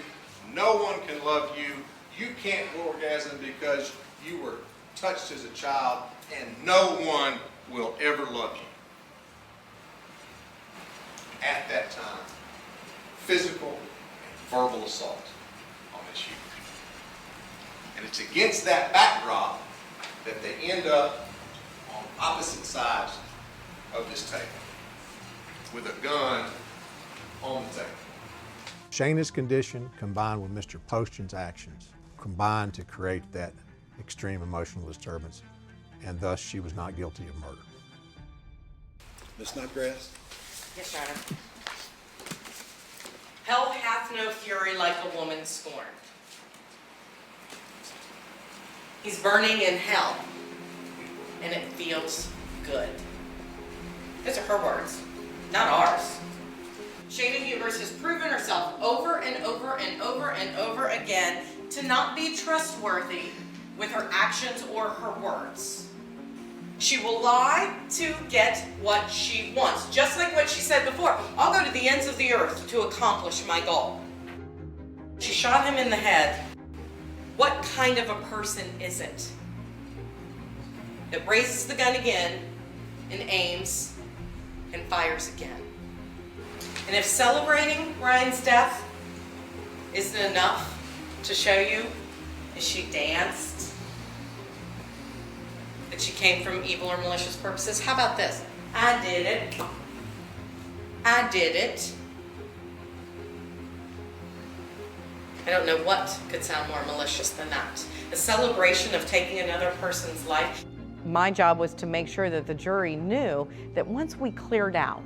[SPEAKER 1] No one can love you. You can't orgasm because you were touched as a child, and no one will ever love you. At that time, physical and verbal assault on Ms. Hubers. And it's against that backdrop that they end up on opposite sides of this table with a gun on the table.
[SPEAKER 29] Shayna's condition combined with Mr. Poston's actions combined to create that extreme emotional disturbance, and thus she was not guilty of murder.
[SPEAKER 6] Ms. Snodgrass?
[SPEAKER 13] Yes, Your Honor. Hell hath no fury like a woman scorned. He's burning in hell, and it feels good. Those are her words, not ours. Shayna Hubers has proven herself over and over and over and over again to not be trustworthy with her actions or her words. She will lie to get what she wants. Just like what she said before, I'll go to the ends of the earth to accomplish my goal. She shot him in the head. What kind of a person is it that raises the gun again and aims and fires again? And if celebrating Ryan's death isn't enough to show you that she danced, that she came from evil or malicious purposes, how about this? I did it. I did it. I don't know what could sound more malicious than that. A celebration of taking another person's life.
[SPEAKER 25] My job was to make sure that the jury knew that once we cleared out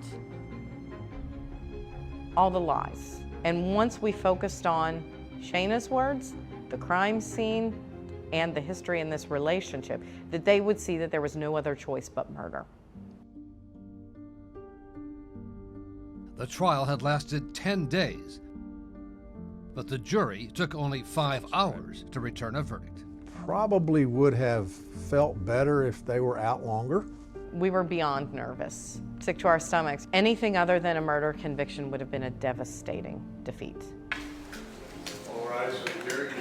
[SPEAKER 25] all the lies, and once we focused on Shayna's words, the crime scene, and the history in this relationship, that they would see that there was no other choice but murder.
[SPEAKER 18] The trial had lasted 10 days, but the jury took only 5 hours to return a verdict.
[SPEAKER 29] Probably would have felt better if they were out longer.
[SPEAKER 25] We were beyond nervous, sick to our stomachs. Anything other than a murder conviction would have been a devastating defeat.
[SPEAKER 1] Advice of the jury?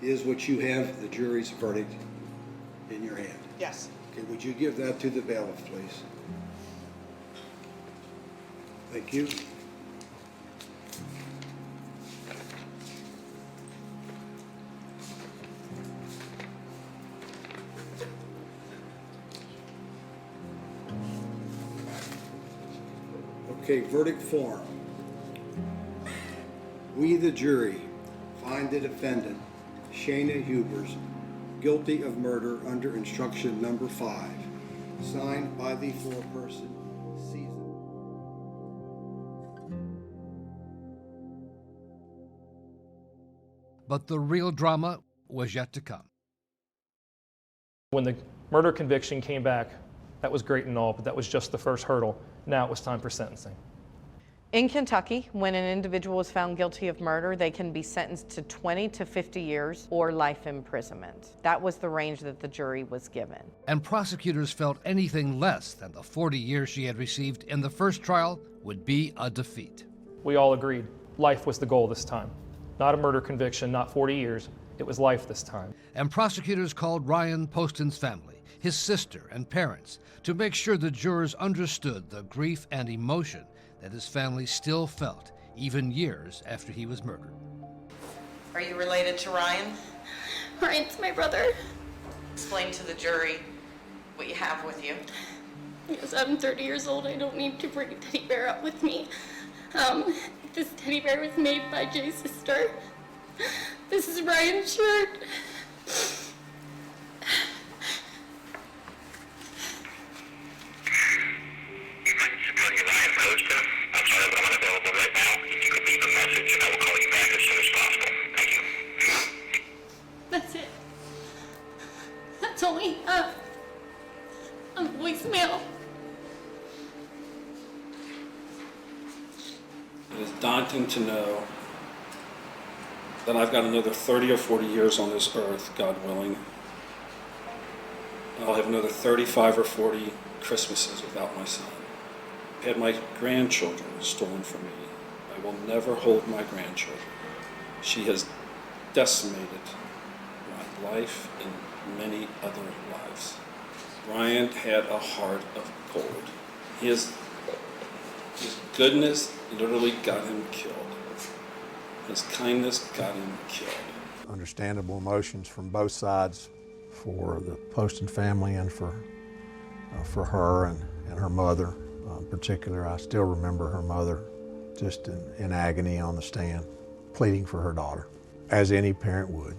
[SPEAKER 6] Is what you have, the jury's verdict, in your hand?
[SPEAKER 13] Yes.
[SPEAKER 6] Okay, would you give that to the bailiff, please? Thank you. Okay, verdict form. We, the jury, find the defendant, Shayna Hubers, guilty of murder under instruction number 5, signed by the foreperson, Caesar.
[SPEAKER 18] But the real drama was yet to come.
[SPEAKER 31] When the murder conviction came back, that was great and all, but that was just the first hurdle. Now it was time for sentencing.
[SPEAKER 25] In Kentucky, when an individual is found guilty of murder, they can be sentenced to 20 to 50 years or life imprisonment. That was the range that the jury was given.
[SPEAKER 18] And prosecutors felt anything less than the 40 years she had received in the first trial would be a defeat.
[SPEAKER 31] We all agreed life was the goal this time. Not a murder conviction, not 40 years. It was life this time.
[SPEAKER 18] And prosecutors called Ryan Poston's family, his sister and parents, to make sure the jurors understood the grief and emotion that his family still felt, even years after he was murdered.
[SPEAKER 13] Are you related to Ryan?
[SPEAKER 8] Ryan's my brother.
[SPEAKER 13] Explain to the jury what you have with you.
[SPEAKER 8] Because I'm 30 years old, I don't need to bring a teddy bear up with me. This teddy bear was made by Jay's sister. This is Ryan's shirt. That's it. That's only a voicemail.
[SPEAKER 15] It is daunting to know that I've got another 30 or 40 years on this earth, God willing. I'll have another 35 or 40 Christmases without my son. I had my grandchildren stolen from me. I will never hold my grandchildren. She has decimated my life and many other lives. Ryan had a heart of gold. His goodness literally got him killed. His kindness got him killed.
[SPEAKER 29] Understandable emotions from both sides for the Poston family and for her and her mother. In particular, I still remember her mother just in agony on the stand, pleading for her daughter, as any parent would.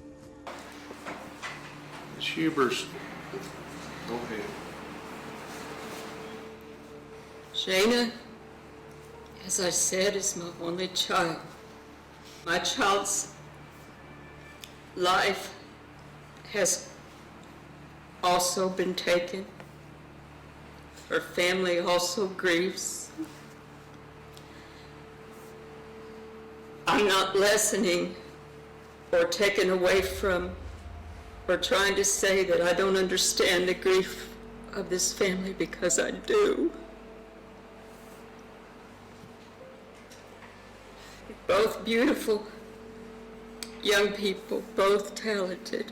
[SPEAKER 1] Ms. Hubers, go ahead.
[SPEAKER 16] Shayna, as I said, is my only child. My child's life has also been taken. Her family also grieves. I'm not lessening or taking away from or trying to say that I don't understand the grief of this family, because I do. Both beautiful young people, both talented.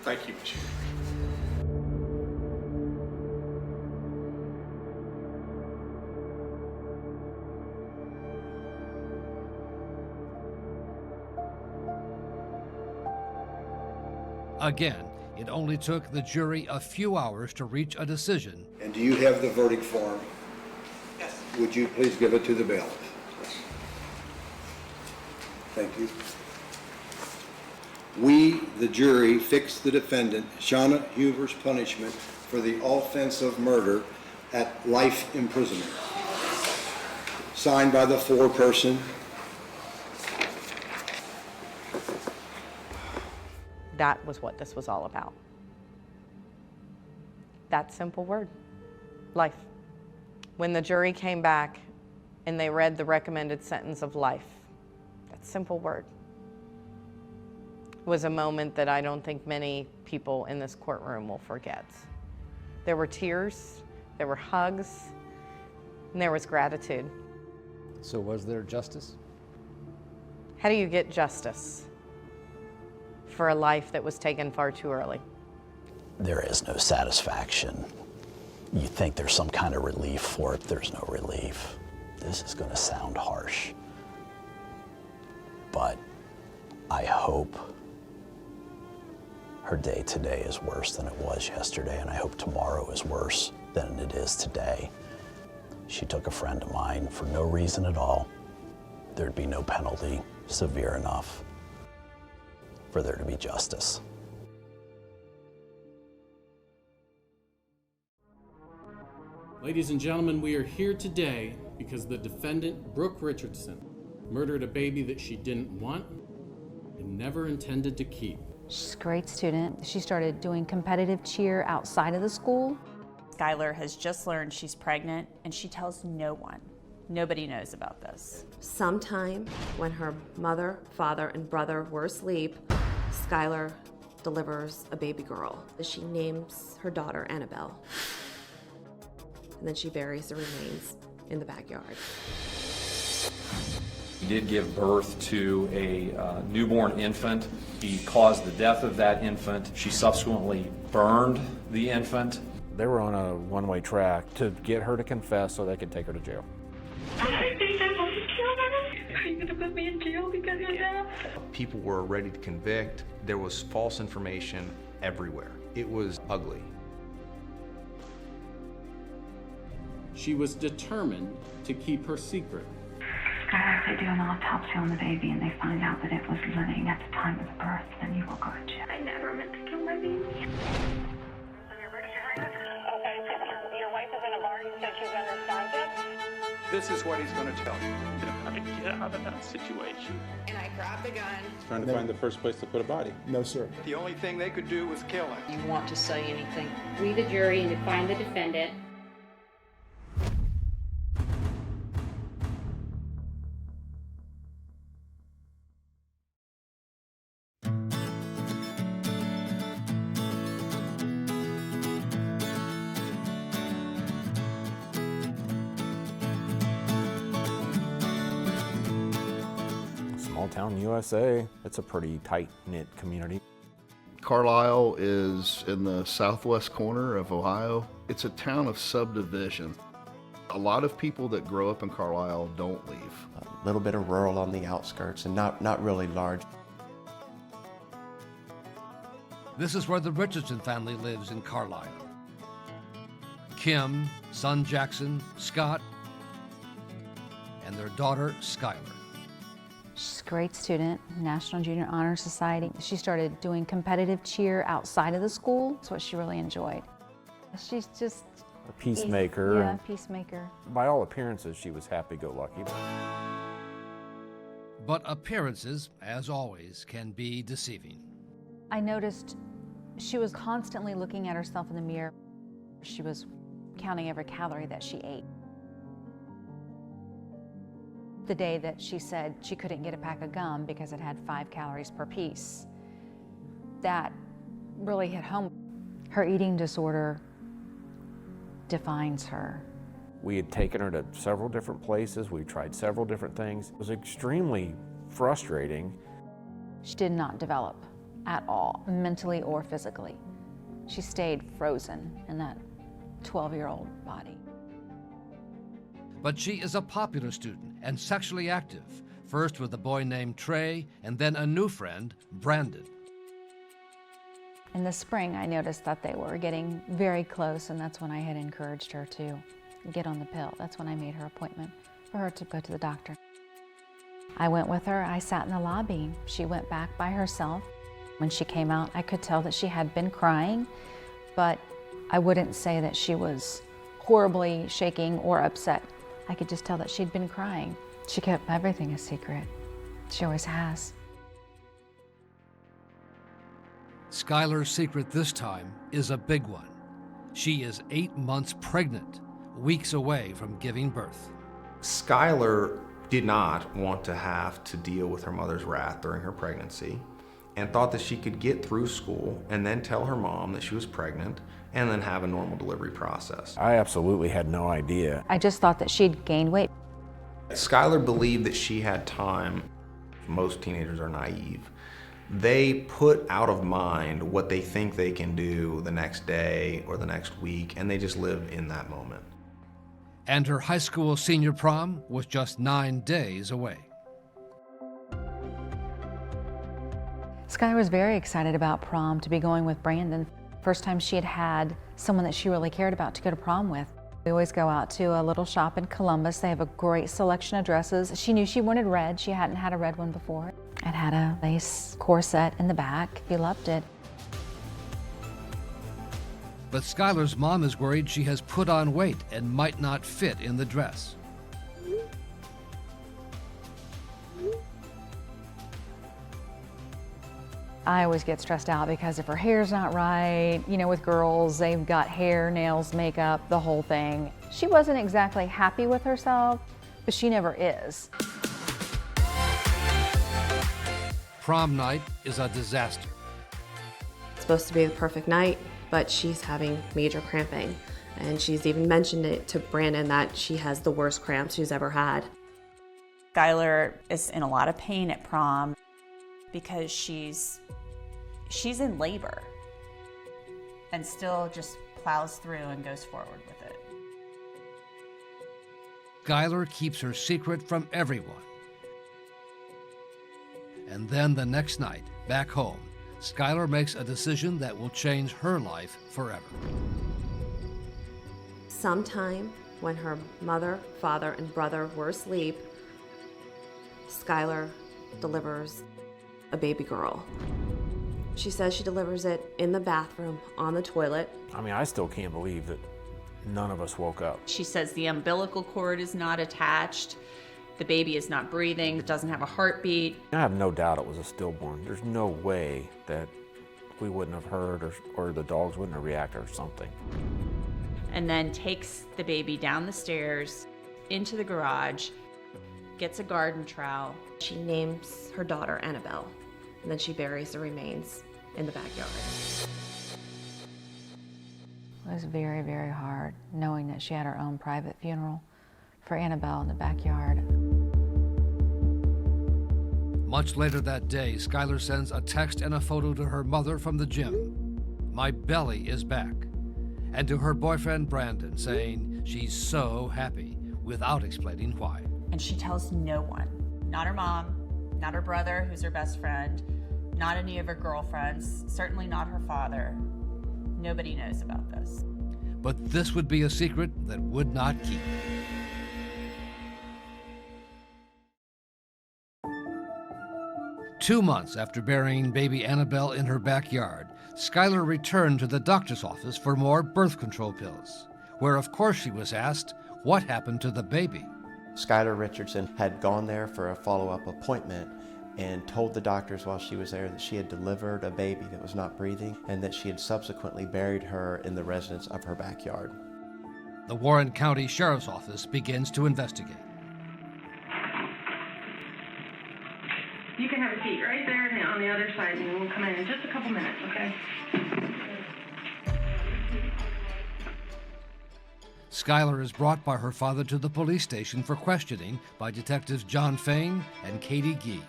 [SPEAKER 1] Thank you, Ms. Hubers.
[SPEAKER 18] Again, it only took the jury a few hours to reach a decision.
[SPEAKER 6] And do you have the verdict form? Yes. Would you please give it to the bailiff? Thank you. We, the jury, fix the defendant, Shayna Hubers' punishment for the offense of murder at life imprisonment. Signed by the foreperson.
[SPEAKER 25] That was what this was all about. That simple word, life. When the jury came back and they read the recommended sentence of life, that simple word was a moment that I don't think many people in this courtroom will forget. There were tears, there were hugs, and there was gratitude.
[SPEAKER 5] So was there justice?
[SPEAKER 25] How do you get justice for a life that was taken far too early?
[SPEAKER 7] There is no satisfaction. You think there's some kind of relief for it, there's no relief. This is going to sound harsh, but I hope her day today is worse than it was yesterday, and I hope tomorrow is worse than it is today. She took a friend of mine for no reason at all. There'd be no penalty severe enough for there to be justice.
[SPEAKER 17] Ladies and gentlemen, we are here today because the defendant, Brooke Richardson, murdered a baby that she didn't want and never intended to keep.
[SPEAKER 20] She's a great student. She started doing competitive cheer outside of the school.
[SPEAKER 21] Skylar has just learned she's pregnant and she tells no one. Nobody knows about this.
[SPEAKER 22] Sometime when her mother, father, and brother were asleep, Skylar delivers a baby girl. She names her daughter Annabelle. And then she buries the remains in the backyard.
[SPEAKER 23] He did give birth to a newborn infant. He caused the death of that infant. She subsequently burned the infant.
[SPEAKER 9] They were on a one-way track to get her to confess so they could take her to jail.
[SPEAKER 19] Are you going to put me in jail because of that?
[SPEAKER 24] People were ready to convict. There was false information everywhere. It was ugly.
[SPEAKER 17] She was determined to keep her secret.
[SPEAKER 26] Skylar, if they do an autopsy on the baby and they find out that it was living at the time of the birth, then you will go to jail.
[SPEAKER 19] I never meant to kill my baby. Your wife is in a bar. You said she's unresponsive.
[SPEAKER 1] This is what he's going to tell you.
[SPEAKER 19] How to get out of that situation.
[SPEAKER 2] And I grabbed the gun.
[SPEAKER 28] Trying to find the first place to put a body.
[SPEAKER 6] No, sir.
[SPEAKER 1] The only thing they could do was kill him.
[SPEAKER 30] You want to say anything?
[SPEAKER 32] We, the jury, and to find the defendant.
[SPEAKER 9] Small town USA, it's a pretty tight-knit community.
[SPEAKER 33] Carlisle is in the southwest corner of Ohio. It's a town of subdivision. A lot of people that grow up in Carlisle don't leave.
[SPEAKER 34] A little bit of rural on the outskirts and not really large.
[SPEAKER 18] This is where the Richardson family lives in Carlisle. Kim, son Jackson, Scott, and their daughter Skylar.
[SPEAKER 20] She's a great student, National Junior Honor Society. She started doing competitive cheer outside of the school. That's what she really enjoyed. She's just
[SPEAKER 9] A peacemaker.
[SPEAKER 20] Yeah, peacemaker.
[SPEAKER 9] By all appearances, she was happy-go-lucky.
[SPEAKER 18] But appearances, as always, can be deceiving.
[SPEAKER 20] I noticed she was constantly looking at herself in the mirror. She was counting every calorie that she ate. The day that she said she couldn't get a pack of gum because it had 5 calories per piece, that really hit home. Her eating disorder defines her.
[SPEAKER 9] We had taken her to several different places. We tried several different things. It was extremely frustrating.
[SPEAKER 20] She did not develop at all, mentally or physically. She stayed frozen in that 12-year-old body.
[SPEAKER 18] But she is a popular student and sexually active, first with a boy named Trey and then a new friend, Brandon.
[SPEAKER 20] In the spring, I noticed that they were getting very close, and that's when I had encouraged her to get on the pill. That's when I made her appointment for her to go to the doctor. I went with her. I sat in the lobby. She went back by herself. When she came out, I could tell that she had been crying, but I wouldn't say that she was horribly shaking or upset. I could just tell that she'd been crying. She kept everything a secret. She always has.
[SPEAKER 18] Skylar's secret this time is a big one. She is 8 months pregnant, weeks away from giving birth.
[SPEAKER 24] Skylar did not want to have to deal with her mother's wrath during her pregnancy and thought that she could get through school and then tell her mom that she was pregnant and then have a normal delivery process.
[SPEAKER 9] I absolutely had no idea.
[SPEAKER 20] I just thought that she'd gained weight.
[SPEAKER 24] Skylar believed that she had time. Most teenagers are naive. They put out of mind what they think they can do the next day or the next week, and they just live in that moment.
[SPEAKER 18] And her high school senior prom was just 9 days away.
[SPEAKER 20] Skylar was very excited about prom, to be going with Brandon. First time she had had someone that she really cared about to go to prom with. We always go out to a little shop in Columbus. They have a great selection of dresses. She knew she wanted red. She hadn't had a red one before. It had a lace corset in the back. She loved it.
[SPEAKER 18] But Skylar's mom is worried she has put on weight and might not fit in the dress.
[SPEAKER 20] I always get stressed out because if her hair's not right, you know, with girls, they've got hair, nails, makeup, the whole thing. She wasn't exactly happy with herself, but she never is.
[SPEAKER 18] Prom night is a disaster.
[SPEAKER 22] It's supposed to be the perfect night, but she's having major cramping. And she's even mentioned it to Brandon that she has the worst cramps she's ever had.
[SPEAKER 21] Skylar is in a lot of pain at prom because she's in labor and still just plows through and goes forward with it.
[SPEAKER 18] Skylar keeps her secret from everyone. And then the next night, back home, Skylar makes a decision that will change her life forever.
[SPEAKER 22] Sometime when her mother, father, and brother were asleep, Skylar delivers a baby girl. She says she delivers it in the bathroom on the toilet.
[SPEAKER 9] I mean, I still can't believe that none of us woke up.
[SPEAKER 21] She says the umbilical cord is not attached, the baby is not breathing, it doesn't have a heartbeat.
[SPEAKER 9] I have no doubt it was a stillborn. There's no way that we wouldn't have heard or the dogs wouldn't have reacted or something.
[SPEAKER 21] And then takes the baby down the stairs into the garage, gets a garden trowel.
[SPEAKER 22] She names her daughter Annabelle, and then she buries the remains in the backyard.
[SPEAKER 20] It was very, very hard knowing that she had her own private funeral for Annabelle in the backyard.
[SPEAKER 18] Much later that day, Skylar sends a text and a photo to her mother from the gym. "My belly is back." And to her boyfriend Brandon, saying she's so happy, without explaining why.
[SPEAKER 21] And she tells no one, not her mom, not her brother, who's her best friend, not any of her girlfriends, certainly not her father. Nobody knows about this.
[SPEAKER 18] But this would be a secret that would not keep. Two months after burying baby Annabelle in her backyard, Skylar returned to the doctor's office for more birth control pills, where of course she was asked what happened to the baby.
[SPEAKER 34] Skylar Richardson had gone there for a follow-up appointment and told the doctors while she was there that she had delivered a baby that was not breathing and that she had subsequently buried her in the residence of her backyard.
[SPEAKER 18] The Warren County Sheriff's Office begins to investigate.
[SPEAKER 19] You can have a seat right there on the other side, and we'll come in just a couple minutes, okay?
[SPEAKER 18] Skylar is brought by her father to the police station for questioning by Detectives John Fain and Katie Gee.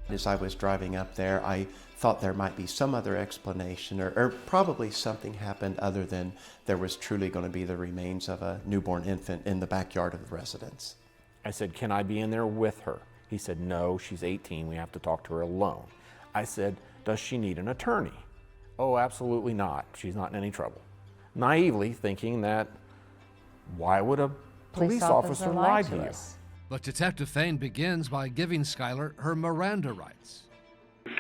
[SPEAKER 34] As I was driving up there, I thought there might be some other explanation or probably something happened other than there was truly going to be the remains of a newborn infant in the backyard of the residence.
[SPEAKER 9] I said, "Can I be in there with her?" He said, "No, she's 18. We have to talk to her alone." I said, "Does she need an attorney?" "Oh, absolutely not. She's not in any trouble." Naively thinking that, why would a police officer lie to you?
[SPEAKER 18] But Detective Fain begins by giving Skylar her Miranda rights.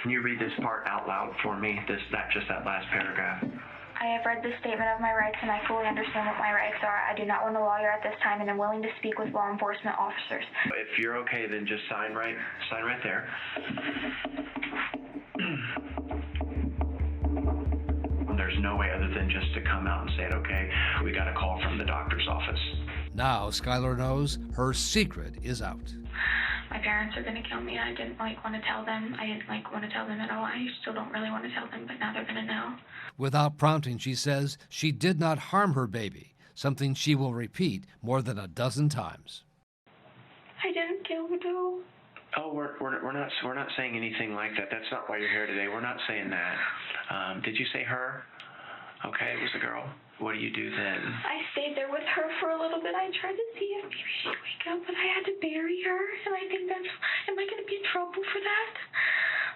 [SPEAKER 3] Can you read this part out loud for me, just that last paragraph?
[SPEAKER 26] I have read the statement of my rights and I fully understand what my rights are. I do not want a lawyer at this time and am willing to speak with law enforcement officers.
[SPEAKER 3] If you're okay, then just sign right there. There's no way other than just to come out and say it, okay, we got a call from the doctor's office.
[SPEAKER 18] Now Skylar knows her secret is out.
[SPEAKER 26] my parents are gonna kill me. I didn't like want to tell them. I didn't like want to tell them at all. I still don't really want to tell them, but now they're gonna know.
[SPEAKER 18] Without prompting, she says she did not harm her baby, something she will repeat more than a dozen times.
[SPEAKER 26] I didn't kill Joe.
[SPEAKER 3] Oh, we're not saying anything like that. That's not why you're here today. We're not saying that. Did you say her? Okay, it was a girl. What do you do then?
[SPEAKER 26] I stayed there with her for a little bit. I tried to see if maybe she'd wake up, but I had to bury her. And I think that's, am I going to be in trouble for that?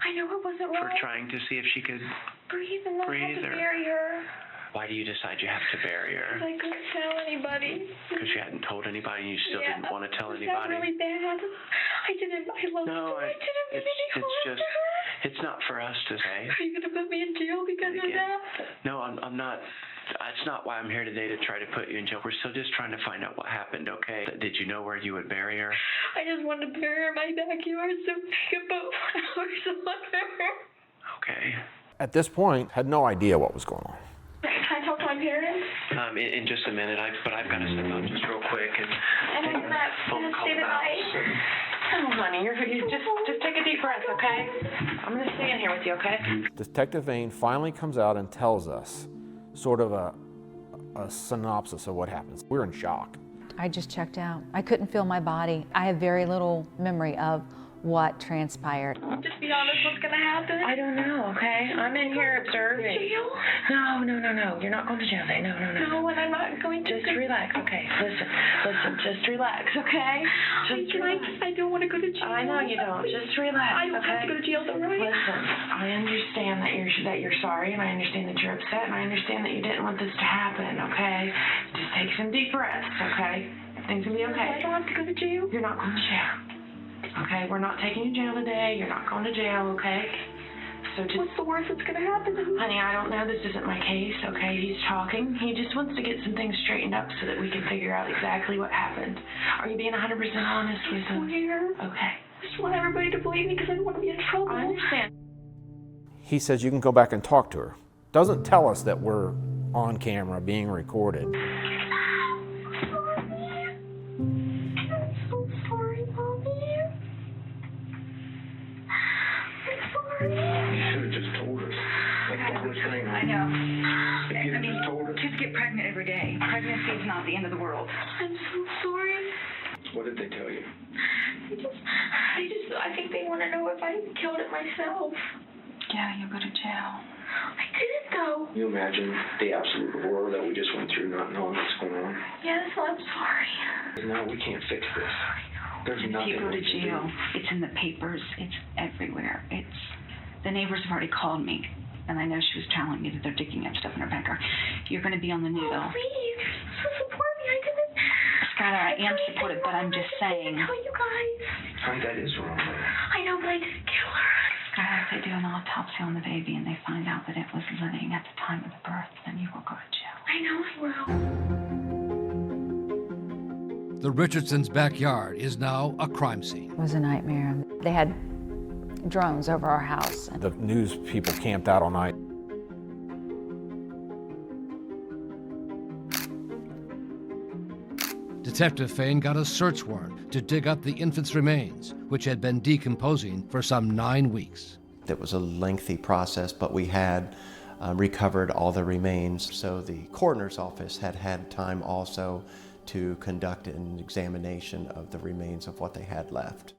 [SPEAKER 26] I know it wasn't
[SPEAKER 3] For
[SPEAKER 26] right.
[SPEAKER 3] trying to see if she could
[SPEAKER 26] Breathe, and I had to bury her.
[SPEAKER 3] Why do you decide you have to bury her?
[SPEAKER 26] I couldn't tell anybody.
[SPEAKER 3] Because you hadn't told anybody and you still didn't want to tell
[SPEAKER 26] Was
[SPEAKER 3] anybody?
[SPEAKER 26] that really bad? I didn't. I loved her. I didn't mean any harm to her.
[SPEAKER 3] It's not for us to say.
[SPEAKER 26] Are you going to put me in jail because of that?
[SPEAKER 3] No, I'm not. That's not why I'm here today, to try to put you in jail. We're still just trying to find out what happened, okay? Did you know where you would bury her?
[SPEAKER 26] I just wanted to bury her in my backyard so we could put flowers on her.
[SPEAKER 3] Okay.
[SPEAKER 9] At this point, had no idea what was going on.
[SPEAKER 26] Can I talk to my parents?
[SPEAKER 3] In just a minute, but I've got to step out just real quick and
[SPEAKER 26] And I'm not going to stay the night.
[SPEAKER 25] Oh, honey, you just take a deep breath, okay? I'm gonna stay in here with you, okay?
[SPEAKER 9] Detective Vane finally comes out and tells us sort of a synopsis of what happens. We're in shock.
[SPEAKER 20] I just checked out. I couldn't feel my body. I have very little memory of what transpired.
[SPEAKER 26] Just be honest, what's going to happen?
[SPEAKER 25] I don't know, okay? I'm in here observing.
[SPEAKER 26] Jail?
[SPEAKER 25] No. You're not going to jail today. No.
[SPEAKER 26] No, and I'm not going to.
[SPEAKER 25] Just relax, okay? Listen, just relax, okay?
[SPEAKER 26] I don't want to go to jail.
[SPEAKER 25] I know you don't. Just relax,
[SPEAKER 26] I don't
[SPEAKER 25] okay?
[SPEAKER 26] have to go to jail, though, right?
[SPEAKER 25] Listen, I understand that you're sorry, and I understand that you're upset, and I understand that you didn't want this to happen, okay? Just take some deep breaths, okay? Things will be okay.
[SPEAKER 26] I don't have to go to jail.
[SPEAKER 25] You're not going to jail. Okay, we're not taking you to jail today. You're not going to jail, okay? So just...
[SPEAKER 26] What's the worst that's going to happen?
[SPEAKER 25] Honey, I don't know. This isn't my case, okay? He's talking. He just wants to get some things straightened up so that we can figure out exactly what happened. Are you being 100% honest with him? Okay.
[SPEAKER 26] I just want everybody to believe me because I don't want to be in trouble.
[SPEAKER 25] I understand.
[SPEAKER 9] He says you can go back and talk to her. Doesn't tell us that we're on camera being recorded.
[SPEAKER 4] I know. I mean, kids get pregnant every day. Pregnancy is not the end of the world.
[SPEAKER 26] I'm so sorry.
[SPEAKER 3] What did they tell you?
[SPEAKER 26] I think they want to know if I killed it myself.
[SPEAKER 4] Yeah, you'll go to jail.
[SPEAKER 26] I didn't though.
[SPEAKER 3] Can you imagine the absolute horror that we just went through, not knowing what's going on?
[SPEAKER 26] Yes, I'm sorry.
[SPEAKER 3] No, we can't fix this. There's nothing
[SPEAKER 4] If you go to
[SPEAKER 3] we can
[SPEAKER 4] jail,
[SPEAKER 3] do.
[SPEAKER 4] it's in the papers. It's everywhere. The neighbors have already called me, and I know she was telling me that they're digging up stuff in her backyard. You're going to be on the news, though.
[SPEAKER 26] Please, so support me. I didn't.
[SPEAKER 4] Skylar, I am supportive, but I'm just saying.
[SPEAKER 26] Tell you guys.
[SPEAKER 3] Honey, that is wrong.
[SPEAKER 26] I know, but I didn't kill her.
[SPEAKER 4] Skylar, if they do an autopsy on the baby and they find out that it was living at the time of the birth, then you will go to jail.
[SPEAKER 26] I know I will.
[SPEAKER 18] The Richardsons' backyard is now a crime scene.
[SPEAKER 20] It was a nightmare. They had drones over our house.
[SPEAKER 9] The news people camped out all night.
[SPEAKER 18] Detective Fain got a search warrant to dig up the infant's remains, which had been decomposing for some 9 weeks.
[SPEAKER 34] It was a lengthy process, but we had recovered all the remains. So the coroner's office had time also to conduct an examination of the remains of what they had left.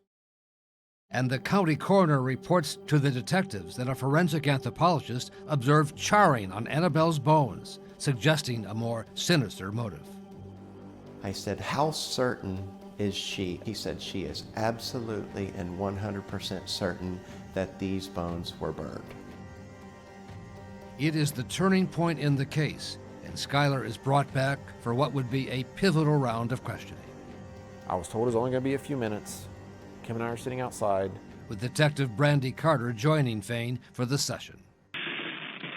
[SPEAKER 18] And the county coroner reports to the detectives that a forensic anthropologist observed charring on Annabelle's bones, suggesting a more sinister motive.
[SPEAKER 34] I said, how certain is she? He said she is absolutely and 100% certain that these bones were burned.
[SPEAKER 18] It is the turning point in the case, and Skylar is brought back for what would be a pivotal round of questioning.
[SPEAKER 9] I was told it was only going to be a few minutes. Kim and I are sitting outside.
[SPEAKER 18] With Detective Brandy Carter joining Fain for the session.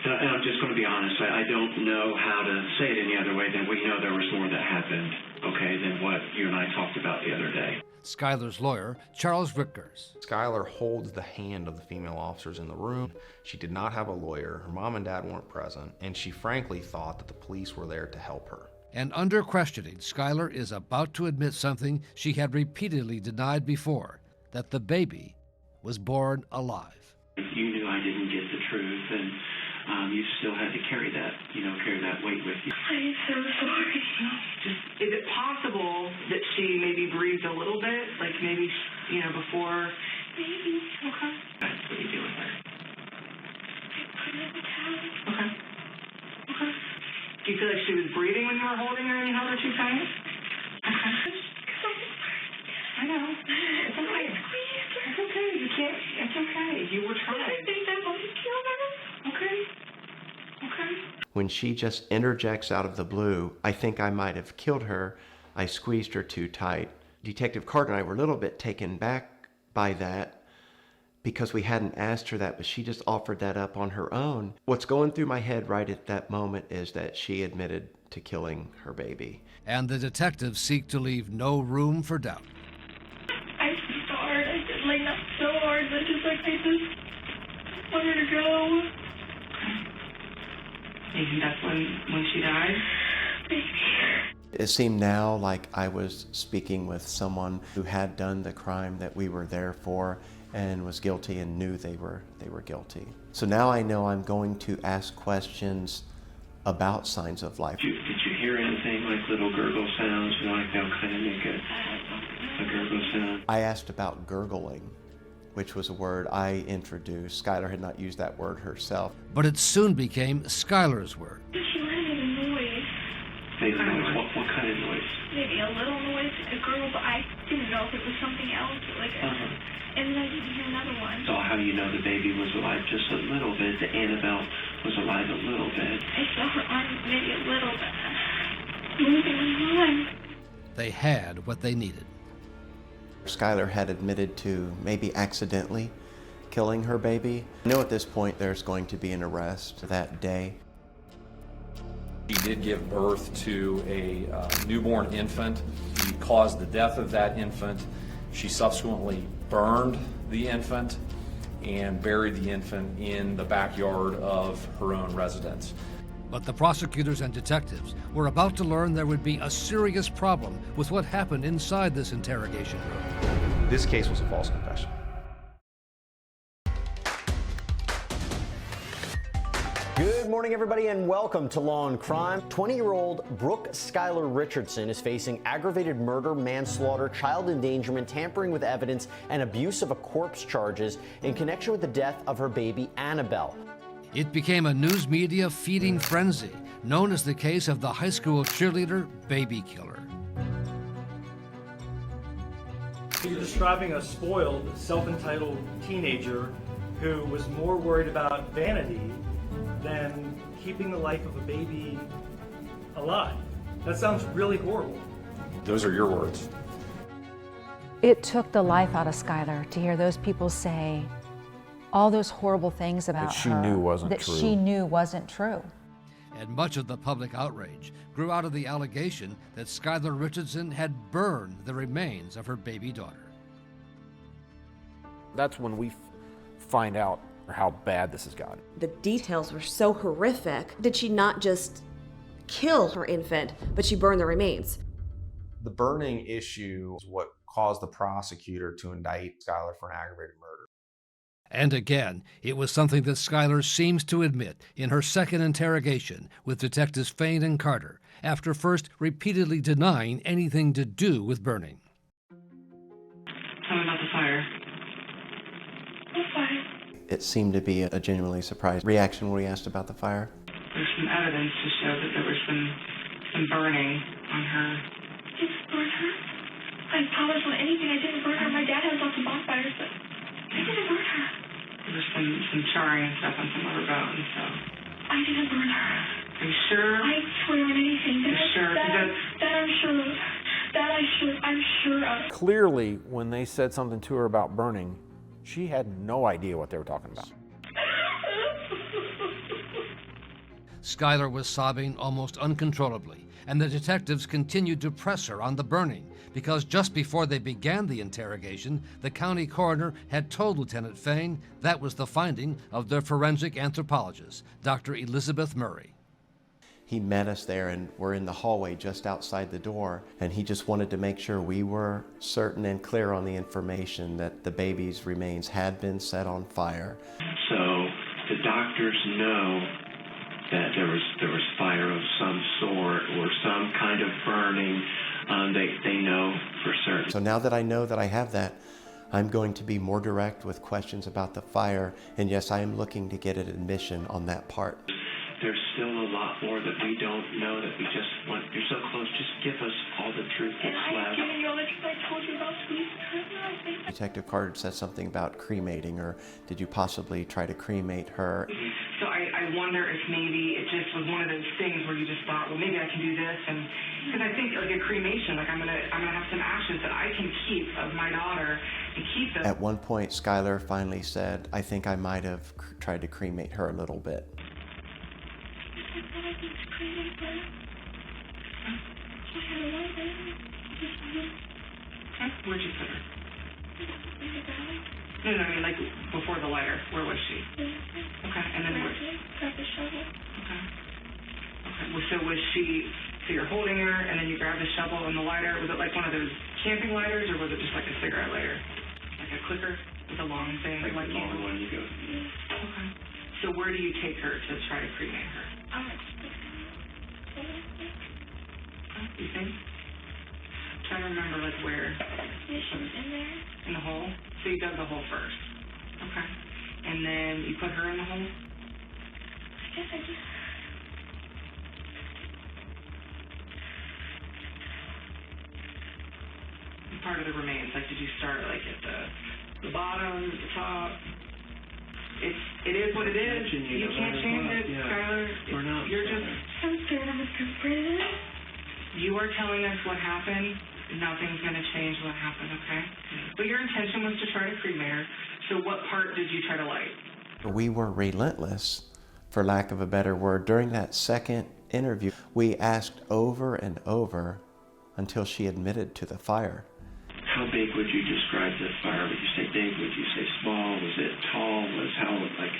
[SPEAKER 3] And I'm just going to be honest, I don't know how to say it any other way than we know there was more that happened, okay, than what you and I talked about the other day.
[SPEAKER 18] Skylar's lawyer, Charles Rickers.
[SPEAKER 24] Skylar holds the hand of the female officers in the room. She did not have a lawyer, her mom and dad weren't present, and she frankly thought that the police were there to help her.
[SPEAKER 18] And under questioning, Skylar is about to admit something she had repeatedly denied before, that the baby was born alive.
[SPEAKER 3] You knew I didn't get the truth, and you still had to carry that weight with you.
[SPEAKER 26] I'm so sorry.
[SPEAKER 5] Is it possible that she maybe breathed a little bit, like maybe, before?
[SPEAKER 26] Maybe.
[SPEAKER 5] Okay.
[SPEAKER 3] What do you do with her?
[SPEAKER 26] I put her in the towel.
[SPEAKER 5] Okay. Okay. Do you feel like she was breathing when you were holding her and you held her too tight? Okay. I know. It's okay. It's okay. You can't. It's okay. You were trying.
[SPEAKER 26] I think I'm going to kill her.
[SPEAKER 5] Okay. Okay.
[SPEAKER 34] When she just interjects out of the blue, I think I might have killed her. I squeezed her too tight. Detective Carter and I were a little bit taken back by that because we hadn't asked her that, but she just offered that up on her own. What's going through my head right at that moment is that she admitted to killing her baby.
[SPEAKER 18] And the detectives seek to leave no room for doubt.
[SPEAKER 26] I so hard. I did like that so hard, but I just want her to go.
[SPEAKER 5] Maybe that's when she died?
[SPEAKER 26] Maybe.
[SPEAKER 34] It seemed now like I was speaking with someone who had done the crime that we were there for and was guilty and knew they were guilty. So now I know I'm going to ask questions about signs of life.
[SPEAKER 3] Did you hear anything like little gurgle sounds? Like they'll kind of make a gurgle sound?
[SPEAKER 34] I asked about gurgling, which was a word I introduced. Skylar had not used that word herself.
[SPEAKER 18] But it soon became Skylar's word.
[SPEAKER 26] She might have made a noise.
[SPEAKER 3] Made a noise? What kind of noise?
[SPEAKER 26] Maybe a little noise, like a gurgle, but I didn't know if it was something else. And then I didn't hear another one.
[SPEAKER 3] So how do you know the baby was alive just a little bit? The Annabelle was alive a little bit.
[SPEAKER 26] I saw her arm maybe a little bit moving on.
[SPEAKER 18] They had what they needed.
[SPEAKER 34] Skylar had admitted to maybe accidentally killing her baby. I know at this point there's going to be an arrest that day.
[SPEAKER 23] He did give birth to a newborn infant. He caused the death of that infant. She subsequently burned the infant and buried the infant in the backyard of her own residence.
[SPEAKER 18] But the prosecutors and detectives were about to learn there would be a serious problem with what happened inside this interrogation room.
[SPEAKER 24] This case was a false confession.
[SPEAKER 7] Good morning, everybody, and welcome to Law and Crime. 20-year-old Brooke Skylar Richardson is facing aggravated murder, manslaughter, child endangerment, tampering with evidence, and abuse of a corpse charges in connection with the death of her baby, Annabelle.
[SPEAKER 18] It became a news media feeding frenzy, known as the case of the high school cheerleader baby killer.
[SPEAKER 8] You're describing a spoiled, self-entitled teenager who was more worried about vanity than keeping the life of a baby alive. That sounds really horrible.
[SPEAKER 23] Those are your words.
[SPEAKER 20] It took the life out of Skylar to hear those people say all those horrible things about
[SPEAKER 9] That she
[SPEAKER 20] her
[SPEAKER 9] knew wasn't
[SPEAKER 20] that
[SPEAKER 9] true.
[SPEAKER 20] she knew wasn't true.
[SPEAKER 18] And much of the public outrage grew out of the allegation that Skylar Richardson had burned the remains of her baby daughter.
[SPEAKER 9] That's when we find out how bad this has gotten.
[SPEAKER 22] The details were so horrific. Did she not just kill her infant, but she burned the remains?
[SPEAKER 24] The burning issue is what caused the prosecutor to indict Skylar for an aggravated murder.
[SPEAKER 18] And again, it was something that Skylar seems to admit in her second interrogation with Detectives Fain and Carter, after first repeatedly denying anything to do with burning.
[SPEAKER 5] Tell me about the fire.
[SPEAKER 26] What fire?
[SPEAKER 34] It seemed to be a genuinely surprised reaction when we asked about the fire.
[SPEAKER 5] There's some evidence to show that there was some burning on her.
[SPEAKER 26] Didn't burn her. I promise on anything I didn't burn her. My dad has lots of bonfires, but I didn't burn her.
[SPEAKER 5] There was some charring and stuff on some of her bones, so.
[SPEAKER 26] I didn't burn her.
[SPEAKER 5] Are you sure?
[SPEAKER 26] I swear on anything.
[SPEAKER 5] You're sure?
[SPEAKER 26] That I'm sure of. I'm sure of.
[SPEAKER 9] Clearly, when they said something to her about burning, she had no idea what they were talking about.
[SPEAKER 18] Skylar was sobbing almost uncontrollably, and the detectives continued to press her on the burning because just before they began the interrogation, the county coroner had told Lieutenant Fain that was the finding of their forensic anthropologist, Dr. Elizabeth Murray.
[SPEAKER 34] He met us there and we're in the hallway just outside the door, and he just wanted to make sure we were certain and clear on the information that the baby's remains had been set on fire.
[SPEAKER 3] So the doctors know that there was fire of some sort or some kind of burning. They know for certain.
[SPEAKER 34] So now that I know that I have that, I'm going to be more direct with questions about the fire, and yes, I am looking to get an admission on that part.
[SPEAKER 3] There's still a lot more that we don't know that we just want. You're so close. Just give us all the truth that's left.
[SPEAKER 26] I've given you all the truth. I told you about squeeze.
[SPEAKER 34] Detective Carter said something about cremating, or did you possibly try to cremate her?
[SPEAKER 5] So I wonder if maybe it just was one of those things where you just thought, well, maybe I can do this, and because I think like a cremation, like I'm gonna have some ashes that I can keep of my daughter and keep them.
[SPEAKER 34] At one point, Skylar finally said, "I think I might have tried to cremate her a little bit."
[SPEAKER 5] Where'd you put her? No, I mean like before the lighter. Where was she? Okay, and then where?
[SPEAKER 26] Grab the shovel.
[SPEAKER 5] Okay. Well, so was she? So you're holding her, and then you grab the shovel and the lighter. Was it like one of those camping lighters, or was it just like a cigarette lighter, like a clicker with a long thing?
[SPEAKER 3] Like the long one you go.
[SPEAKER 5] Okay. So where do you take her to try to cremate her? You think? Trying to remember like where.
[SPEAKER 26] Yeah, she was in there.
[SPEAKER 5] In the hole? So you dug the hole first. Okay. And then you put her in the hole?
[SPEAKER 26] I guess I just.
[SPEAKER 5] Part of the remains, like did you start like at the bottom, at the top? It is what it is. You can't change it, Skylar. You're just.
[SPEAKER 26] I'm scared I'm a surprise.
[SPEAKER 5] You are telling us what happened. Nothing's going to change what happened, okay? But your intention was to try to cremate her. So what part did you try to light?
[SPEAKER 34] We were relentless, for lack of a better word. During that second interview, we asked over and over until she admitted to the fire.
[SPEAKER 3] How big would you describe the fire? Would you say big? Would you say small? Was it tall? How like?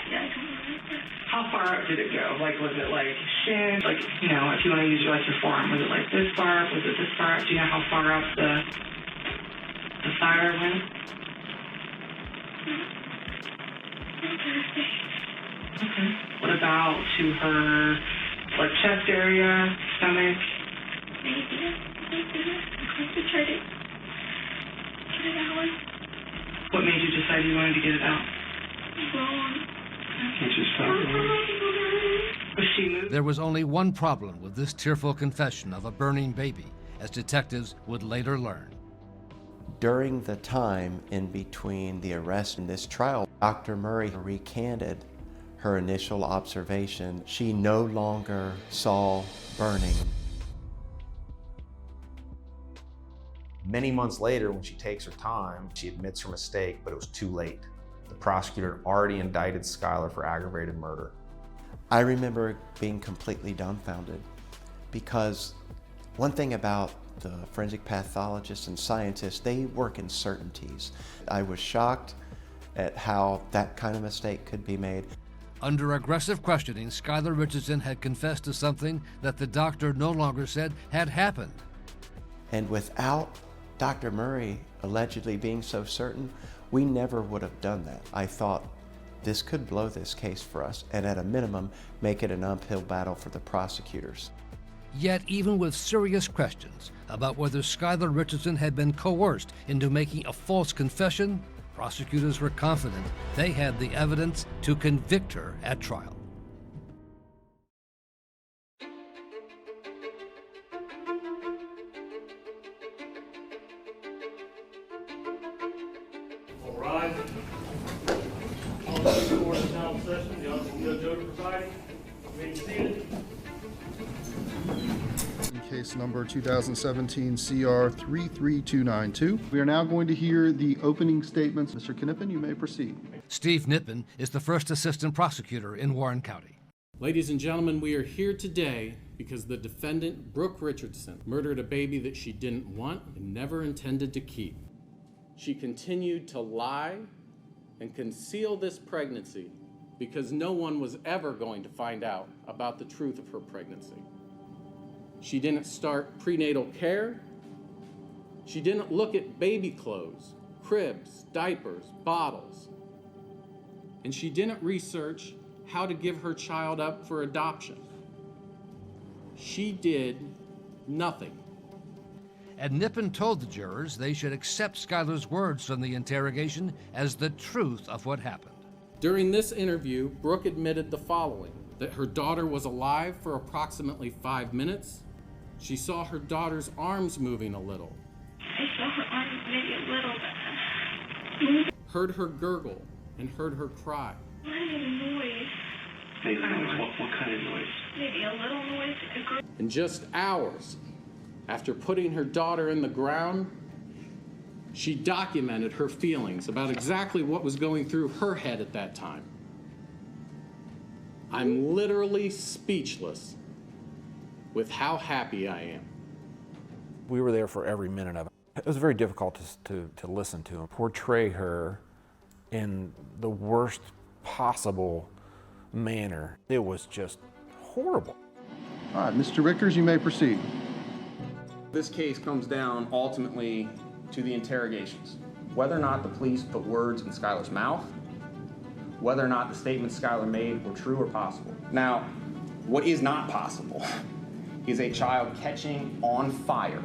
[SPEAKER 26] Yeah, I don't remember.
[SPEAKER 5] How far up did it go? Like, was it like shin? Like, you know, if you want to use your forearm, was it like this far up? Was it this far up? Do you know how far up the fire went? Okay. What about to her, like, chest area, stomach?
[SPEAKER 26] Maybe. I'm going to try to get it out.
[SPEAKER 5] What made you decide you wanted to get it out?
[SPEAKER 26] Wrong.
[SPEAKER 18] There was only one problem with this tearful confession of a burning baby, as detectives would later learn.
[SPEAKER 34] During the time in between the arrest and this trial, Dr. Murray recanted her initial observation. She no longer saw burning.
[SPEAKER 24] Many months later, when she takes her time, she admits her mistake, but it was too late. The prosecutor had already indicted Skylar for aggravated murder.
[SPEAKER 34] I remember being completely dumbfounded, because one thing about the forensic pathologists and scientists, they work in certainties. I was shocked at how that kind of mistake could be made.
[SPEAKER 18] Under aggressive questioning, Skylar Richardson had confessed to something that the doctor no longer said had happened.
[SPEAKER 34] And without Dr. Murray allegedly being so certain, we never would have done that. I thought this could blow this case for us, and at a minimum, make it an uphill battle for the prosecutors.
[SPEAKER 18] Yet, even with serious questions about whether Skylar Richardson had been coerced into making a false confession, prosecutors were confident they had the evidence to convict her at trial.
[SPEAKER 8] All rise. On the court of town session, the Honorable Judge Oder presiding. Remain seated.
[SPEAKER 2] Case number 2017 CR 33292. We are now going to hear the opening statements. Mr. Knippen, you may proceed.
[SPEAKER 18] Steve Knippen is the first assistant prosecutor in Warren County.
[SPEAKER 10] Ladies and gentlemen, we are here today because the defendant, Brooke Richardson, murdered a baby that she didn't want and never intended to keep. She continued to lie and conceal this pregnancy because no one was ever going to find out about the truth of her pregnancy. She didn't start prenatal care. She didn't look at baby clothes, cribs, diapers, bottles. And she didn't research how to give her child up for adoption. She did nothing.
[SPEAKER 18] And Nippen told the jurors they should accept Skylar's words from the interrogation as the truth of what happened.
[SPEAKER 10] During this interview, Brooke admitted the following: that her daughter was alive for approximately 5 minutes. She saw her daughter's arms moving a little.
[SPEAKER 26] I saw her arms maybe a little bit.
[SPEAKER 10] Heard her gurgle and heard her cry.
[SPEAKER 26] What kind of noise?
[SPEAKER 3] Maybe what kind of noise?
[SPEAKER 26] Maybe a little noise.
[SPEAKER 10] In just hours after putting her daughter in the ground, she documented her feelings about exactly what was going through her head at that time. I'm literally speechless with how happy I am.
[SPEAKER 9] We were there for every minute of it. It was very difficult to listen to and portray her in the worst possible manner. It was just horrible.
[SPEAKER 2] All right, Mr. Richters, you may proceed.
[SPEAKER 1] This case comes down ultimately to the interrogations. Whether or not the police put words in Skylar's mouth, whether or not the statements Skylar made were true or possible. Now, what is not possible is a child catching on fire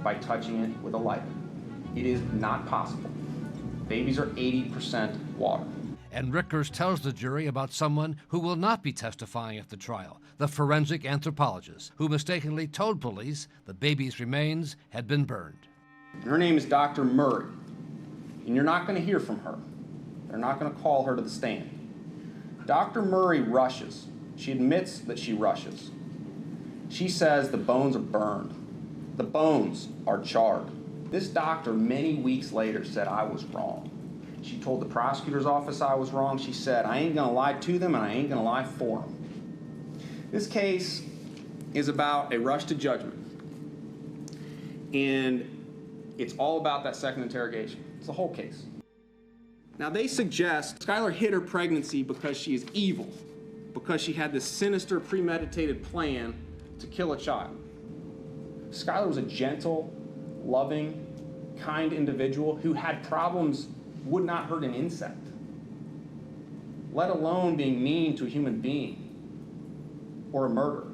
[SPEAKER 1] by touching it with a lighter. It is not possible. Babies are 80% water.
[SPEAKER 18] And Rickers tells the jury about someone who will not be testifying at the trial, the forensic anthropologist who mistakenly told police the baby's remains had been burned.
[SPEAKER 1] Her name is Dr. Murray, and you're not going to hear from her. They're not going to call her to the stand. Dr. Murray rushes. She admits that she rushes. She says the bones are burned. The bones are charred. This doctor, many weeks later, said I was wrong. She told the prosecutor's office I was wrong. She said, I ain't gonna lie to them and I ain't gonna lie for them. This case is about a rush to judgment. And it's all about that second interrogation. It's the whole case. Now they suggest Skylar hid her pregnancy because she is evil, because she had this sinister premeditated plan to kill a child. Skylar was a gentle, loving, kind individual who had problems would not hurt an insect, let alone being mean to a human being or a murderer.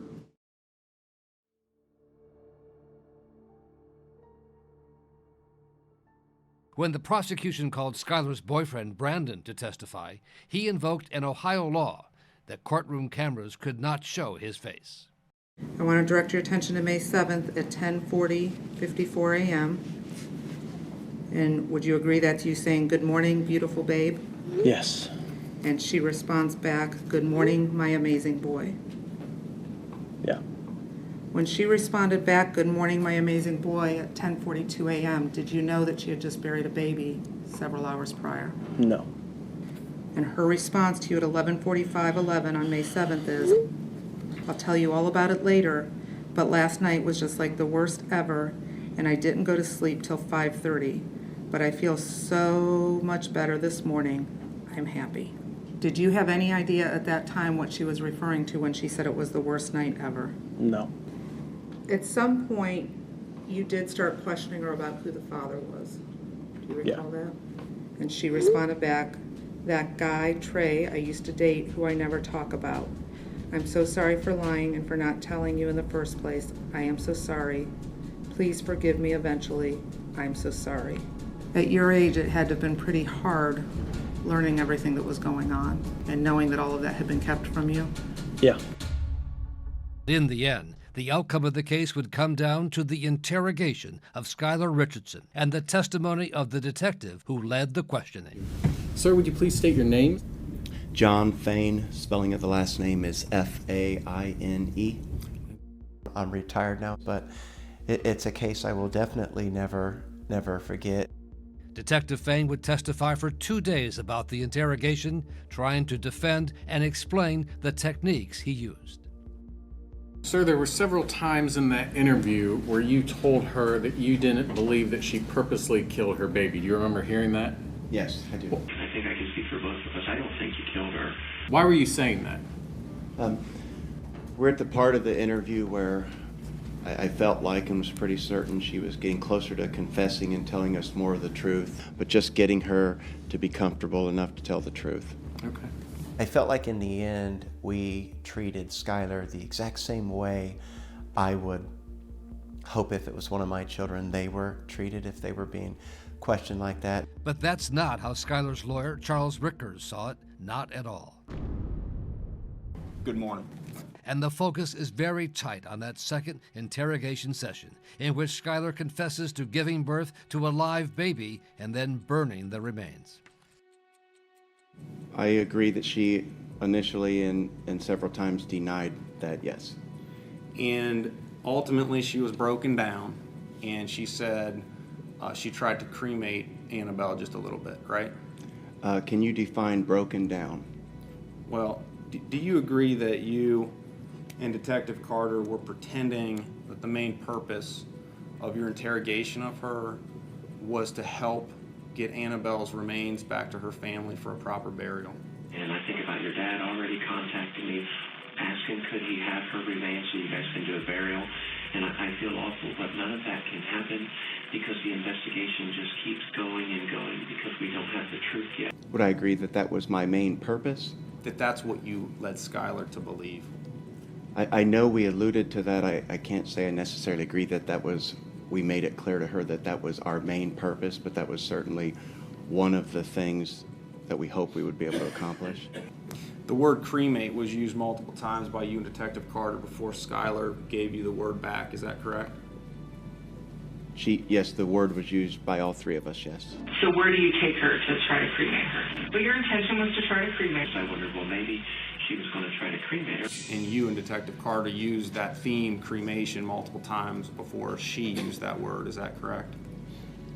[SPEAKER 18] When the prosecution called Skylar's boyfriend, Brandon, to testify, he invoked an Ohio law that courtroom cameras could not show his face.
[SPEAKER 6] I want to direct your attention to May 7th at 10:54 a.m. And would you agree that's you saying, good morning, beautiful babe?
[SPEAKER 11] Yes.
[SPEAKER 6] And she responds back, good morning, my amazing boy.
[SPEAKER 11] Yeah.
[SPEAKER 6] When she responded back, good morning, my amazing boy, at 10:42 a.m., did you know that she had just buried a baby several hours prior?
[SPEAKER 11] No.
[SPEAKER 6] And her response to you at 11:45:11 on May 7th is, I'll tell you all about it later, but last night was just like the worst ever, and I didn't go to sleep till 5:30. But I feel so much better this morning. I'm happy. Did you have any idea at that time what she was referring to when she said it was the worst night ever?
[SPEAKER 11] No.
[SPEAKER 6] At some point, you did start questioning her about who the father was. Do you recall that? And she responded back, that guy, Trey, I used to date, who I never talk about. I'm so sorry for lying and for not telling you in the first place. I am so sorry. Please forgive me eventually. I'm so sorry. At your age, it had to have been pretty hard learning everything that was going on and knowing that all of that had been kept from you.
[SPEAKER 11] Yeah.
[SPEAKER 18] In the end, the outcome of the case would come down to the interrogation of Skylar Richardson and the testimony of the detective who led the questioning.
[SPEAKER 10] Sir, would you please state your name?
[SPEAKER 34] John Fain, spelling of the last name is F-A-I-N-E. I'm retired now, but it's a case I will definitely never forget.
[SPEAKER 18] Detective Fain would testify for 2 days about the interrogation, trying to defend and explain the techniques he used.
[SPEAKER 10] Sir, there were several times in that interview where you told her that you didn't believe that she purposely killed her baby. Do you remember hearing that?
[SPEAKER 34] Yes, I do.
[SPEAKER 3] I think I can speak for both of us. I don't think you killed her.
[SPEAKER 10] Why were you saying that?
[SPEAKER 34] We're at the part of the interview where I felt like and was pretty certain she was getting closer to confessing and telling us more of the truth, but just getting her to be comfortable enough to tell the truth.
[SPEAKER 10] Okay.
[SPEAKER 34] I felt like in the end we treated Skylar the exact same way I would hope if it was one of my children they were treated if they were being questioned like that.
[SPEAKER 18] But that's not how Skylar's lawyer, Charles Rickers, saw it. Not at all.
[SPEAKER 1] Good morning.
[SPEAKER 18] And the focus is very tight on that second interrogation session, in which Skylar confesses to giving birth to a live baby and then burning the remains.
[SPEAKER 34] I agree that she initially and several times denied that, yes.
[SPEAKER 1] And ultimately she was broken down, and she said she tried to cremate Annabelle just a little bit, right?
[SPEAKER 34] Can you define broken down?
[SPEAKER 1] Well, do you agree that you and Detective Carter were pretending that the main purpose of your interrogation of her was to help get Annabelle's remains back to her family for a proper burial?
[SPEAKER 3] And I think about your dad already contacting me, asking could he have her remains so you guys can do a burial. And I feel awful, but none of that can happen because the investigation just keeps going and going because we don't have the truth yet.
[SPEAKER 34] Would I agree that that was my main purpose?
[SPEAKER 1] That that's what you led Skylar to believe?
[SPEAKER 34] I know we alluded to that. I can't say I necessarily agree that that was, we made it clear to her that that was our main purpose, but that was certainly one of the things that we hope we would be able to accomplish.
[SPEAKER 1] The word cremate was used multiple times by you and Detective Carter before Skylar gave you the word back, is that correct?
[SPEAKER 34] Yes, the word was used by all three of us, yes.
[SPEAKER 5] So where do you take her to try to cremate her? But your intention was to try to cremate her.
[SPEAKER 3] I wondered, well, maybe she was going to try to cremate her.
[SPEAKER 1] And you and Detective Carter used that theme, cremation, multiple times before she used that word, is that correct?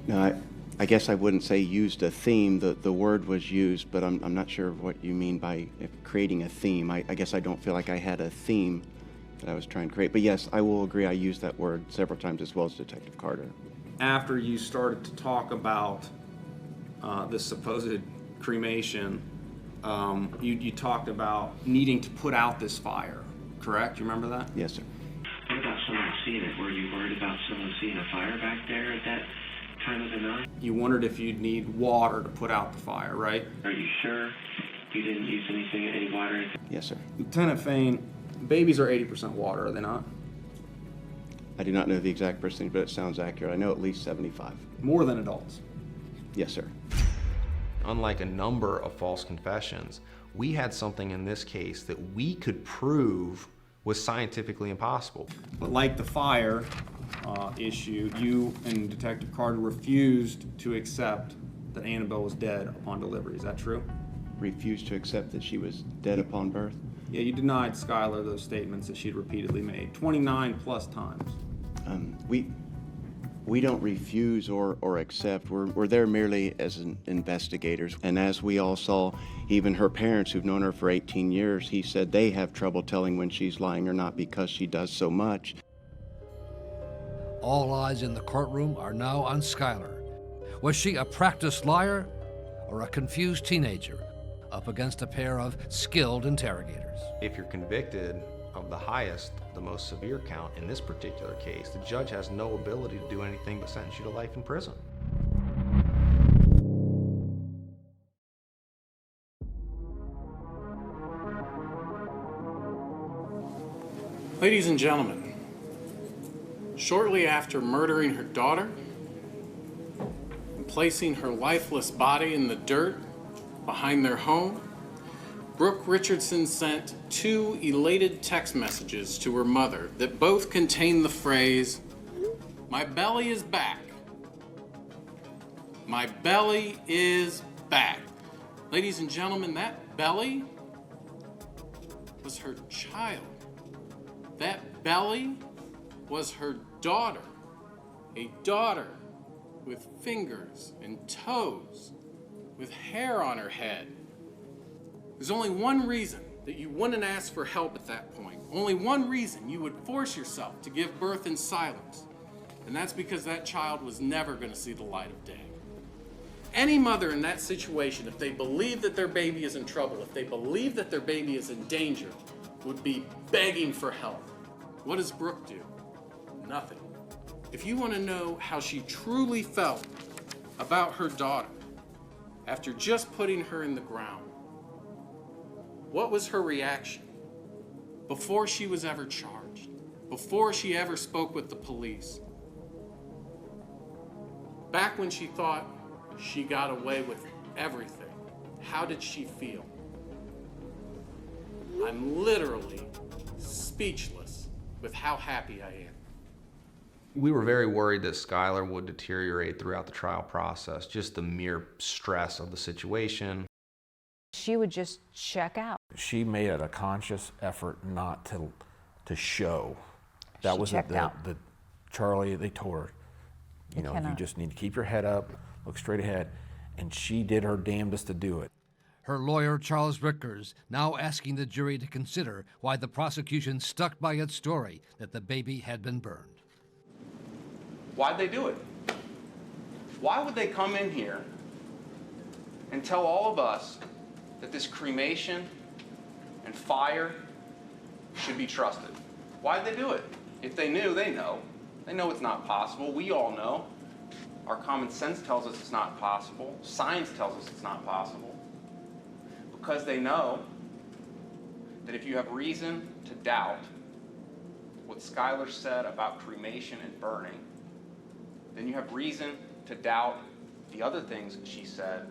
[SPEAKER 34] No, I guess I wouldn't say used a theme. The word was used, but I'm not sure what you mean by creating a theme. I guess I don't feel like I had a theme that I was trying to create. But yes, I will agree I used that word several times as well as Detective Carter.
[SPEAKER 1] After you started to talk about this supposed cremation, you talked about needing to put out this fire, correct? You remember that?
[SPEAKER 34] Yes, sir.
[SPEAKER 3] What about someone seeing it? Were you worried about someone seeing a fire back there at that time of the night?
[SPEAKER 1] You wondered if you'd need water to put out the fire, right?
[SPEAKER 3] Are you sure you didn't use any water?
[SPEAKER 34] Yes, sir.
[SPEAKER 1] Lieutenant Fain, babies are 80% water, are they not?
[SPEAKER 34] I do not know the exact percentage, but it sounds accurate. I know at least 75.
[SPEAKER 1] More than adults?
[SPEAKER 34] Yes, sir.
[SPEAKER 24] Unlike a number of false confessions, we had something in this case that we could prove was scientifically impossible.
[SPEAKER 1] But like the fire issue, you and Detective Carter refused to accept that Annabelle was dead upon delivery. Is that true?
[SPEAKER 34] Refused to accept that she was dead upon birth?
[SPEAKER 1] Yeah, you denied Skylar those statements that she'd repeatedly made, 29 plus times.
[SPEAKER 34] We don't refuse or accept. We're there merely as investigators. And as we all saw, even her parents who've known her for 18 years, he said they have trouble telling when she's lying or not because she does so much.
[SPEAKER 18] All eyes in the courtroom are now on Skylar. Was she a practiced liar or a confused teenager up against a pair of skilled interrogators?
[SPEAKER 24] If you're convicted of the highest, the most severe count in this particular case, the judge has no ability to do anything but sentence you to life in prison.
[SPEAKER 10] Ladies and gentlemen, shortly after murdering her daughter and placing her lifeless body in the dirt behind their home, Brooke Richardson sent 2 elated text messages to her mother that both contain the phrase, "My belly is back. My belly is back." Ladies and gentlemen, that belly was her child. That belly was her daughter, a daughter with fingers and toes, with hair on her head. There's only one reason that you wouldn't ask for help at that point. Only one reason you would force yourself to give birth in silence. And that's because that child was never going to see the light of day. Any mother in that situation, if they believe that their baby is in trouble, if they believe that their baby is in danger, would be begging for help. What does Brooke do? Nothing. If you want to know how she truly felt about her daughter after just putting her in the ground, what was her reaction before she was ever charged, before she ever spoke with the police? Back when she thought she got away with everything, how did she feel? I'm literally speechless with how happy I am.
[SPEAKER 24] We were very worried that Skylar would deteriorate throughout the trial process, just the mere stress of the situation.
[SPEAKER 20] She would just check out.
[SPEAKER 9] She made it a conscious effort not to show. That
[SPEAKER 20] She
[SPEAKER 9] was
[SPEAKER 20] checked out.
[SPEAKER 9] the Charlie, they told her, you know, you
[SPEAKER 20] cannot.
[SPEAKER 9] just need to keep your head up, look straight ahead. And she did her damnedest to do it.
[SPEAKER 18] Her lawyer, Charles Rickers, now asking the jury to consider why the prosecution stuck by its story that the baby had been burned.
[SPEAKER 1] Why'd they do it? Why would they come in here and tell all of us that this cremation and fire should be trusted? Why'd they do it? If they knew, they know. They know it's not possible. We all know. Our common sense tells us it's not possible. Science tells us it's not possible. Because they know that if you have reason to doubt what Skylar said about cremation and burning, then you have reason to doubt the other things she said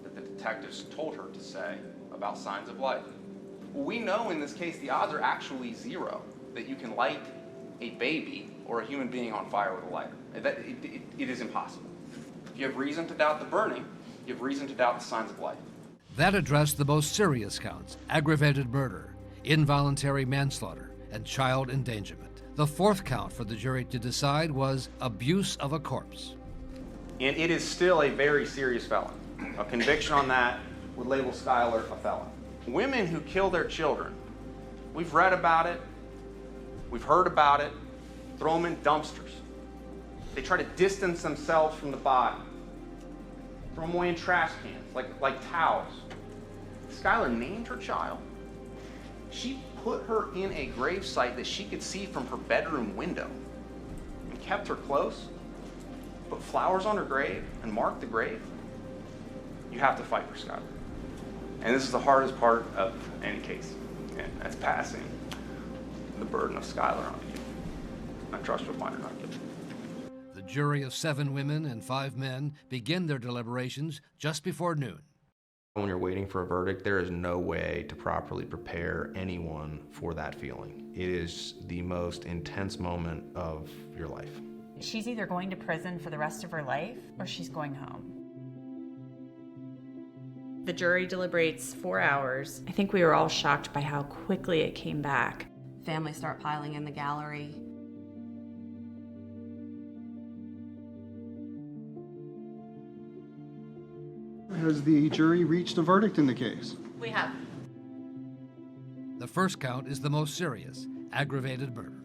[SPEAKER 1] that the detectives told her to say about signs of life. Well, we know in this case the odds are actually zero that you can light a baby or a human being on fire with a lighter. It is impossible. If you have reason to doubt the burning, you have reason to doubt the signs of life.
[SPEAKER 18] That addressed the most serious counts: aggravated murder, involuntary manslaughter, and child endangerment. The fourth count for the jury to decide was abuse of a corpse.
[SPEAKER 1] And it is still a very serious felony. A conviction on that would label Skylar a felon. Women who kill their children, we've read about it, we've heard about it, throw them in dumpsters. They try to distance themselves from the body, throw them away in trash cans, like towels. Skylar named her child. She put her in a gravesite that she could see from her bedroom window and kept her close, put flowers on her grave and marked the grave. You have to fight for Skylar. And this is the hardest part of any case, and that's passing the burden of Skylar on you. I trust you'll find her not guilty.
[SPEAKER 18] The jury of 7 women and 5 men begin their deliberations just before noon.
[SPEAKER 24] When you're waiting for a verdict, there is no way to properly prepare anyone for that feeling. It is the most intense moment of your life.
[SPEAKER 12] She's either going to prison for the rest of her life or she's going home.
[SPEAKER 22] The jury deliberates 4 hours. I think we were all shocked by how quickly it came back. Families start piling in the gallery.
[SPEAKER 2] Has the jury reached a verdict in the case?
[SPEAKER 22] We have.
[SPEAKER 18] The first count is the most serious: aggravated murder.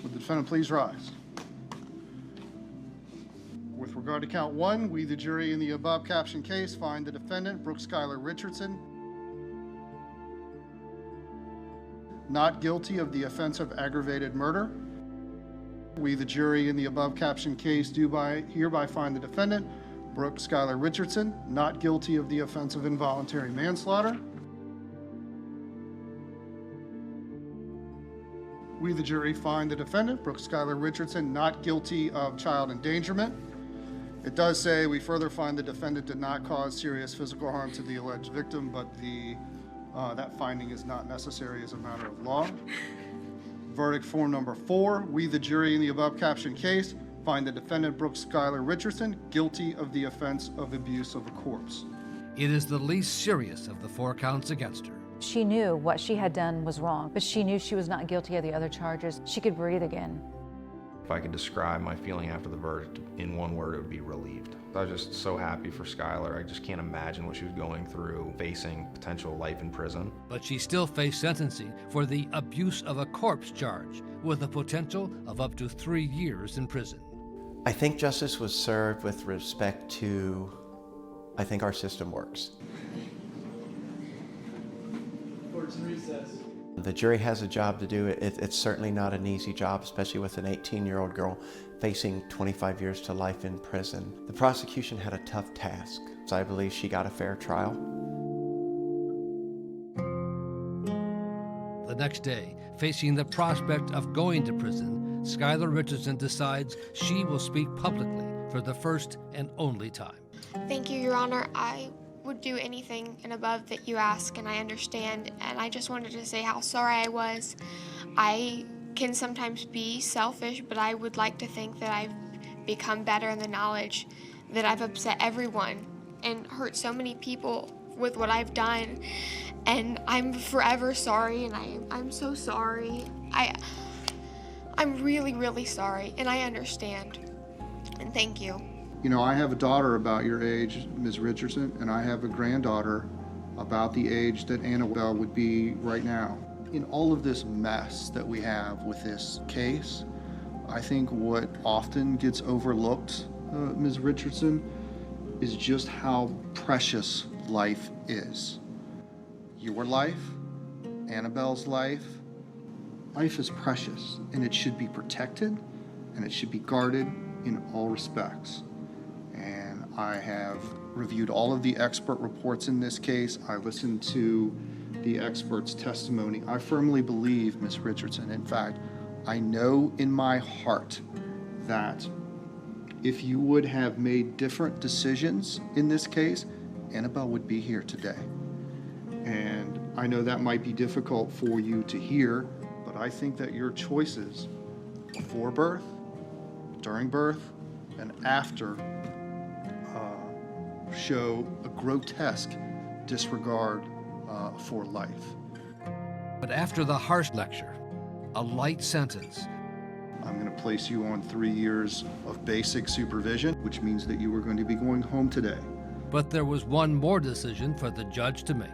[SPEAKER 2] Would the defendant please rise? With regard to count 1, we, the jury in the above captioned case, find the defendant, Brooke Skylar Richardson, not guilty of the offense of aggravated murder. We, the jury in the above captioned case, do hereby find the defendant, Brooke Skylar Richardson, not guilty of the offense of involuntary manslaughter. We, the jury, find the defendant, Brooke Skylar Richardson, not guilty of child endangerment. It does say we further find the defendant did not cause serious physical harm to the alleged victim, but that finding is not necessary as a matter of law. Verdict form number 4, we, the jury in the above captioned case, find the defendant, Brooke Skylar Richardson, guilty of the offense of abuse of a corpse.
[SPEAKER 18] It is the least serious of the 4 counts against her.
[SPEAKER 20] She knew what she had done was wrong, but she knew she was not guilty of the other charges. She could breathe again.
[SPEAKER 24] If I could describe my feeling after the verdict in one word, it would be relieved. I was just so happy for Skylar. I just can't imagine what she was going through, facing potential life in prison.
[SPEAKER 18] But she still faced sentencing for the abuse of a corpse charge, with the potential of up to 3 years in prison.
[SPEAKER 34] I think justice was served with respect to I think our system works.
[SPEAKER 8] Court's in recess.
[SPEAKER 34] The jury has a job to do. It's certainly not an easy job, especially with an 18-year-old girl facing 25 years to life in prison. The prosecution had a tough task, so I believe she got a fair trial.
[SPEAKER 18] The next day, facing the prospect of going to prison, Skylar Richardson decides she will speak publicly for the first and only time.
[SPEAKER 13] Thank you, Your Honor. I would do anything and above that you ask, and I understand. And I just wanted to say how sorry I was. I can sometimes be selfish, but I would like to think that I've become better in the knowledge that I've upset everyone and hurt so many people with what I've done. And I'm forever sorry, and I'm so sorry. I'm really, really sorry, and I understand. And thank you.
[SPEAKER 2] You know, I have a daughter about your age, Ms. Richardson, and I have a granddaughter about the age that Annabelle would be right now. In all of this mess that we have with this case, I think what often gets overlooked, Ms. Richardson, is just how precious life is. Your life, Annabelle's life, life is precious, and it should be protected, and it should be guarded in all respects. And I have reviewed all of the expert reports in this case. I listened to the expert's testimony. I firmly believe, Ms. Richardson, in fact, I know in my heart that if you would have made different decisions in this case, Annabelle would be here today. And I know that might be difficult for you to hear, but I think that your choices before birth, during birth, and after show a grotesque disregard for life.
[SPEAKER 18] But after the harsh lecture, a light sentence.
[SPEAKER 2] I'm going to place you on 3 years of basic supervision, which means that you are going to be going home today.
[SPEAKER 18] But there was one more decision for the judge to make.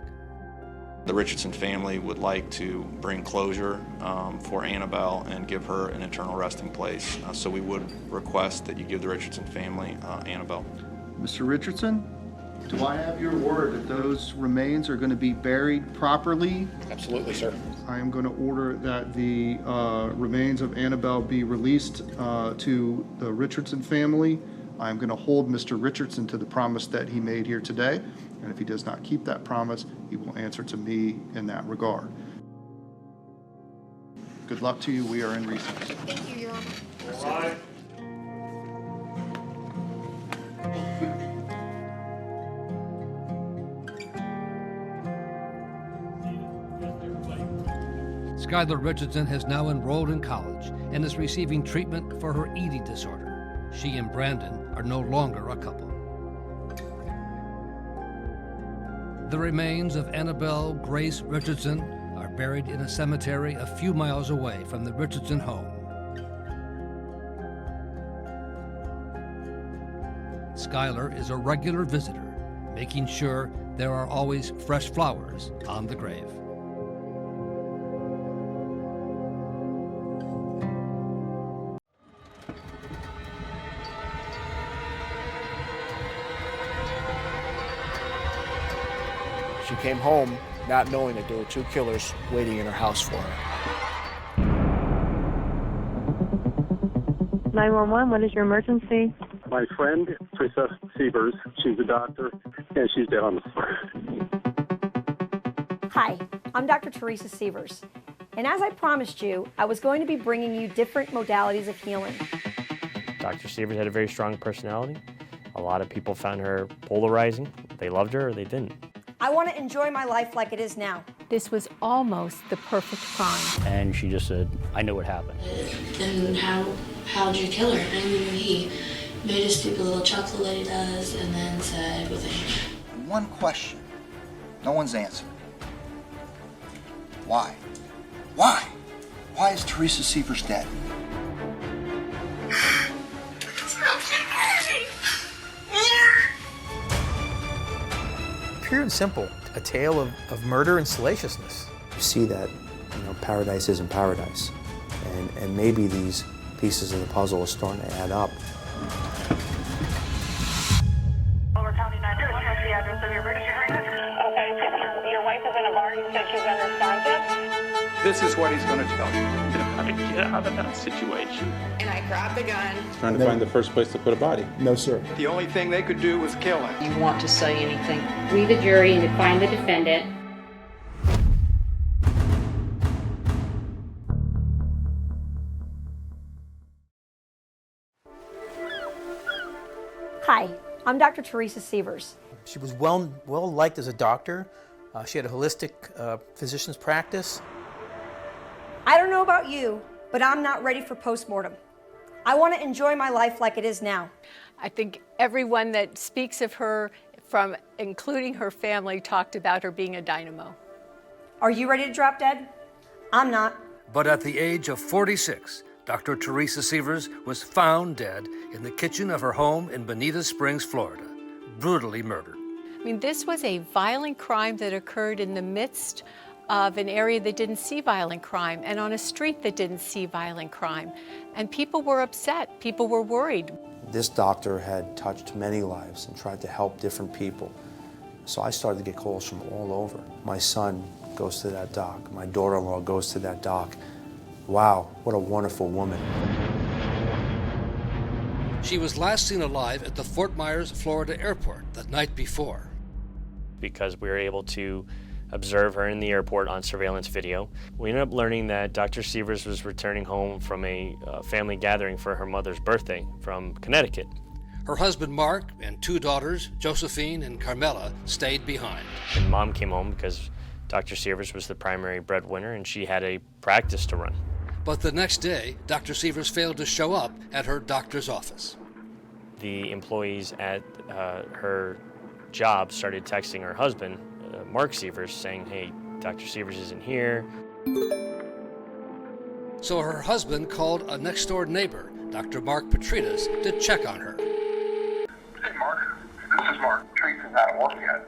[SPEAKER 24] The Richardson family would like to bring closure for Annabelle and give her an eternal resting place. So we would request that you give the Richardson family Annabelle.
[SPEAKER 2] Mr. Richardson, do I have your word that those remains are going to be buried properly?
[SPEAKER 24] Absolutely, sir.
[SPEAKER 2] I am going to order that the remains of Annabelle be released to the Richardson family. I am going to hold Mr. Richardson to the promise that he made here today, and if he does not keep that promise, he will answer to me in that regard. Good luck to you. We are in recess.
[SPEAKER 13] Thank you, Your Honor.
[SPEAKER 8] All right.
[SPEAKER 18] Skylar Richardson has now enrolled in college and is receiving treatment for her eating disorder. She and Brandon are no longer a couple. The remains of Annabelle Grace Richardson are buried in a cemetery a few miles away from the Richardson home. Skylar is a regular visitor, making sure there are always fresh flowers on the grave.
[SPEAKER 14] She came home not knowing that there were two killers waiting in her house for her.
[SPEAKER 15] 911, what is your emergency?
[SPEAKER 16] My friend, Teresa Sievers, she's a doctor, and she's dead on the floor.
[SPEAKER 17] Hi, I'm Dr. Teresa Sievers, and as I promised you, I was going to be bringing you different modalities of healing.
[SPEAKER 19] Dr. Sievers had a very strong personality. A lot of people found her polarizing. They loved her or they didn't.
[SPEAKER 17] I want to enjoy my life like it is now.
[SPEAKER 20] This was almost the perfect crime.
[SPEAKER 19] And she just said, I know what happened.
[SPEAKER 21] Then how'd you kill her? And he made a stupid little chuckle that he does and then said with a
[SPEAKER 27] one question no one's answered. Why? Why? Why is Teresa Sievers dead?
[SPEAKER 28] Pure and simple, a tale of murder and salaciousness.
[SPEAKER 29] You see that, paradise isn't paradise. And maybe these pieces of the puzzle are starting to add up.
[SPEAKER 5] Over County 911. the address of your birth certificate. Okay, your wife is in a bar. You said she's unresponsive.
[SPEAKER 27] This is what he's going to tell you.
[SPEAKER 3] How to get out of that situation.
[SPEAKER 5] And I grabbed the gun.
[SPEAKER 4] Trying to find the first place to put a body.
[SPEAKER 29] No, sir.
[SPEAKER 27] The only thing they could do was kill him.
[SPEAKER 6] You want to say anything? We, the jury, and to find the defendant.
[SPEAKER 17] Hi, I'm Dr. Teresa Sievers.
[SPEAKER 28] She was well liked as a doctor. She had a holistic physician's practice.
[SPEAKER 17] I don't know about you, but I'm not ready for postmortem. I want to enjoy my life like it is now.
[SPEAKER 7] I think everyone that speaks of her, from including her family, talked about her being a dynamo.
[SPEAKER 17] Are you ready to drop dead? I'm not.
[SPEAKER 18] But at the age of 46, Dr. Teresa Sievers was found dead in the kitchen of her home in Bonita Springs, Florida, brutally murdered.
[SPEAKER 7] I mean, this was a violent crime that occurred in the midst of an area that didn't see violent crime and on a street that didn't see violent crime. And people were upset, people were worried.
[SPEAKER 29] This doctor had touched many lives and tried to help different people. So I started to get calls from all over. My son goes to that doc. My daughter-in-law goes to that doc. Wow, what a wonderful woman.
[SPEAKER 18] She was last seen alive at the Fort Myers, Florida airport the night before.
[SPEAKER 19] Because we were able to observe her in the airport on surveillance video. We ended up learning that Dr. Sievers was returning home from a family gathering for her mother's birthday from Connecticut.
[SPEAKER 18] Her husband Mark and two daughters, Josephine and Carmela, stayed behind.
[SPEAKER 19] And Mom came home because Dr. Sievers was the primary breadwinner and she had a practice to run.
[SPEAKER 18] But the next day, Dr. Sievers failed to show up at her doctor's office.
[SPEAKER 19] The employees at her job started texting her husband, Mark Sievers, saying, hey, Dr. Sievers isn't here.
[SPEAKER 18] So her husband called a next-door neighbor, Dr. Mark Petritas, to check on her.
[SPEAKER 16] Hey, Mark. This is Mark. Teresa's not at work yet.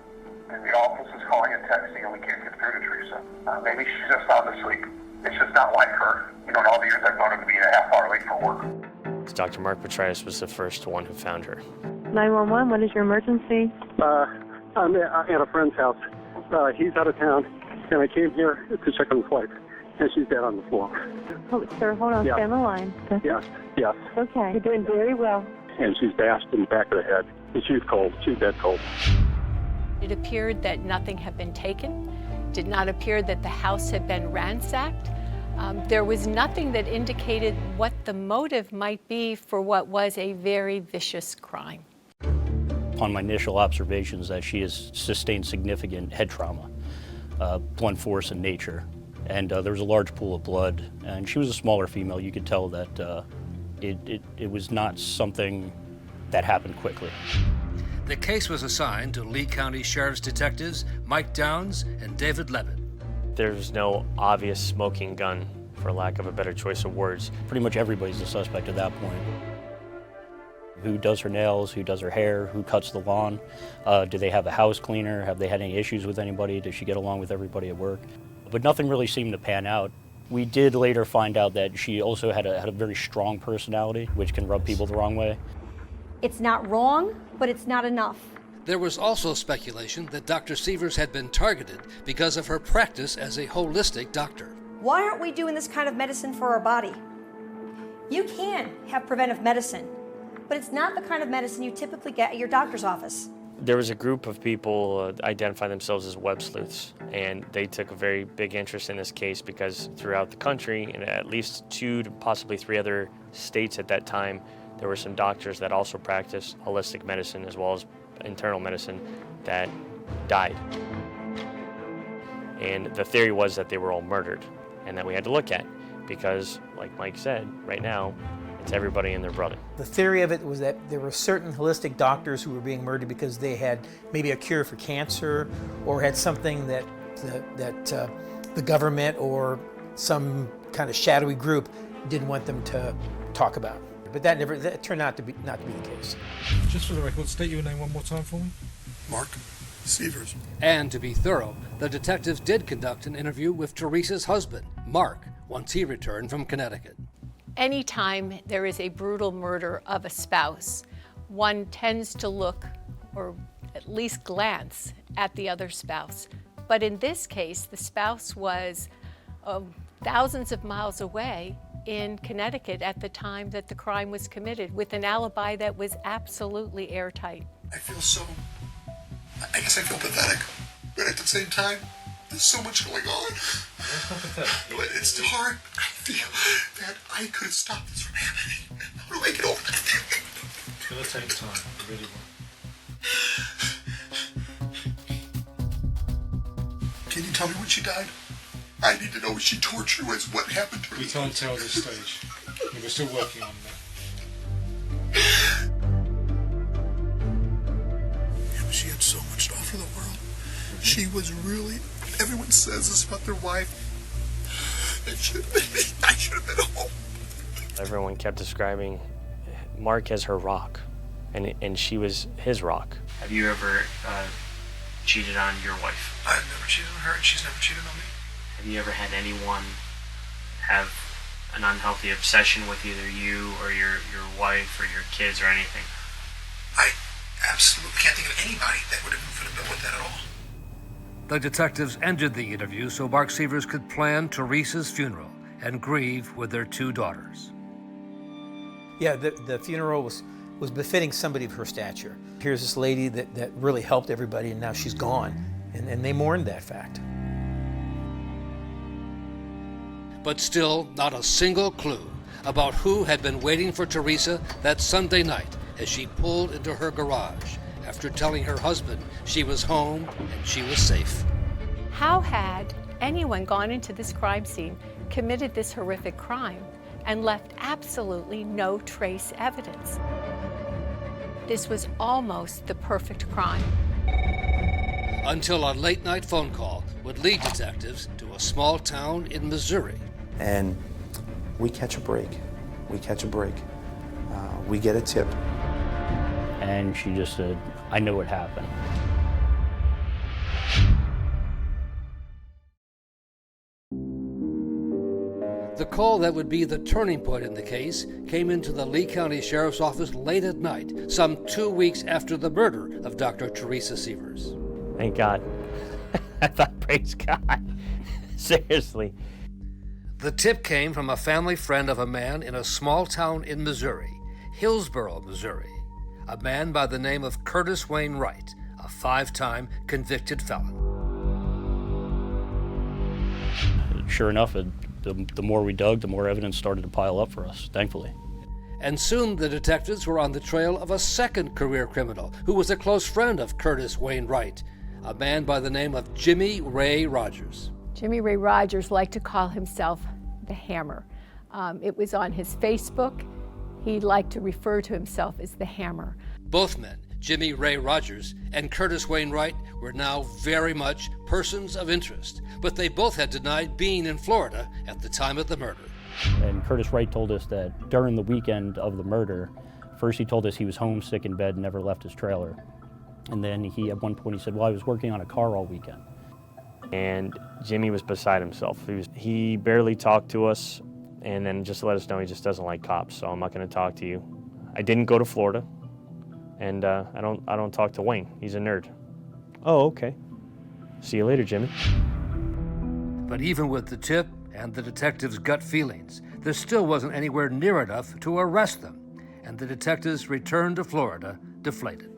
[SPEAKER 16] And the office is calling and texting, and we can't get through to Teresa. Maybe she's just sound asleep. It's just not like her. You know, in all the years I've known her to be a half hour late for work.
[SPEAKER 19] Dr. Mark Petritas was the first one who found her.
[SPEAKER 15] 911, what is your emergency?
[SPEAKER 16] I'm at a friend's house. He's out of town, and I came here to check on his wife, and she's dead on the floor.
[SPEAKER 15] Oh, sir, hold on,
[SPEAKER 16] Yeah.
[SPEAKER 15] stay on the line.
[SPEAKER 16] Yes.
[SPEAKER 15] Okay, you're doing very well.
[SPEAKER 16] And she's bashed in the back of the head. And she's cold. She's dead cold.
[SPEAKER 7] It appeared that nothing had been taken, did not appear that the house had been ransacked. There was nothing that indicated what the motive might be for what was a very vicious crime.
[SPEAKER 9] Upon my initial observations that she has sustained significant head trauma, blunt force in nature, and there was a large pool of blood, and she was a smaller female. You could tell that it was not something that happened quickly.
[SPEAKER 18] The case was assigned to Lee County Sheriff's detectives Mike Downs and David Levitt.
[SPEAKER 19] There's no obvious smoking gun, for lack of a better choice of words.
[SPEAKER 9] Pretty much everybody's a suspect at that point. Who does her nails, who does her hair, who cuts the lawn, do they have a house cleaner, have they had any issues with anybody, does she get along with everybody at work? But nothing really seemed to pan out. We did later find out that she also had a very strong personality, which can rub people the wrong way.
[SPEAKER 17] It's not wrong, but it's not enough.
[SPEAKER 18] There was also speculation that Dr. Sievers had been targeted because of her practice as a holistic doctor.
[SPEAKER 17] Why aren't we doing this kind of medicine for our body? You can have preventive medicine, but it's not the kind of medicine you typically get at your doctor's office.
[SPEAKER 19] There was a group of people identify themselves as web sleuths, and they took a very big interest in this case because throughout the country, in at least 2 to possibly 3 other states at that time, there were some doctors that also practiced holistic medicine as well as internal medicine that died. And the theory was that they were all murdered and that we had to look at because, like Mike said, right now, it's everybody and their brother.
[SPEAKER 28] The theory of it was that there were certain holistic doctors who were being murdered because they had maybe a cure for cancer or had something that the government or some kind of shadowy group didn't want them to talk about. But that turned out to be not to be the case.
[SPEAKER 10] Just for the record, state your name one more time for me.
[SPEAKER 11] Mark Sievers.
[SPEAKER 18] And to be thorough, the detectives did conduct an interview with Teresa's husband, Mark, once he returned from Connecticut.
[SPEAKER 7] Anytime there is a brutal murder of a spouse, one tends to look or at least glance at the other spouse. But in this case, the spouse was thousands of miles away in Connecticut at the time that the crime was committed, with an alibi that was absolutely airtight.
[SPEAKER 11] I guess I feel pathetic, but at the same time, there's so much going on. But it's hard. I feel that I could have stopped this from happening. How do I get over that?
[SPEAKER 10] It's gonna take time, it really will.
[SPEAKER 11] Can you tell me when she died? I need to know what she tortured was, what happened to her.
[SPEAKER 10] We can't tell this stage. We're still working on that.
[SPEAKER 11] Yeah, but she had so much to offer the world. She was really, everyone says this about their wife. It should have been me. I should have been home.
[SPEAKER 19] Everyone kept describing Mark as her rock, and she was his rock.
[SPEAKER 1] Have you ever cheated on your wife?
[SPEAKER 11] I've never cheated on her, and she's never cheated on me.
[SPEAKER 1] Have you ever had anyone have an unhealthy obsession with either you or your wife or your kids or anything?
[SPEAKER 11] I absolutely can't think of anybody that would have been with that at all.
[SPEAKER 18] The detectives ended the interview so Mark Sievers could plan Teresa's funeral and grieve with their 2 daughters.
[SPEAKER 28] Yeah, the funeral was befitting somebody of her stature. Here's this lady that really helped everybody, and now she's gone, and they mourned that fact.
[SPEAKER 18] But still not a single clue about who had been waiting for Teresa that Sunday night as she pulled into her garage after telling her husband she was home and she was safe.
[SPEAKER 7] How had anyone gone into this crime scene, committed this horrific crime, and left absolutely no trace evidence? This was almost the perfect crime.
[SPEAKER 18] Until a late-night phone call would lead detectives to a small town in Missouri.
[SPEAKER 29] And we catch a break. We get a tip.
[SPEAKER 9] And she just said, I know what happened.
[SPEAKER 18] The call that would be the turning point in the case came into the Lee County Sheriff's Office late at night, some 2 weeks after the murder of Dr. Teresa Sievers.
[SPEAKER 19] Thank God. I thought, praise God. Seriously.
[SPEAKER 18] The tip came from a family friend of a man in a small town in Missouri, Hillsboro, Missouri, a man by the name of Curtis Wayne Wright, a 5-time convicted felon.
[SPEAKER 9] Sure enough, the more we dug, the more evidence started to pile up for us, thankfully.
[SPEAKER 18] And soon the detectives were on the trail of a second career criminal who was a close friend of Curtis Wayne Wright, a man by the name of Jimmy Ray Rogers.
[SPEAKER 7] Jimmy Ray Rogers liked to call himself the Hammer. It was on his Facebook. He liked to refer to himself as the Hammer.
[SPEAKER 18] Both men, Jimmy Ray Rogers and Curtis Wayne Wright, were now very much persons of interest, but they both had denied being in Florida at the time of the murder.
[SPEAKER 9] And Curtis Wright told us that during the weekend of the murder, first he told us he was homesick in bed and never left his trailer. And then at one point he said, well, I was working on a car all weekend.
[SPEAKER 19] And Jimmy was beside himself. He barely talked to us, and then just to let us know he just doesn't like cops, so I'm not going to talk to you. I didn't go to Florida, and I don't talk to Wayne. He's a nerd. Oh, okay. See you later, Jimmy.
[SPEAKER 18] But even with the tip and the detectives' gut feelings, there still wasn't anywhere near enough to arrest them, and the detectives returned to Florida deflated.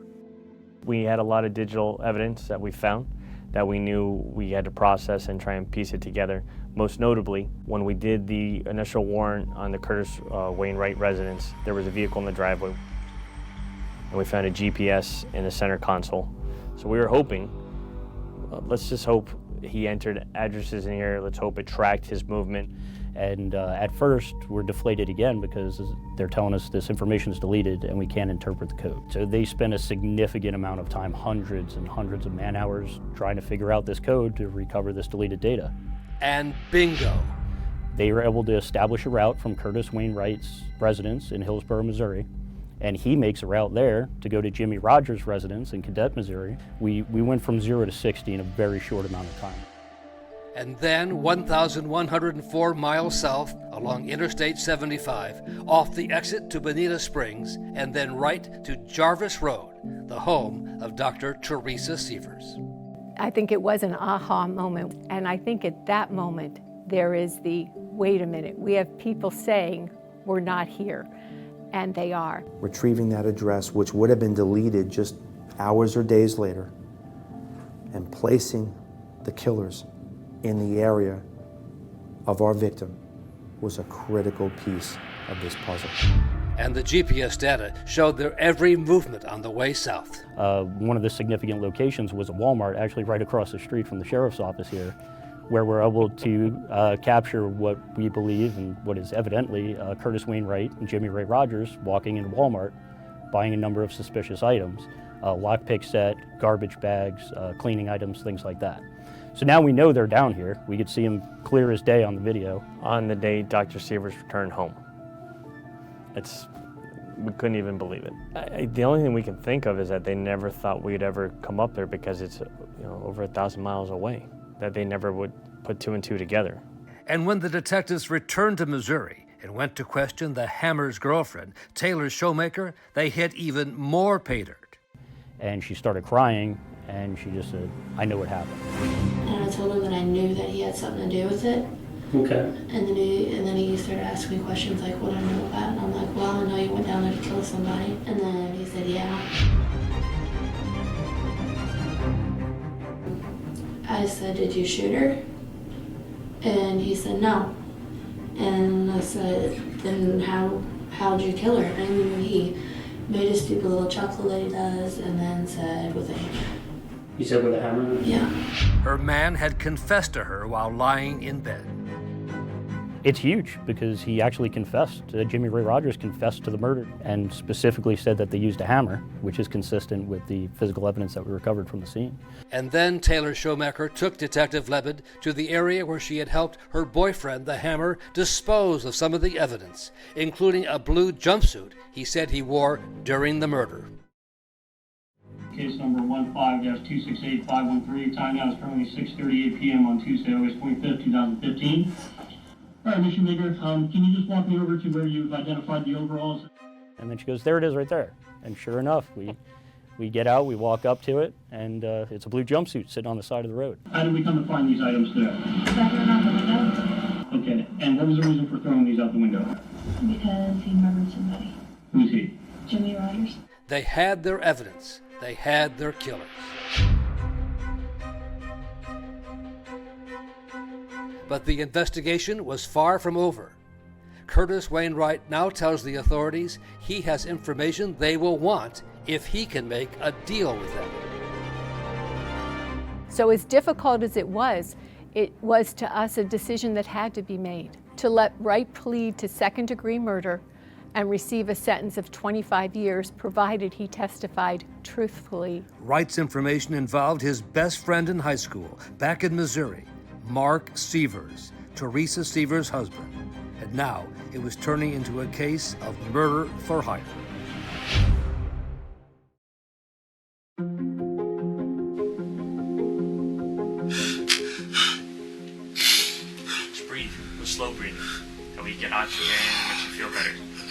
[SPEAKER 19] We had a lot of digital evidence that we found that we knew we had to process and try and piece it together. Most notably, when we did the initial warrant on the Curtis Wayne Wright residence, there was a vehicle in the driveway, and we found a GPS in the center console. So we were hoping, let's just hope he entered addresses in here, let's hope it tracked his movement. And at first, we're deflated again because they're telling us this information is deleted and we can't interpret the code. So they spent a significant amount of time, hundreds and hundreds of man hours, trying to figure out this code to recover this deleted data.
[SPEAKER 18] And bingo.
[SPEAKER 9] They were able to establish a route from Curtis Wayne Wright's residence in Hillsboro, Missouri, and he makes a route there to go to Jimmy Rogers' residence in Cadet, Missouri. We went from 0 to 60 in a very short amount of time.
[SPEAKER 18] and then 1,104 miles south along Interstate 75, off the exit to Bonita Springs, and then right to Jarvis Road, the home of Dr. Teresa Sievers.
[SPEAKER 7] I think it was an aha moment, and I think at that moment there is the, wait a minute, we have people saying we're not here, and they are.
[SPEAKER 29] Retrieving that address, which would have been deleted just hours or days later, and placing the killers in the area of our victim was a critical piece of this puzzle.
[SPEAKER 18] And the GPS data showed their every movement on the way south.
[SPEAKER 9] One of the significant locations was a Walmart, actually right across the street from the sheriff's office here, where we're able to capture what we believe and what is evidently Curtis Wainwright and Jimmy Ray Rogers walking into Walmart, buying a number of suspicious items, lockpick set, garbage bags, cleaning items, things like that. So now we know they're down here. We could see them clear as day on the video.
[SPEAKER 19] On the day Dr. Sievers returned home. We couldn't even believe it. The only thing we can think of is that they never thought we'd ever come up there because it's over 1,000 miles away, that they never would put two and two together.
[SPEAKER 18] And when the detectives returned to Missouri and went to question the Hammer's girlfriend, Taylor Showmaker, they hit even more pay dirt.
[SPEAKER 9] And she started crying, and she just said, I know what happened.
[SPEAKER 21] And I told him that I knew that he had something to do with it.
[SPEAKER 9] Okay.
[SPEAKER 21] And then he started asking me questions like, what I know about it. And I'm like, well, I know you went down there to kill somebody. And then he said, yeah. I said, did you shoot her? And he said, no. And I said, then how'd you kill her? And he made a stupid little chuckle that he does and then said, with a hammer.
[SPEAKER 9] You said with a hammer?
[SPEAKER 21] Yeah.
[SPEAKER 18] Her man had confessed to her while lying in bed.
[SPEAKER 9] It's huge because he actually confessed. Jimmy Ray Rogers confessed to the murder and specifically said that they used a hammer, which is consistent with the physical evidence that we recovered from the scene.
[SPEAKER 18] And then Taylor Showmaker took Detective Lebed to the area where she had helped her boyfriend, the Hammer, dispose of some of the evidence, including a blue jumpsuit he said he wore during the murder.
[SPEAKER 2] Case number 15-268513. Time now is currently 6:38 p.m. on Tuesday, August 25th, 2015. All right, Ms. Maker, can you just walk me over to where you've identified the overalls?
[SPEAKER 9] And then she goes, there it is right there. And sure enough, we get out, we walk up to it, and it's a blue jumpsuit sitting on the side of the road.
[SPEAKER 2] How did we come to find these items today?
[SPEAKER 21] Back out the window.
[SPEAKER 2] Okay, and what was the reason for throwing these out the window?
[SPEAKER 21] Because he murdered somebody.
[SPEAKER 2] Who's he?
[SPEAKER 21] Jimmy Rogers.
[SPEAKER 18] They had their evidence. They had their killers. But the investigation was far from over. Curtis Wainwright now tells the authorities he has information they will want if he can make a deal with them.
[SPEAKER 7] So as difficult as it was to us a decision that had to be made to let Wright plead to second-degree murder and receive a sentence of 25 years, provided he testified truthfully.
[SPEAKER 18] Wright's information involved his best friend in high school, back in Missouri, Mark Sievers, Teresa Sievers' husband. And now it was turning into a case of murder for hire.
[SPEAKER 1] Just breathe. Go slow breathing. Till we get oxygen and makes you feel better.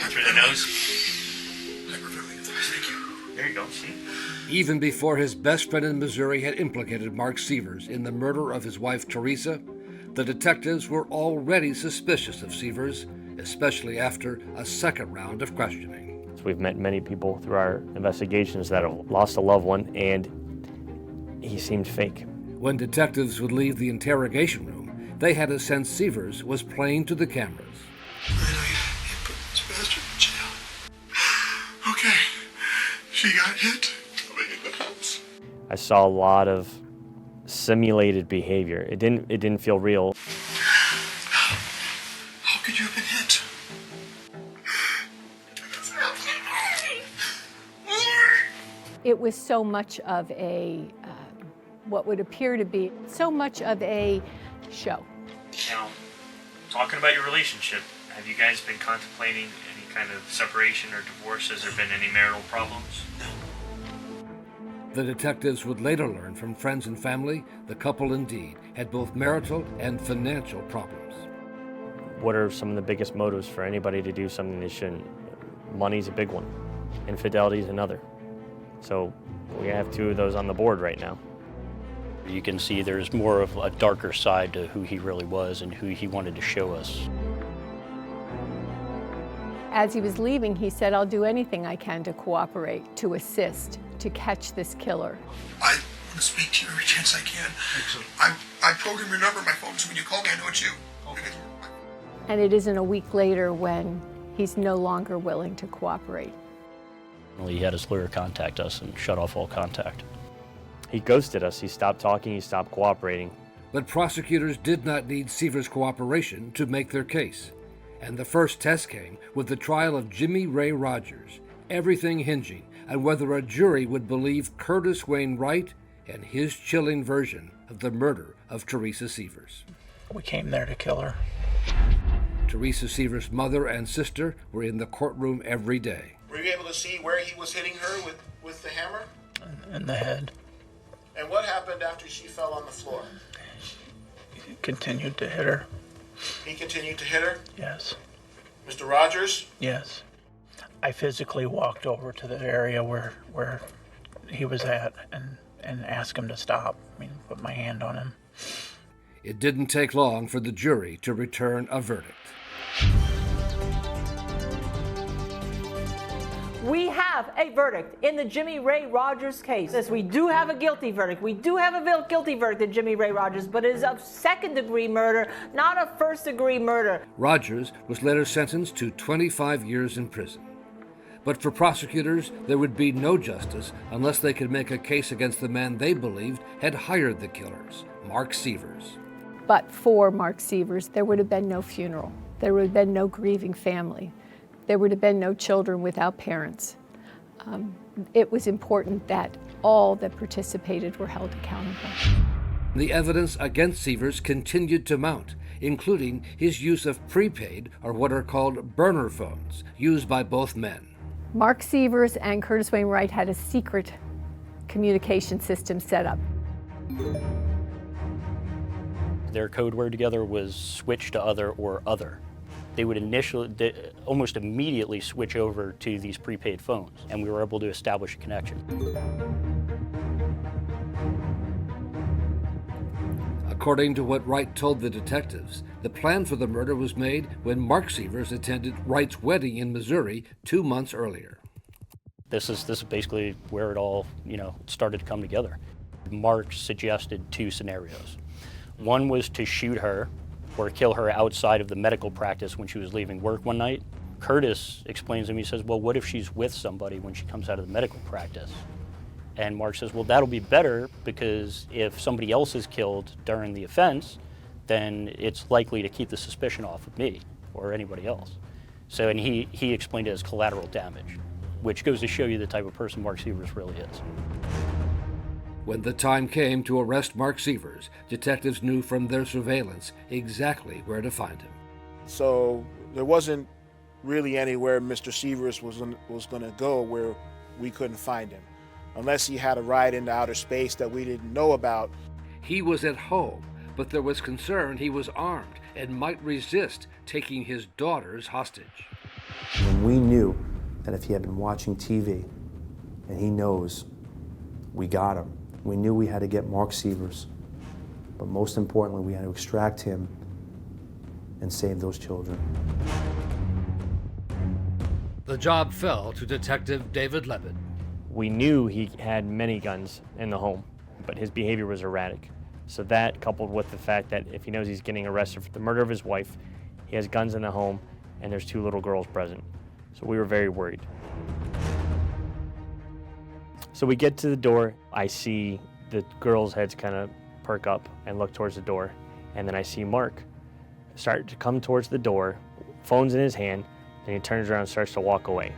[SPEAKER 1] Through the nose. There you go, see?
[SPEAKER 18] Even before his best friend in Missouri had implicated Mark Sievers in the murder of his wife Teresa, the detectives were already suspicious of Sievers, especially after a second round of questioning.
[SPEAKER 19] So we've met many people through our investigations that have lost a loved one, and he seemed fake.
[SPEAKER 18] When detectives would leave the interrogation room, they had a sense Sievers was playing to the cameras.
[SPEAKER 11] Okay, she got hit coming in the house.
[SPEAKER 19] I saw a lot of simulated behavior. It didn't feel real.
[SPEAKER 11] How could you have been hit?
[SPEAKER 7] It was so much of a, what would appear to be so much of a show.
[SPEAKER 1] Now, talking about your relationship, have you guys been contemplating any kind of separation or divorce? Has there been any marital problems?
[SPEAKER 18] The detectives would later learn from friends and family the couple indeed had both marital and financial problems.
[SPEAKER 19] What are some of the biggest motives for anybody to do something they shouldn't? Money's a big one. Infidelity is another. So we have two of those on the board right now.
[SPEAKER 9] You can see there's more of a darker side to who he really was and who he wanted to show us.
[SPEAKER 7] As he was leaving, he said, "I'll do anything I can to cooperate, to assist, to catch this killer."
[SPEAKER 11] I want to speak to you every chance I can. I program your number on my phone, so when you call me, I know it's you.
[SPEAKER 7] And it isn't a week later when he's no longer willing to cooperate.
[SPEAKER 9] Well, he had his lawyer contact us and shut off all contact.
[SPEAKER 19] He ghosted us. He stopped talking. He stopped cooperating.
[SPEAKER 18] But prosecutors did not need Seaver's cooperation to make their case. And the first test came with the trial of Jimmy Ray Rogers, everything hinging on whether a jury would believe Curtis Wayne Wright and his chilling version of the murder of Teresa Sievers.
[SPEAKER 28] We came there to kill her.
[SPEAKER 18] Teresa Sievers' mother and sister were in the courtroom every day.
[SPEAKER 11] Were you able to see where he was hitting her with the hammer?
[SPEAKER 28] In the head.
[SPEAKER 11] And what happened after she fell on the floor?
[SPEAKER 28] He continued to hit her.
[SPEAKER 11] He continued to hit her?
[SPEAKER 28] Yes.
[SPEAKER 11] Mr. Rogers?
[SPEAKER 28] Yes. I physically walked over to the area where he was at and asked him to stop. I mean, put my hand on him.
[SPEAKER 18] It didn't take long for the jury to return a verdict.
[SPEAKER 8] We have a verdict in the Jimmy Ray Rogers case. Yes, we do have a guilty verdict. We do have a guilty verdict in Jimmy Ray Rogers, but it is of second-degree murder, not a first-degree murder.
[SPEAKER 18] Rogers was later sentenced to 25 years in prison. But for prosecutors, there would be no justice unless they could make a case against the man they believed had hired the killers, Mark Sievers.
[SPEAKER 7] But for Mark Sievers, there would have been no funeral. There would have been no grieving family. There would have been no children without parents. It was important that all that participated were held accountable.
[SPEAKER 18] The evidence against Sievers continued to mount, including his use of prepaid, or what are called burner phones, used by both men.
[SPEAKER 7] Mark Sievers and Curtis Wayne Wright had a secret communication system set up.
[SPEAKER 9] Their code word together was switch to other or other. They would almost immediately switch over to these prepaid phones, and we were able to establish a connection.
[SPEAKER 18] According to what Wright told the detectives, the plan for the murder was made when Mark Sievers attended Wright's wedding in Missouri 2 months earlier.
[SPEAKER 9] This is basically where it all, started to come together. Mark suggested two scenarios. One was to shoot her or kill her outside of the medical practice when she was leaving work one night. Curtis explains to me, he says, well, what if she's with somebody when she comes out of the medical practice? And Mark says, well, that'll be better because if somebody else is killed during the offense, then it's likely to keep the suspicion off of me or anybody else. So, and he explained it as collateral damage, which goes to show you the type of person Mark Sievers really is.
[SPEAKER 18] When the time came to arrest Mark Sievers, detectives knew from their surveillance exactly where to find him.
[SPEAKER 12] So there wasn't really anywhere Mr. Sievers was going to go where we couldn't find him, unless he had a ride into outer space that we didn't know about.
[SPEAKER 18] He was at home, but there was concern he was armed and might resist taking his daughters hostage.
[SPEAKER 29] When we knew that if he had been watching TV and he knows we got him, we knew we had to get Mark Sievers, but most importantly, we had to extract him and save those children.
[SPEAKER 18] The job fell to Detective David Levitt.
[SPEAKER 19] We knew he had many guns in the home, but his behavior was erratic. So that, coupled with the fact that if he knows he's getting arrested for the murder of his wife, he has guns in the home, and there's two little girls present. So we were very worried. So we get to the door, I see the girls' heads kind of perk up and look towards the door, and then I see Mark start to come towards the door, phone's in his hand, and he turns around and starts to walk away.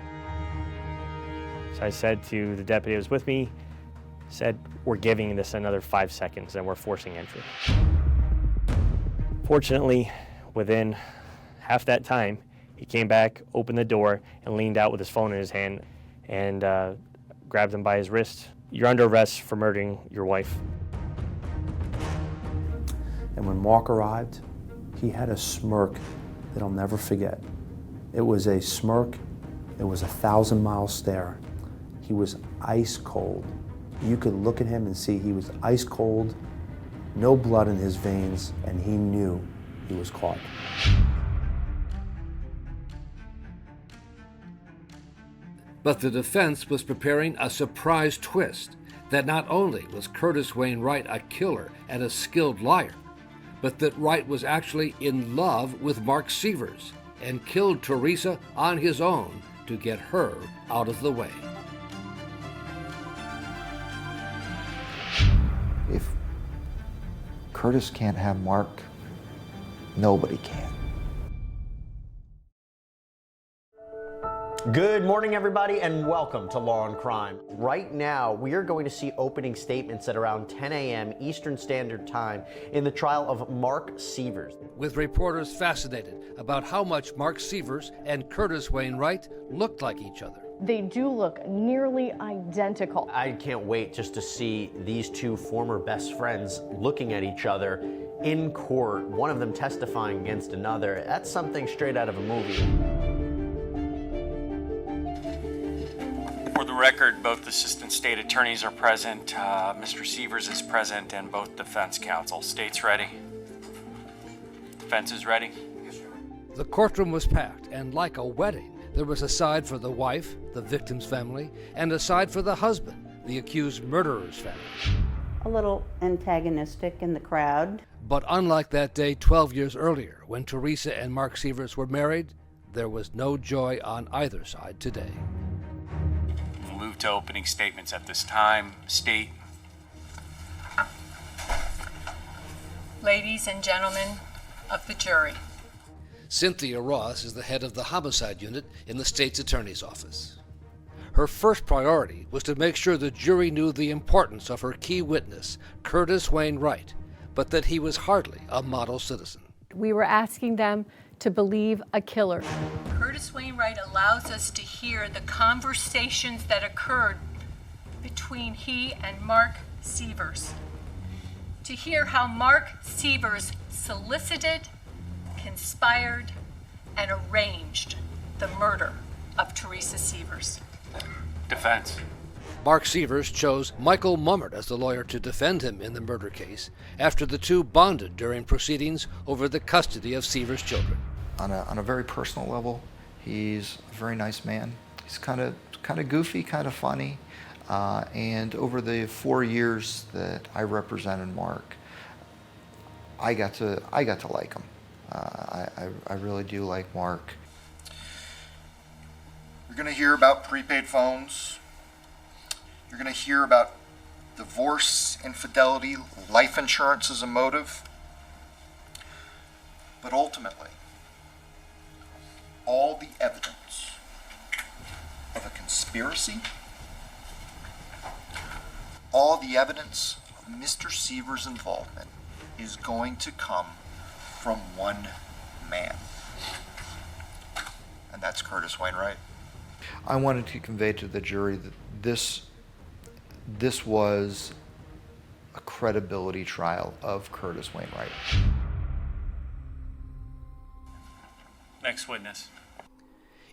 [SPEAKER 19] So I said to the deputy who was with me, said, we're giving this another 5 seconds and we're forcing entry. Fortunately, within half that time, he came back, opened the door, and leaned out with his phone in his hand and grabbed him by his wrist You're under arrest for murdering your wife.
[SPEAKER 29] And when Mark arrived, he had a smirk that I'll never forget. It was a smirk, it was a 1,000-mile stare. He was ice cold. You could look at him and see he was ice cold, no blood in his veins, and he knew he was caught.
[SPEAKER 18] But the defense was preparing a surprise twist that not only was Curtis Wayne Wright a killer and a skilled liar, but that Wright was actually in love with Mark Sievers and killed Teresa on his own to get her out of the way.
[SPEAKER 3] If Curtis can't have Mark, nobody can.
[SPEAKER 13] Good morning, everybody, and welcome to Law and Crime. Right now, we are going to see opening statements at around 10 a.m. Eastern Standard Time in the trial of Mark Sievers.
[SPEAKER 18] With reporters fascinated about how much Mark Sievers and Curtis Wayne Wright looked like each other.
[SPEAKER 14] They do look nearly identical.
[SPEAKER 13] I can't wait just to see these two former best friends looking at each other in court, one of them testifying against another. That's something straight out of a movie.
[SPEAKER 20] For the record, both assistant state attorneys are present. Mr. Sievers is present, and both defense counsel. State's ready. Defense is ready.
[SPEAKER 18] The courtroom was packed, and like a wedding, there was a side for the wife, the victim's family, and a side for the husband, the accused murderer's family.
[SPEAKER 22] A little antagonistic in the crowd.
[SPEAKER 18] But unlike that day 12 years earlier, when Teresa and Mark Sievers were married, there was no joy on either side today.
[SPEAKER 20] We'll move to opening statements at this time. State.
[SPEAKER 23] Ladies and gentlemen of the jury.
[SPEAKER 18] Cynthia Ross is the head of the homicide unit in the state's attorney's office. Her first priority was to make sure the jury knew the importance of her key witness, Curtis Wayne Wright, but that he was hardly a model citizen.
[SPEAKER 7] We were asking them to believe a killer.
[SPEAKER 23] Curtis Wayne Wright allows us to hear the conversations that occurred between he and Mark Sievers. To hear how Mark Sievers solicited, conspired, and arranged the murder of Teresa Sievers.
[SPEAKER 20] Defense.
[SPEAKER 18] Mark Sievers chose Michael Mummert as the lawyer to defend him in the murder case after the two bonded during proceedings over the custody of Sievers' children.
[SPEAKER 3] On a very personal level, he's a very nice man. He's kind of goofy, kind of funny, and over the 4 years that I represented Mark, I got to like him. I really do like Mark.
[SPEAKER 27] You're going to hear about prepaid phones. You're going to hear about divorce, infidelity, life insurance as a motive. But ultimately, all the evidence of a conspiracy, all the evidence of Mr. Sievers' involvement is going to come from one man. And that's Curtis Wayne Wright.
[SPEAKER 3] I wanted to convey to the jury that this was a credibility trial of Curtis Wayne Wright.
[SPEAKER 20] Next witness.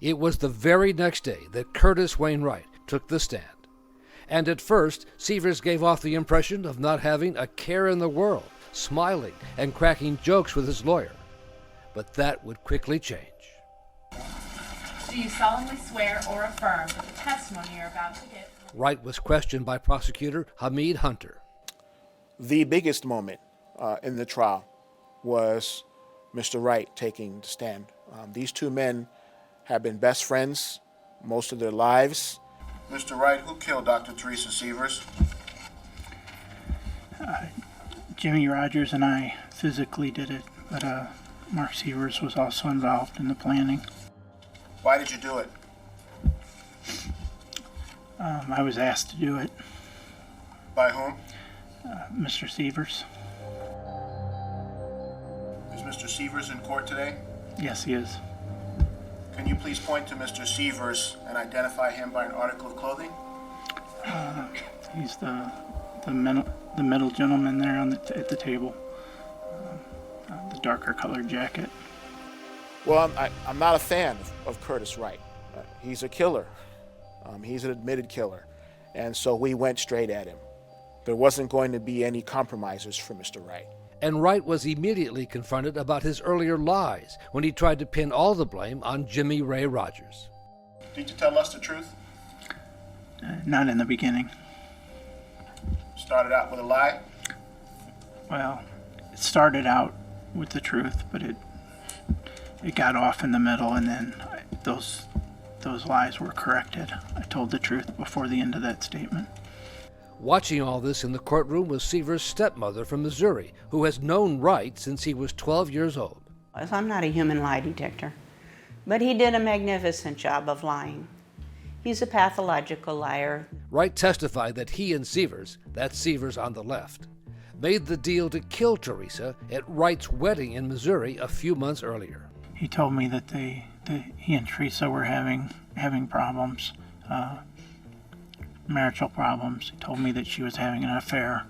[SPEAKER 18] It was the very next day that Curtis Wayne Wright took the stand. And at first, Sievers gave off the impression of not having a care in the world, smiling and cracking jokes with his lawyer. But that would quickly change.
[SPEAKER 23] Do you solemnly swear or affirm that the testimony you're about to give...
[SPEAKER 18] Wright was questioned by prosecutor Hamid Hunter.
[SPEAKER 12] The biggest moment in the trial was Mr. Wright taking the stand. These two men have been best friends most of their lives.
[SPEAKER 27] Mr. Wright, who killed Dr. Teresa Sievers?
[SPEAKER 2] Jimmy Rogers and I physically did it, but Mark Sievers was also involved in the planning.
[SPEAKER 27] Why did you do it?
[SPEAKER 2] I was asked to do it.
[SPEAKER 27] By whom?
[SPEAKER 2] Mr. Sievers.
[SPEAKER 27] Is Mr. Sievers in court today?
[SPEAKER 2] Yes, he is.
[SPEAKER 27] Can you please point to Mr. Sievers and identify him by an article of clothing?
[SPEAKER 2] He's the middle gentleman there at the table. The darker colored jacket.
[SPEAKER 12] Well, I'm not a fan of Curtis Wright. He's a killer. He's an admitted killer. And so we went straight at him. There wasn't going to be any compromises for Mr. Wright.
[SPEAKER 18] And Wright was immediately confronted about his earlier lies when he tried to pin all the blame on Jimmy Ray Rogers.
[SPEAKER 12] Did you tell us the truth?
[SPEAKER 2] Not in the beginning.
[SPEAKER 12] Started out with a lie?
[SPEAKER 2] Well, it started out with the truth, but it got off in the middle, and then those lies were corrected. I told the truth before the end of that statement.
[SPEAKER 18] Watching all this in the courtroom was Seaver's stepmother from Missouri, who has known Wright since he was 12 years old.
[SPEAKER 22] I'm not a human lie detector, but he did a magnificent job of lying. He's a pathological liar.
[SPEAKER 18] Wright testified that he and Seavers, that's Seavers on the left, made the deal to kill Teresa at Wright's wedding in Missouri a few months earlier.
[SPEAKER 2] He told me that he and Teresa were having problems, marital problems. He told me that she was having an affair,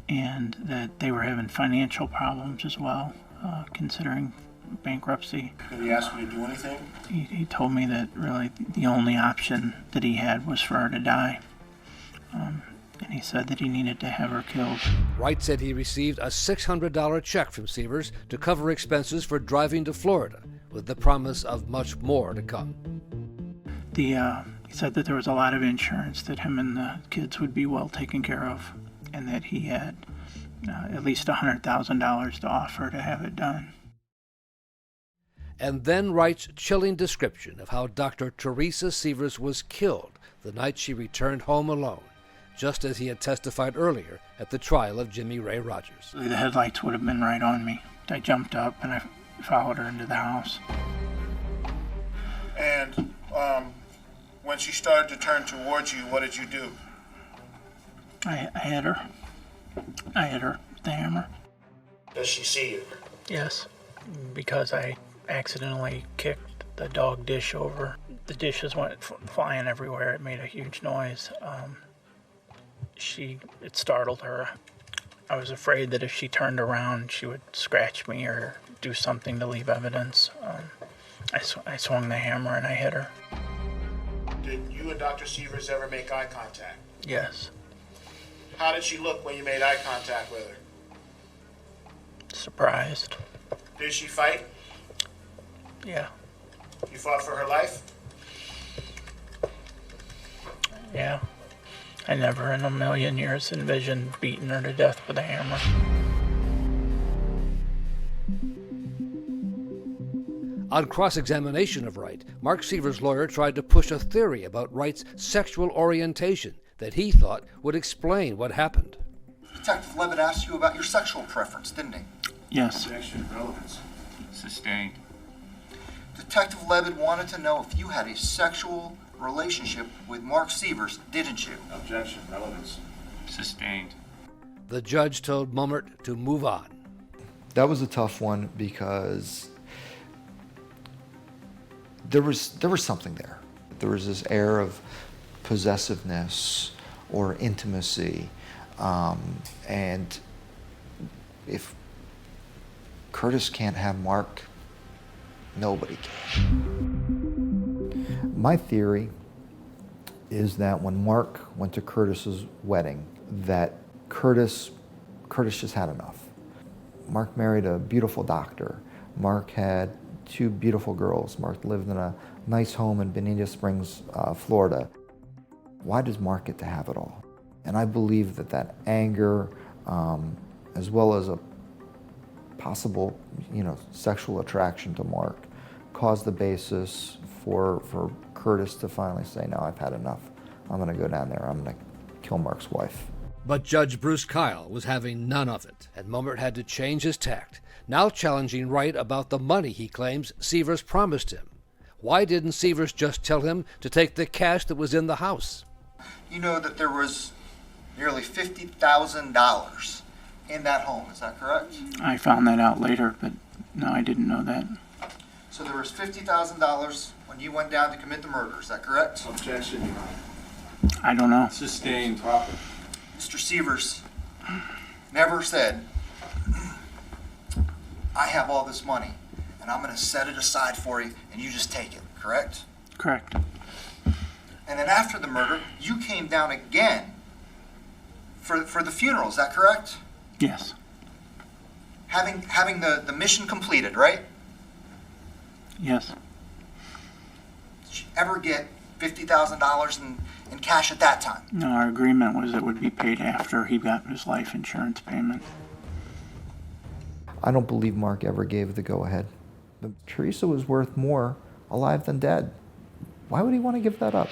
[SPEAKER 2] and that they were having financial problems as well, considering bankruptcy.
[SPEAKER 12] Did he ask you to do anything?
[SPEAKER 2] He told me that really the only option that he had was for her to die. And he said that he needed to have her killed.
[SPEAKER 18] Wright said he received a $600 check from Seavers to cover expenses for driving to Florida, with the promise of much more to come.
[SPEAKER 2] He said that there was a lot of insurance, that him and the kids would be well taken care of, and that he had at least $100,000 to offer to have it done.
[SPEAKER 18] And then Wright's chilling description of how Dr. Teresa Seavers was killed the night she returned home alone, just as he had testified earlier at the trial of Jimmy Ray Rogers.
[SPEAKER 2] The headlights would have been right on me. I jumped up and I followed her into the house.
[SPEAKER 12] And when she started to turn towards you, what did you do?
[SPEAKER 2] I hit her. I hit her with the hammer.
[SPEAKER 12] Does she see you?
[SPEAKER 2] Yes, because I accidentally kicked the dog dish over. The dishes went flying everywhere. It made a huge noise. It startled her. I was afraid that if she turned around, she would scratch me or do something to leave evidence. I swung the hammer and I hit her.
[SPEAKER 12] Did you and Dr. Seavers ever make eye contact?
[SPEAKER 2] Yes.
[SPEAKER 12] How did she look when you made eye contact with her?
[SPEAKER 2] Surprised.
[SPEAKER 12] Did she fight?
[SPEAKER 2] Yeah.
[SPEAKER 12] You fought for her life?
[SPEAKER 2] Yeah. I never in a million years envisioned beating her to death with a hammer.
[SPEAKER 18] On cross-examination of Wright, Mark Seavers' lawyer tried to push a theory about Wright's sexual orientation that he thought would explain what happened.
[SPEAKER 27] Detective Levitt asked you about your sexual preference, didn't he?
[SPEAKER 2] Yes.
[SPEAKER 27] Objection, relevance.
[SPEAKER 20] Sustained.
[SPEAKER 27] Detective Levitt wanted to know if you had a sexual relationship with Mark Seavers, didn't you?
[SPEAKER 12] Objection, relevance.
[SPEAKER 20] Sustained.
[SPEAKER 18] The judge told Mummert to move on.
[SPEAKER 3] That was a tough one because there was something there. There was this air of possessiveness or intimacy, and if Curtis can't have Mark, nobody can. My theory is that when Mark went to Curtis's wedding, that Curtis just had enough. Mark married a beautiful doctor. Mark had 2 beautiful girls. Mark lived in a nice home in Bonita Springs, Florida. Why does Mark get to have it all? And I believe that anger, as well as a possible, sexual attraction to Mark, caused the basis for Curtis to finally say, no, I've had enough. I'm going to go down there. I'm going to kill Mark's wife.
[SPEAKER 18] But Judge Bruce Kyle was having none of it, and Mummert had to change his tact, now challenging Wright about the money he claims Seavers promised him. Why didn't Seavers just tell him to take the cash that was in the house?
[SPEAKER 27] You know that there was nearly $50,000 in that home, is that correct?
[SPEAKER 2] I found that out later, but no, I didn't know that.
[SPEAKER 27] So there was $50,000 when you went down to commit the murder, is that correct?
[SPEAKER 12] Objection, Your Honor.
[SPEAKER 2] I don't know.
[SPEAKER 4] Sustained. Proper.
[SPEAKER 27] Mr. Sievers never said, I have all this money and I'm going to set it aside for you and you just take it, correct?
[SPEAKER 2] Correct.
[SPEAKER 27] And then after the murder, you came down again for the funeral, is that correct?
[SPEAKER 2] Yes.
[SPEAKER 27] Having the mission completed, right?
[SPEAKER 2] Yes.
[SPEAKER 27] Did you ever get $50,000 in cash at that time?
[SPEAKER 2] No, our agreement was it would be paid after he got his life insurance payment.
[SPEAKER 3] I don't believe Mark ever gave the go-ahead. But Teresa was worth more alive than dead. Why would he want to give that up?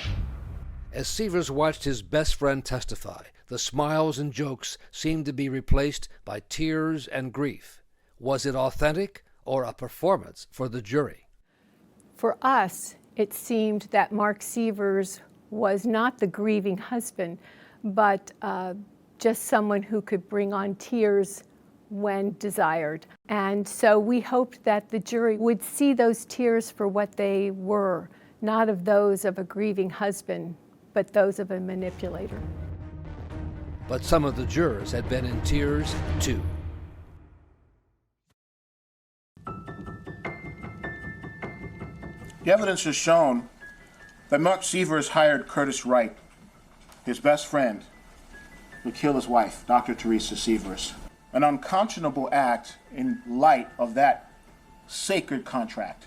[SPEAKER 18] As Sievers watched his best friend testify, the smiles and jokes seemed to be replaced by tears and grief. Was it authentic or a performance for the jury?
[SPEAKER 7] For us, it seemed that Mark Sievers was not the grieving husband, but just someone who could bring on tears when desired. And so we hoped that the jury would see those tears for what they were, not of those of a grieving husband, but those of a manipulator.
[SPEAKER 18] But some of the jurors had been in tears too.
[SPEAKER 12] The evidence has shown that Mark Sievers hired Curtis Wright, his best friend, to kill his wife, Dr. Teresa Sievers. An unconscionable act in light of that sacred contract.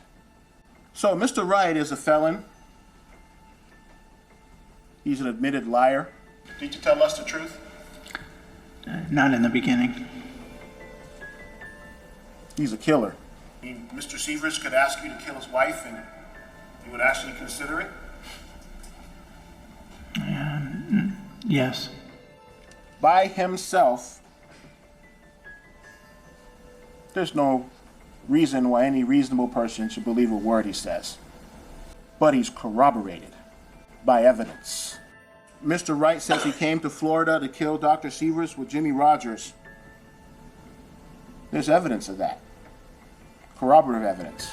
[SPEAKER 12] So Mr. Wright is a felon. He's an admitted liar. Did you tell us the truth?
[SPEAKER 2] Not in the beginning.
[SPEAKER 12] He's a killer. I mean, Mr. Sievers could ask you to kill his wife and you would actually consider it?
[SPEAKER 2] Yes.
[SPEAKER 12] By himself, there's no reason why any reasonable person should believe a word he says. But he's corroborated by evidence. Mr. Wright says he came to Florida to kill Dr. Sievers with Jimmy Rogers. There's evidence of that. Corroborative evidence.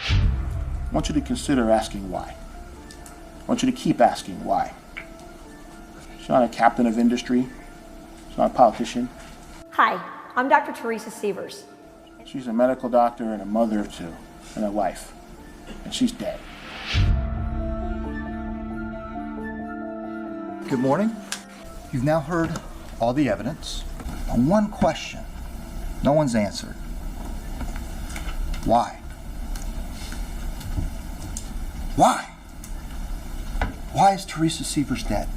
[SPEAKER 12] I want you to consider asking why. I want you to keep asking why. She's not a captain of industry. She's not a politician.
[SPEAKER 5] Hi, I'm Dr. Teresa Sievers.
[SPEAKER 12] She's a medical doctor and a mother of two and a wife. And she's dead.
[SPEAKER 27] Good morning. You've now heard all the evidence. On one question, no one's answered. Why? Why? Why is Teresa Sievers dead?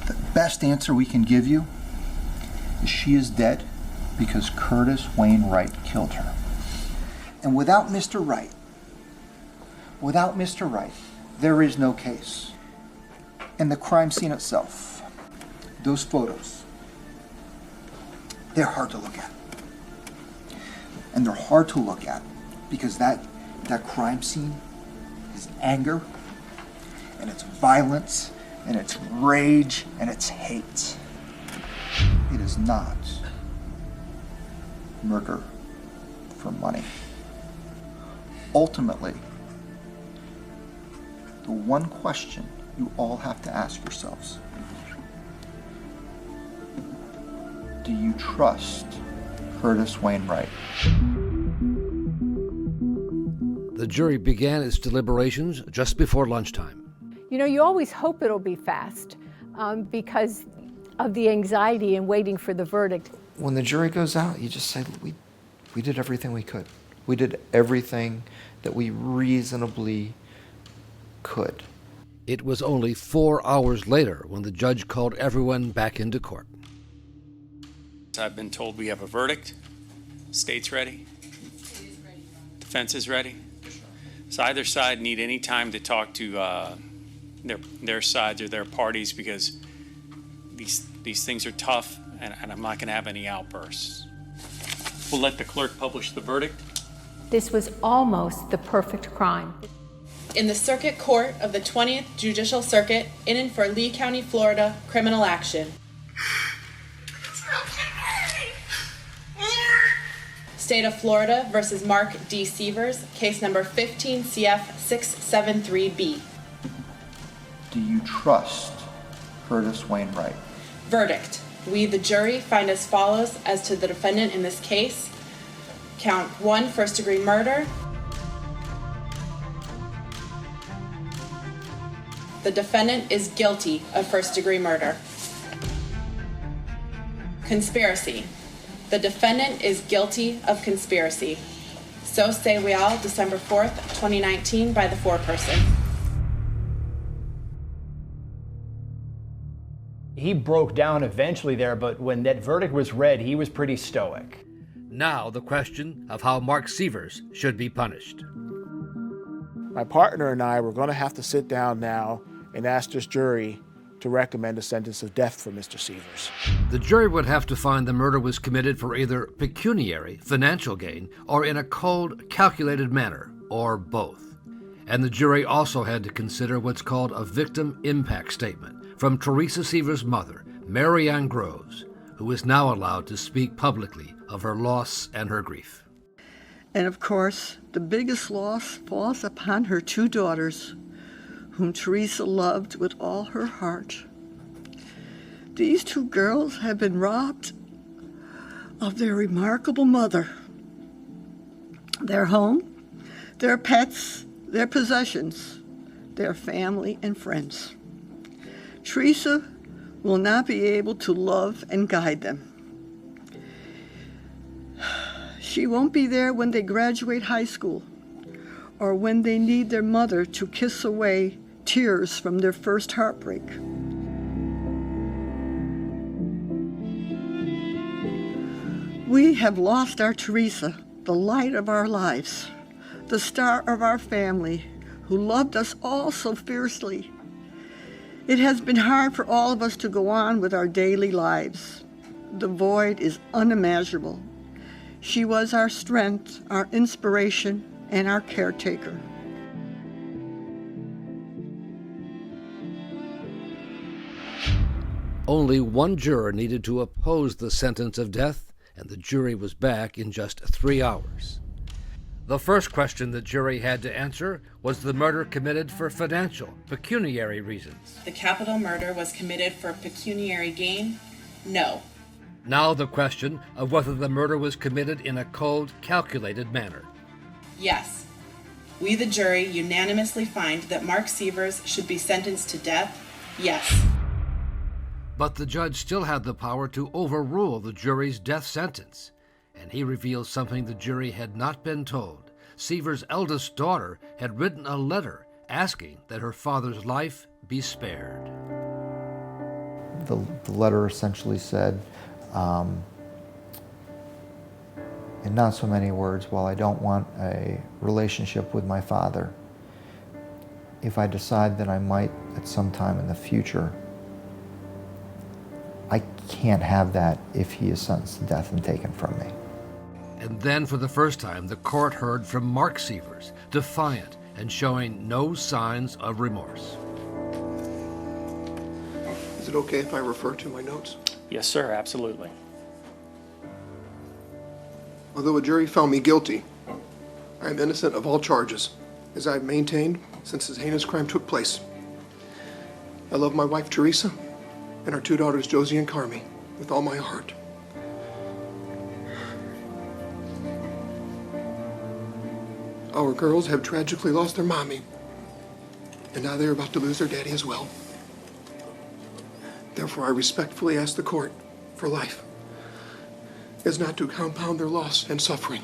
[SPEAKER 27] The best answer we can give you is she is dead because Curtis Wayne Wright killed her. And without Mr. Wright, there is no case. And the crime scene itself, those photos, they're hard to look at. And they're hard to look at because that crime scene is anger, and it's violence, and it's rage, and it's hate. It is not murder for money. Ultimately, the one question you all have to ask yourselves: do you trust Curtis Wayne Wright?
[SPEAKER 18] The jury began its deliberations just before lunchtime.
[SPEAKER 7] You know, you always hope it'll be fast because of the anxiety and waiting for the verdict.
[SPEAKER 3] When the jury goes out, you just say, we did everything we could. We did everything that we reasonably could.
[SPEAKER 18] It was only 4 hours later when the judge called everyone back into court.
[SPEAKER 20] I've been told we have a verdict. State's ready. Defense is ready. So either side need any time to talk to their sides or their parties because these things are tough and I'm not going to have any outbursts. We'll let the clerk publish the verdict.
[SPEAKER 7] This was almost the perfect crime.
[SPEAKER 6] In the Circuit Court of the 20th Judicial Circuit, in and for Lee County, Florida, criminal action. State of Florida versus Mark D. Sievers, case number 15 CF 673B.
[SPEAKER 27] Do you trust Curtis Wainwright?
[SPEAKER 6] Verdict. We, the jury, find as follows as to the defendant in this case. Count 1, first-degree murder. The defendant is guilty of first-degree murder. Conspiracy. The defendant is guilty of conspiracy. So say we all, December 4th, 2019, by the foreperson.
[SPEAKER 4] He broke down eventually there, but when that verdict was read, he was pretty stoic.
[SPEAKER 18] Now the question of how Mark Sievers should be punished.
[SPEAKER 12] My partner and I were going to have to sit down now and ask this jury to recommend a sentence of death for Mr. Sievers.
[SPEAKER 18] The jury would have to find the murder was committed for either pecuniary, financial gain, or in a cold, calculated manner, or both. And the jury also had to consider what's called a victim impact statement from Teresa Sievers' mother, Mary Ann Groves, who is now allowed to speak publicly of her loss and her grief.
[SPEAKER 10] And of course, the biggest loss falls upon her two daughters, whom Teresa loved with all her heart. These two girls have been robbed of their remarkable mother, their home, their pets, their possessions, their family and friends. Teresa will not be able to love and guide them. She won't be there when they graduate high school or when they need their mother to kiss away tears from their first heartbreak. We have lost our Teresa, the light of our lives, the star of our family, who loved us all so fiercely. It has been hard for all of us to go on with our daily lives. The void is unimaginable. She was our strength, our inspiration, and our caretaker.
[SPEAKER 18] Only one juror needed to oppose the sentence of death, and the jury was back in just 3 hours. The first question the jury had to answer was the murder committed for financial, pecuniary reasons.
[SPEAKER 6] The capital murder was committed for pecuniary gain? No.
[SPEAKER 18] Now the question of whether the murder was committed in a cold, calculated manner.
[SPEAKER 6] Yes. We, the jury, unanimously find that Mark Sievers should be sentenced to death? Yes.
[SPEAKER 18] But the judge still had the power to overrule the jury's death sentence, and he revealed something the jury had not been told. Sievers' eldest daughter had written a letter asking that her father's life be spared.
[SPEAKER 3] The letter essentially said, in not so many words, while I don't want a relationship with my father, if I decide that I might at some time in the future, I can't have that if he is sentenced to death and taken from me.
[SPEAKER 18] And then for the first time, the court heard from Mark Sievers, defiant and showing no signs of remorse.
[SPEAKER 11] Is it okay if I refer to my notes?
[SPEAKER 20] Yes, sir, absolutely.
[SPEAKER 11] Although a jury found me guilty, I am innocent of all charges, as I have maintained since this heinous crime took place. I love my wife, Teresa, and our two daughters, Josie and Carmi, with all my heart. Our girls have tragically lost their mommy, and now they're about to lose their daddy as well. Therefore, I respectfully ask the court for life, as not to compound their loss and suffering.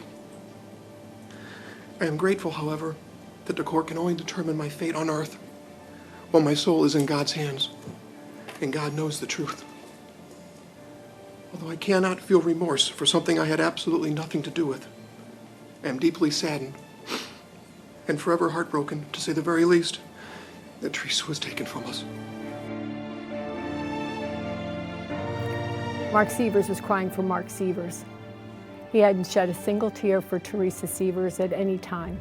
[SPEAKER 11] I am grateful, however, that the court can only determine my fate on earth, while my soul is in God's hands, and God knows the truth. Although I cannot feel remorse for something I had absolutely nothing to do with, I am deeply saddened and forever heartbroken, to say the very least, that Teresa was taken from us.
[SPEAKER 7] Mark Sievers was crying for Mark Sievers. He hadn't shed a single tear for Teresa Sievers at any time.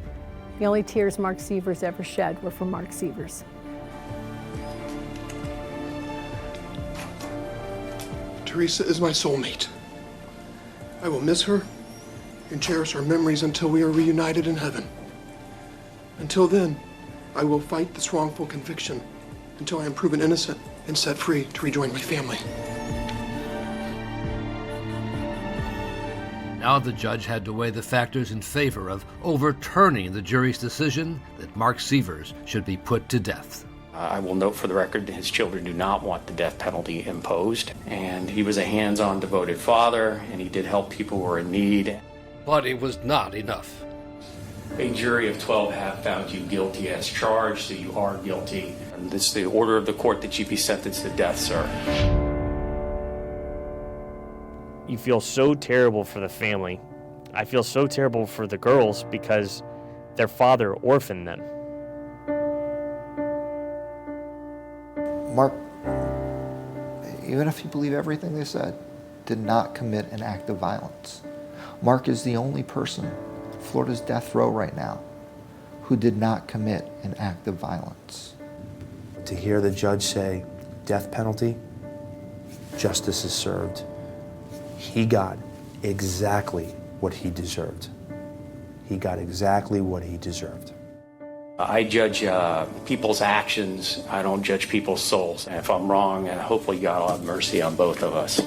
[SPEAKER 7] The only tears Mark Sievers ever shed were for Mark Sievers.
[SPEAKER 11] Teresa is my soulmate. I will miss her and cherish our memories until we are reunited in heaven. Until then, I will fight this wrongful conviction until I am proven innocent and set free to rejoin my family.
[SPEAKER 18] Now the judge had to weigh the factors in favor of overturning the jury's decision that Mark Sievers should be put to death.
[SPEAKER 20] I will note for the record that his children do not want the death penalty imposed, and he was a hands-on, devoted father, and he did help people who were in need.
[SPEAKER 18] But it was not enough.
[SPEAKER 20] A jury of 12 have found you guilty as charged, so you are guilty. And this is the order of the court that you be sentenced to death, sir.
[SPEAKER 19] You feel so terrible for the family. I feel so terrible for the girls because their father orphaned them.
[SPEAKER 3] Mark, even if you believe everything they said, did not commit an act of violence. Mark is the only person, Florida's death row right now, who did not commit an act of violence.
[SPEAKER 29] To hear the judge say, death penalty, justice is served. He got exactly what he deserved. He got exactly what he deserved.
[SPEAKER 20] I judge people's actions. I don't judge people's souls. And if I'm wrong, hopefully God will have mercy on both of us.